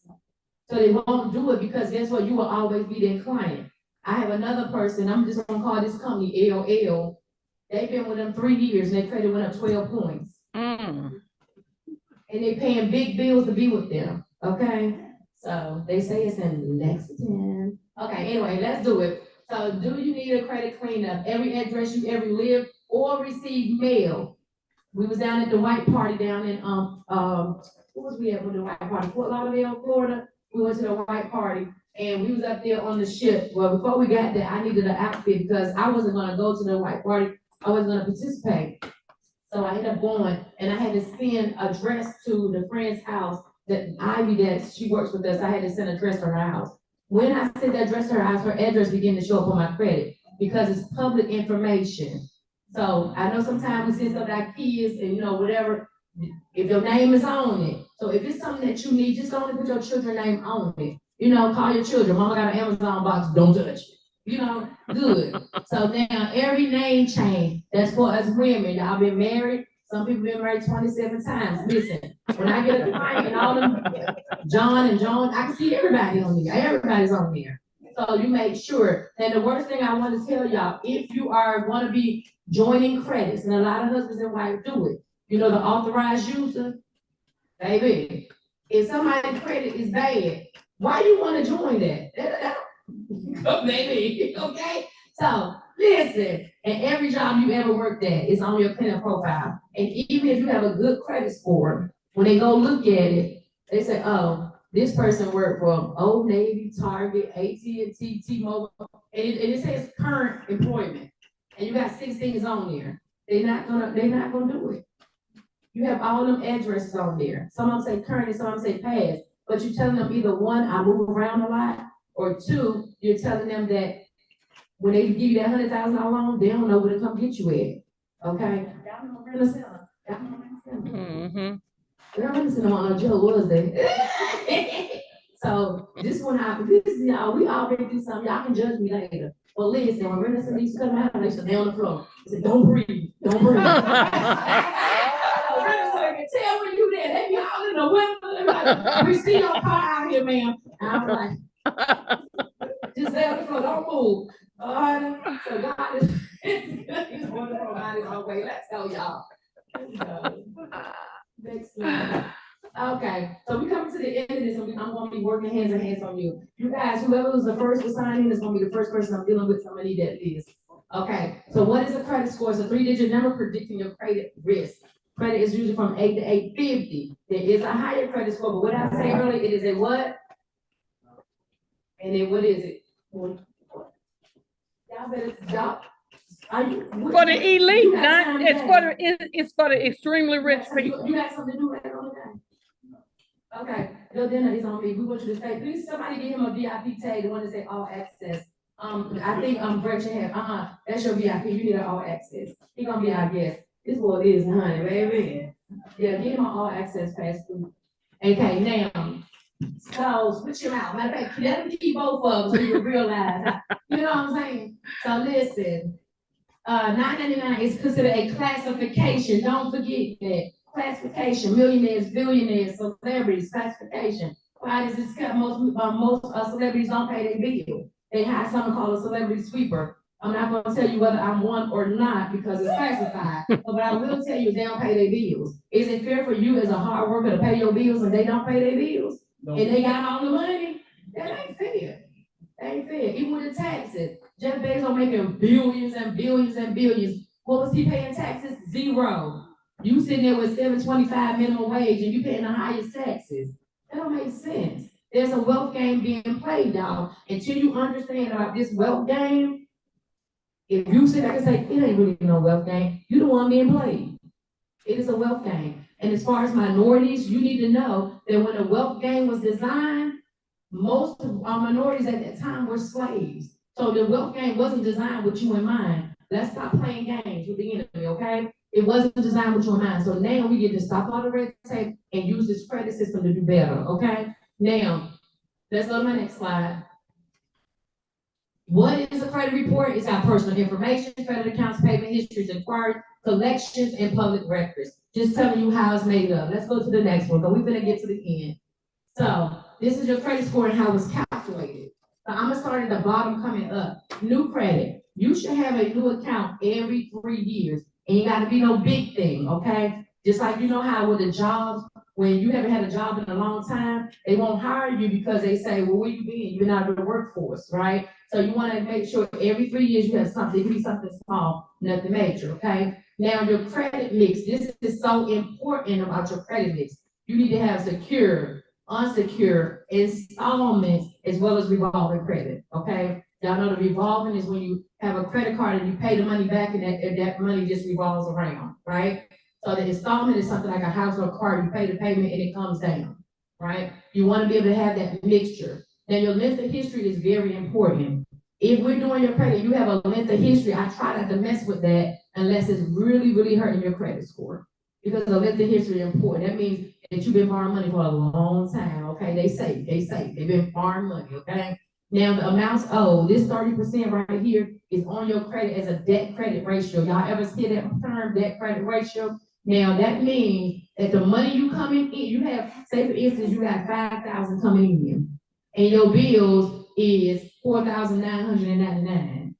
So they won't do it because guess what? You will always be their client. I have another person, I'm just gonna call this company LL. They've been with them 3 years and their credit went up 12 points. And they're paying big bills to be with them, okay? So they say it's in Lexington. Okay, anyway, let's do it. So do you need a credit cleanup? Every address you ever lived or received mail. We was down at the white party down in, who was we at with the white party? Fort Lauderdale, Florida. We went to the white party and we was up there on the ship. Well, before we got there, I needed an outfit because I wasn't gonna go to the white party. I wasn't gonna participate. So I ended up going and I had to send a dress to the friend's house that Ivy, that she works with us. I had to send a dress to her house. When I sent that dress to her house, her address began to show up on my credit because it's public information. So I know sometimes we send stuff to our kids and whatever, if your name is on it. So if it's something that you need, just don't put your children's name on it. Call your children. Mama got an Amazon box, don't touch it. Good. So now every name change, that's for us women. Y'all been married. Some people been married 27 times. Listen, when I get a client and all them John and John, I can see everybody on there. Everybody's on there. So you make sure. And the worst thing I want to tell y'all, if you are going to be joining credits, and a lot of husbands and wives do it, the authorized user, baby, if somebody's credit is bad, why you want to join that? Baby, okay? So listen, and every job you ever worked at is on your credit profile. And even if you have a good credit score, when they go look at it, they say, oh, this person worked for Old Navy, Target, AT&T, T-Mobile, and it says current employment. And you got 6 things on there. They're not gonna do it. You have all them addresses on there. Some of them say current and some of them say past. But you're telling them either one, I move around a lot, or two, you're telling them that when they give you that $100,000 loan, they don't know where to come get you at. Okay? Y'all know real estate. Y'all know real estate. Mm-hmm. Girl, real estate on no Joe was there. So this one, y'all, we already do something. Y'all can judge me later. But listen, when real estate used to come out, they used to lay on the floor. They said, don't breathe, don't breathe. Tell when you there, they be all in the window. Like, we see your car out here, ma'am. And I'm like, just lay on the floor, don't move. So God is He's wonderful. God is our way. Let's go, y'all. Let's go. Next slide. Okay, so we come to the end of this, and I'm going to be working hands in hands on you. You guys, whoever was the first to sign in is going to be the first person I'm dealing with. Somebody that is. Okay, so what is a credit score? It's a 3-digit number predicting your credit risk. Credit is usually from 8 to 850. There is a higher credit score, but what I say earlier, it is a what? And then what is it? Y'all better stop. For the elite, not it's for the extremely rich people. You got something to do later on today? Okay, your dinner is on me. We want you to stay. Please, somebody give him a VIP tag, the one that say all access. I think Gretchen have, that's your VIP. You need an all access. He gonna be our guest. This what it is, honey, baby. Yeah, give him an all access pass through. Okay, now, so switch him out. Matter of fact, let him keep both of them so you realize. You know what I'm saying? So listen, $9.99 is considered a classification. Don't forget that. Classification, millionaires, billionaires, celebrities, classification. Why does this cut? Most celebrities don't pay their bill. They have something called a celebrity sweeper. I'm not going to tell you whether I'm one or not because it's classified. But what I will tell you is they don't pay their bills. Is it fair for you as a hard worker to pay your bills and they don't pay their bills? No. And they got all the money? That ain't fair. That ain't fair. Even with the taxes. Jeff Bezos making billions and billions and billions. What was he paying taxes? 0. You sitting there with $7.25 minimum wage and you paying the highest taxes. That don't make sense. There's a wealth game being played, y'all. Until you understand about this wealth game, If you sit back and say, it ain't really no wealth game, you the one being played. It is a wealth game. And as far as minorities, you need to know that when the wealth game was designed, most of our minorities at that time were slaves. So the wealth game wasn't designed with you in mind. Let's stop playing games with the enemy, okay? It wasn't designed with you in mind. So now we get to stop all the red tape and use this credit system to do better, okay? Now, let's go to my next slide. What is a credit report? It's got personal information, credit accounts, payment histories, inquiries, collections, and public records. Just telling you how it's made up. Let's go to the next one, but we're gonna get to the end. So this is your credit score and how it's calculated. So I'm gonna start at the bottom coming up. New credit. You should have a new account every 3 years. Ain't gotta be no big thing, okay? Just like you know how with the jobs, when you haven't had a job in a long time, they won't hire you because they say, well, where you been? You're not in the workforce, right? So you wanna make sure every 3 years you have something, it can be something small, nothing major, okay? Now your credit mix, this is so important about your credit mix. You need to have secure, unsecured, installments, as well as revolving credit, okay? Y'all know the revolving is when you have a credit card and you pay the money back and that money just revolves around, right? So the installment is something like a house or a car, you pay the payment and it comes down, right? You wanna be able to have that mixture. Now your length of history is very important. If we're doing your credit, you have a length of history, I try not to mess with that unless it's really, really hurting your credit score. Because the length of history is important. That means that you've been borrowing money for a long time, okay? They say, they've been borrowing money, okay? Now the amounts owed, this 30% right here is on your credit as a debt credit ratio. Y'all ever see that term, debt credit ratio? Now that means that the money you coming in, you have, say for instance, you got 5,000 coming in, and your bills is 4,999.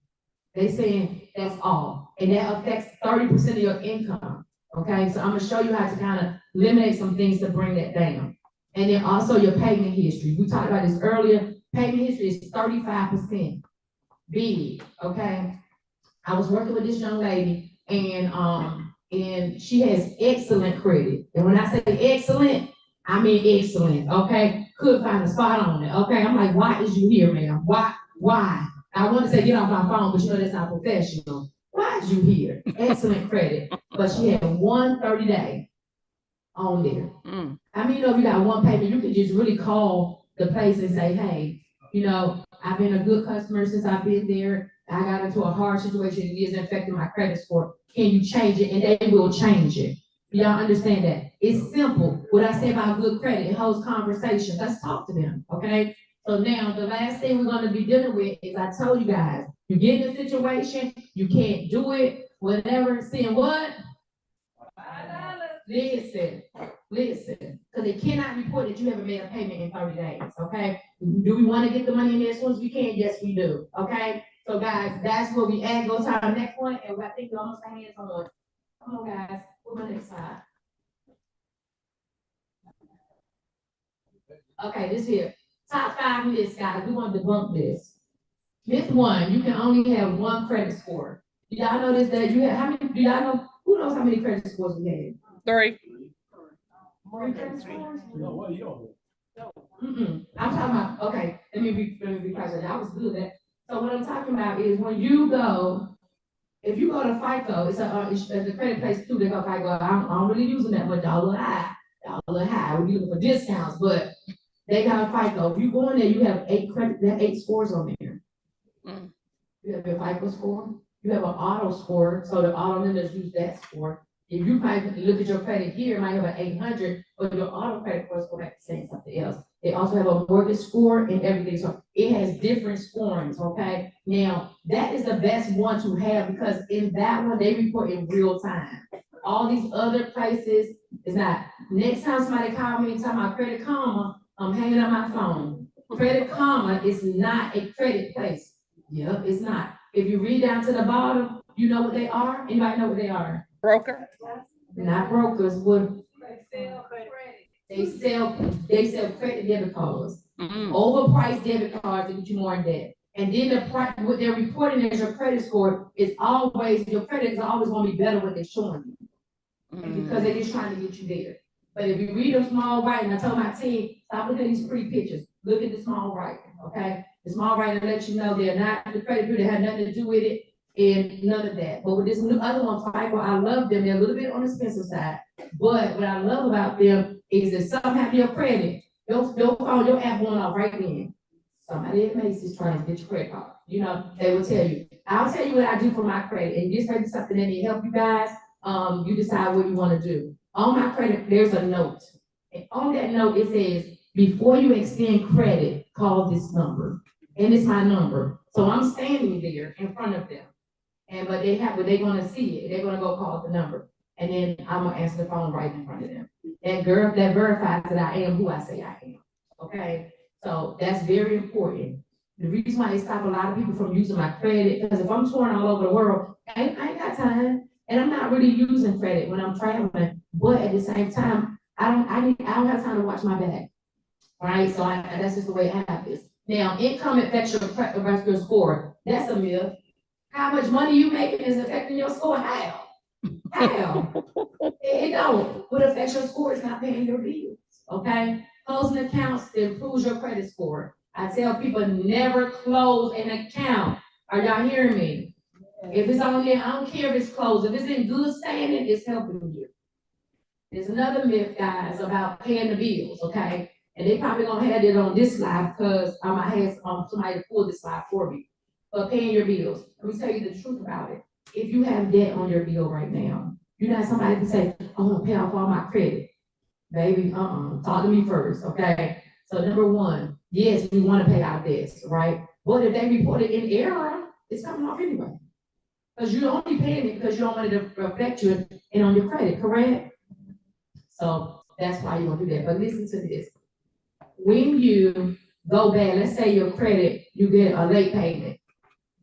They saying that's all, and that affects 30% of your income. Okay, so I'm gonna show you how to kind of eliminate some things to bring that down. And then also your payment history. We talked about this earlier. Payment history is 35% big, okay? I was working with this young lady and she has excellent credit. And when I say excellent, I mean excellent, okay? Could find a spot on it, okay? I'm like, why is you here, ma'am? Why? I want to say get off my phone, but you know that's not professional. Why is you here? Excellent credit. But she had 130-day on there. I mean, if you got one payment, you can just really call the place and say, hey, I've been a good customer since I've been there. I got into a hard situation. It is affecting my credit score. Can you change it? And they will change it. Y'all understand that? It's simple. What I say about good credit, it holds conversations. Let's talk to them, okay? So now the last thing we're going to be dealing with is I told you guys, you get in a situation, you can't do it, whatever, saying what? Listen, because they cannot report that you haven't made a payment in 30 days, okay? Do we want to get the money in there as soon as we can? Yes, we do, okay? So guys, that's where we at. Go to our next one, and I think we almost got hands on. Come on, guys, what's my next slide? Okay, this here. Top 5 myths, guys. We want to debunk this. Myth 1, you can only have one credit score. Do y'all know this? That you have how many? Do y'all know? Who knows how many credit scores we have? 3. 3 credit scores? I'm talking about. Okay, let me be clear. I was good at. So what I'm talking about is when you go. If you go to FICO, it's the credit place too. They go FICO. I don't really using that much. Y'all look high. We're looking for discounts, but they got FICO. If you go in there, you have 8 scores on there. You have your FICO score. You have an auto score, so the auto lenders use that score. If you might look at your credit here, it might have an 800, but your auto credit scores go back to saying something else. They also have a mortgage score and everything, so it has different scorings, okay? Now, that is the best one to have because in that one, they report in real time. All these other places, it's not. Next time somebody call me and talk about Credit Karma, I'm hanging up my phone. Credit Karma is not a credit place. Yep, it's not. If you read down to the bottom, you know what they are? Anybody know what they are? Broker. Not brokers, what? They sell credit debit cards. Overpriced debit cards to get you more in debt. And then the price, what they're reporting as your credit score is always, your credit is always gonna be better what they're showing you. Because they're just trying to get you there. But if you read the small writing, I told my team, stop looking at these pretty pictures. Look at the small writing, okay? The small writing lets you know they're not the credit bureau, they have nothing to do with it. and none of that. But with this new other one, FICO, I love them. They're a little bit on the expensive side. But what I love about them is that something happened to your credit, your phone, your app going off right then. Somebody at Macy's trying to get your credit card. You know, they will tell you. I'll tell you what I do for my credit, and this may be something that may help you guys. You decide what you want to do. On my credit, there's a note. And on that note, it says, before you extend credit, call this number. And it's my number. So I'm standing there in front of them. But they're gonna see it. They're gonna go call the number. And then I'm gonna answer the phone right in front of them. That verifies that I am who I say I am. Okay? So that's very important. The reason why they stop a lot of people from using my credit, because if I'm touring all over the world, I ain't got time. And I'm not really using credit when I'm traveling. But at the same time, I don't have time to watch my back. Right? So that's just the way it happens. Now, income affects your score. That's a myth. How much money you making is affecting your score? How? It don't. What affects your score is not paying your bills. Okay? Closing accounts improves your credit score. I tell people never close an account. Are y'all hearing me? If it's on there, I don't care if it's closed. If it's in good standing, it's helping you. There's another myth, guys, about paying the bills, okay? And they probably gonna have it on this slide because I might have somebody to pull this slide for me. But paying your bills, let me tell you the truth about it. If you have debt on your bill right now, you're not somebody to say, I want to pay off all my credit. Baby, talk to me first, okay? So number one, yes, we want to pay our debts, right? But if they report it in error, it's coming off anyway. Because you're only paying it because you don't want it to affect you and on your credit, correct? So that's why you want to do that. But listen to this. When you go back, let's say your credit, you get a late payment.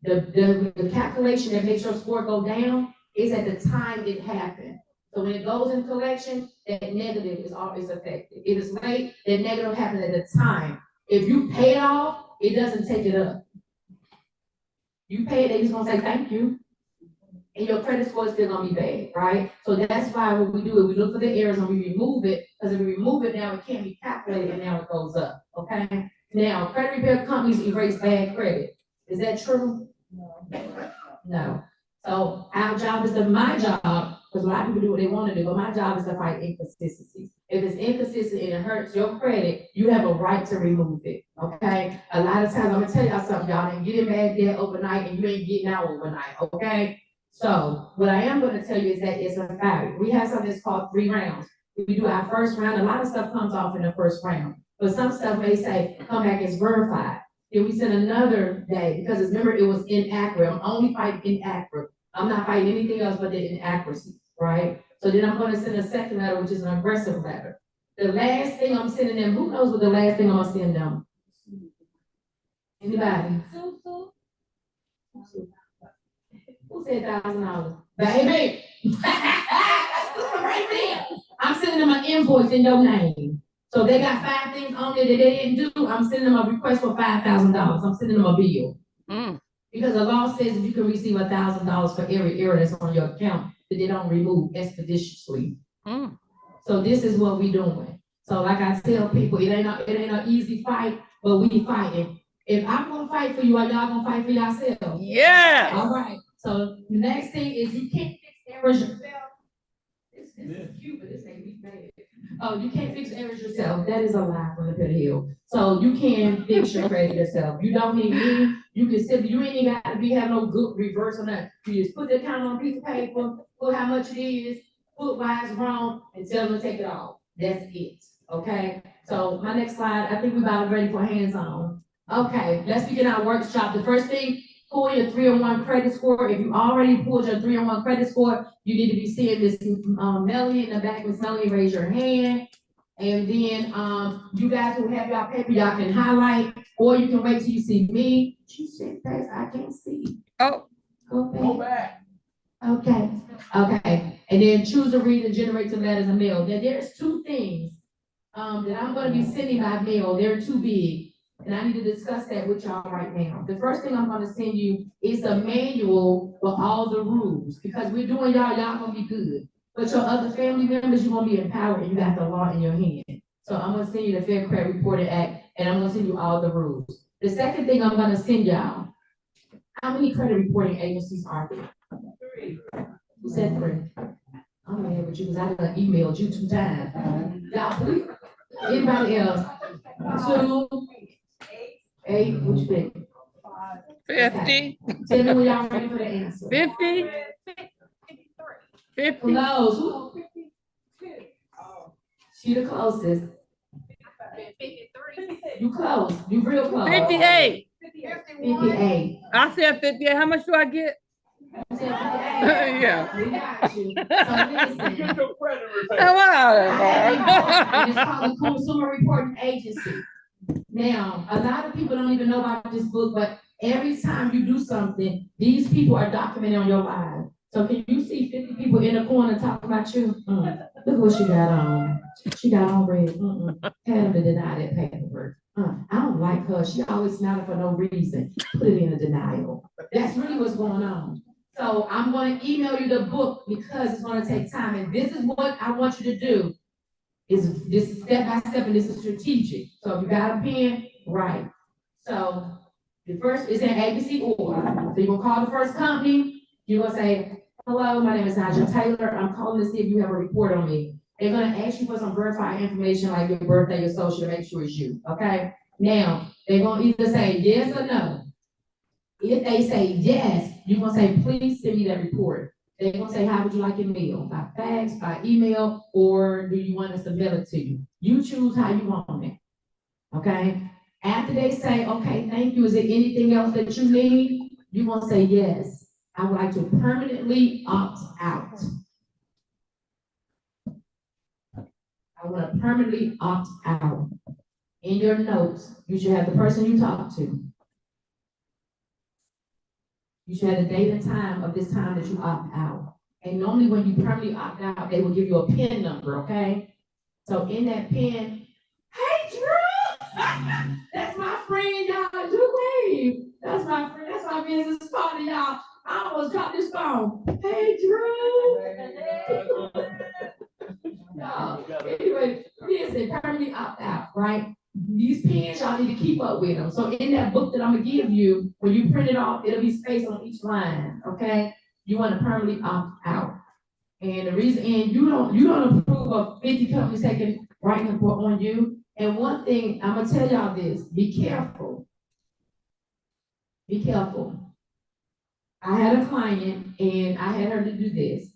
The calculation that makes your score go down is at the time it happened. So when it goes in collection, that negative is always affected. If it's late, that negative happened at the time. If you pay it off, it doesn't take it up. You pay it, they just gonna say thank you. And your credit score is still gonna be bad, right? So that's why what we do is we look for the errors and we remove it, because if we remove it now, it can't be calculated and now it goes up, okay? Now, credit repair companies erase bad credit. Is that true? No. So our job is my job, because a lot of people do what they want to do, but my job is to fight inconsistencies. If it's inconsistent and it hurts your credit, you have a right to remove it, okay? A lot of times, I'm gonna tell y'all something, y'all ain't getting bad debt overnight and you ain't getting out overnight, okay? So what I am gonna tell you is that it's a fact. We have something that's called 3 rounds. We do our first round, a lot of stuff comes off in the first round, but some stuff may say, come back as verified. Then we send another day, because remember, it was inaccurate. I'm only fighting inaccurate. I'm not fighting anything else but the inaccuracies, right? So then I'm gonna send a second letter, which is an aggressive letter. The last thing I'm sending them, who knows what the last thing I'm gonna send them? Anybody? Who said $1,000? Baby! That's right there. I'm sending them an invoice in your name. So they got 5 things on there that they didn't do. I'm sending them a request for $5,000. I'm sending them a bill. Because the law says that you can receive $1,000 for every error that's on your account that they don't remove expeditiously. So this is what we doing. So like I tell people, it ain't an easy fight, but we fighting. If I'm gonna fight for you, are y'all gonna fight for yourself? Yeah. All right. So the next thing is you can't fix errors yourself. This is cute, but this ain't me bad. Oh, you can't fix errors yourself. That is a lie from the pit of hell. So you can fix your credit yourself. You don't need me. You can simply, you ain't even got to have no good reverse on that. You just put the account on a piece of paper, put how much it is, put why it's wrong, and tell them to take it off. That's it. Okay. So my next slide, I think we're about ready for hands-on. Okay, let's begin our workshop. The first thing, pull your 301 credit score. If you already pulled your 301 credit score, you need to be seeing Miss Melanie in the back. Miss Melanie, raise your hand. And then you guys who have y'all paper, y'all can highlight, or you can wait till you see me. She said, I can't see. Oh. Go back. Okay. Okay. And then choose to read and generate the letters and mail. Now there's 2 things that I'm going to be sending by mail. They're too big. And I need to discuss that with y'all right now. The first thing I'm gonna send you is the manual for all the rules, because we're doing y'all gonna be good. But your other family members, you're gonna be empowered and you got the law in your hand. So I'm gonna send you the Fair Credit Reporting Act, and I'm gonna send you all the rules. The second thing I'm gonna send y'all How many credit reporting agencies are there? 3. Who said 3? I'm mad with you because I done emailed you 2 times. Y'all, please. Anybody else? 2, 8, what you think? 50. Tell me when y'all ready for the answer. 50. 50. Close. She the closest. You close. You real close. 58. 58. I said 58. How much do I get? Yeah. We got you. So listen. Come on. It's called a consumer reporting agency. Now, a lot of people don't even know about this book, but every time you do something, these people are documented on your live. So can you see 50 people in the corner talking about you? Look what she got on. She got on red. Had to deny that paperwork. I don't like her. She always smiling for no reason. Put it in a denial. That's really what's going on. So I'm going to email you the book because it's going to take time. And this is what I want you to do. This is step by step, and this is strategic. So if you got a pen, write. So the first is in ABC order. So you're going to call the first company. You're going to say, hello, my name is Naja Taylor. I'm calling to see if you have a report on me. They're going to ask you for some verified information like your birthday, your social, to make sure it's you, okay? Now, they're going to either say yes or no. If they say yes, you're going to say, please send me that report. They're going to say, how would you like your mail? By fax, by email, or do you want us to mail it to you? You choose how you want it, okay? After they say, okay, thank you, is there anything else that you need? You're going to say, yes, I would like to permanently opt out. I want to permanently opt out. In your notes, you should have the person you talk to. You should have the date and time of this time that you opt out. And normally when you permanently opt out, they will give you a PIN number, okay? So in that PIN, hey, Drew! That's my friend, y'all. Drew Wave. That's my friend. That's my business partner, y'all. I almost dropped this phone. Hey, Drew! Anyway, listen, permanently opt out, right? These pins, y'all need to keep up with them. So in that book that I'm gonna give you, when you print it off, it'll be spaced on each line, okay? You want to permanently opt out. And the reason, and you don't approve of 50 companies taking writing report on you. And one thing, I'm gonna tell y'all this, be careful. Be careful. I had a client and I had her to do this.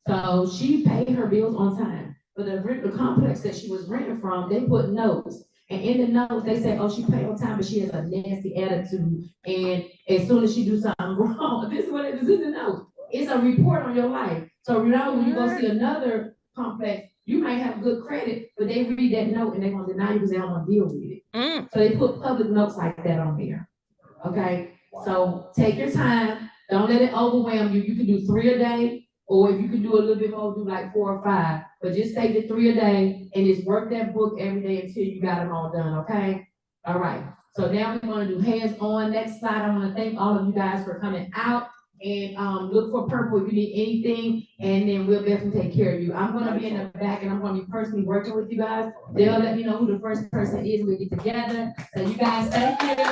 So she paid her bills on time. But the complex that she was renting from, they put notes. And in the notes, they say, oh, she paid on time, but she has a nasty attitude. And as soon as she do something wrong, this is what it is in the note. It's a report on your life. So you know, when you go see another complex, you might have good credit, but they read that note and they're gonna deny you because they don't want to deal with it. So they put public notes like that on there. Okay? So take your time. Don't let it overwhelm you. You can do 3 a day. Or if you can do a little bit more, do like 4 or 5. But just take the 3 a day and just work that book every day until you got them all done, okay? All right. So now we're going to do hands-on. Next slide. I want to thank all of you guys for coming out. And look for Purple if you need anything. And then we'll definitely take care of you. I'm going to be in the back and I'm going to be personally working with you guys. They'll let me know who the first person is. We'll get together. So you guys, thank you.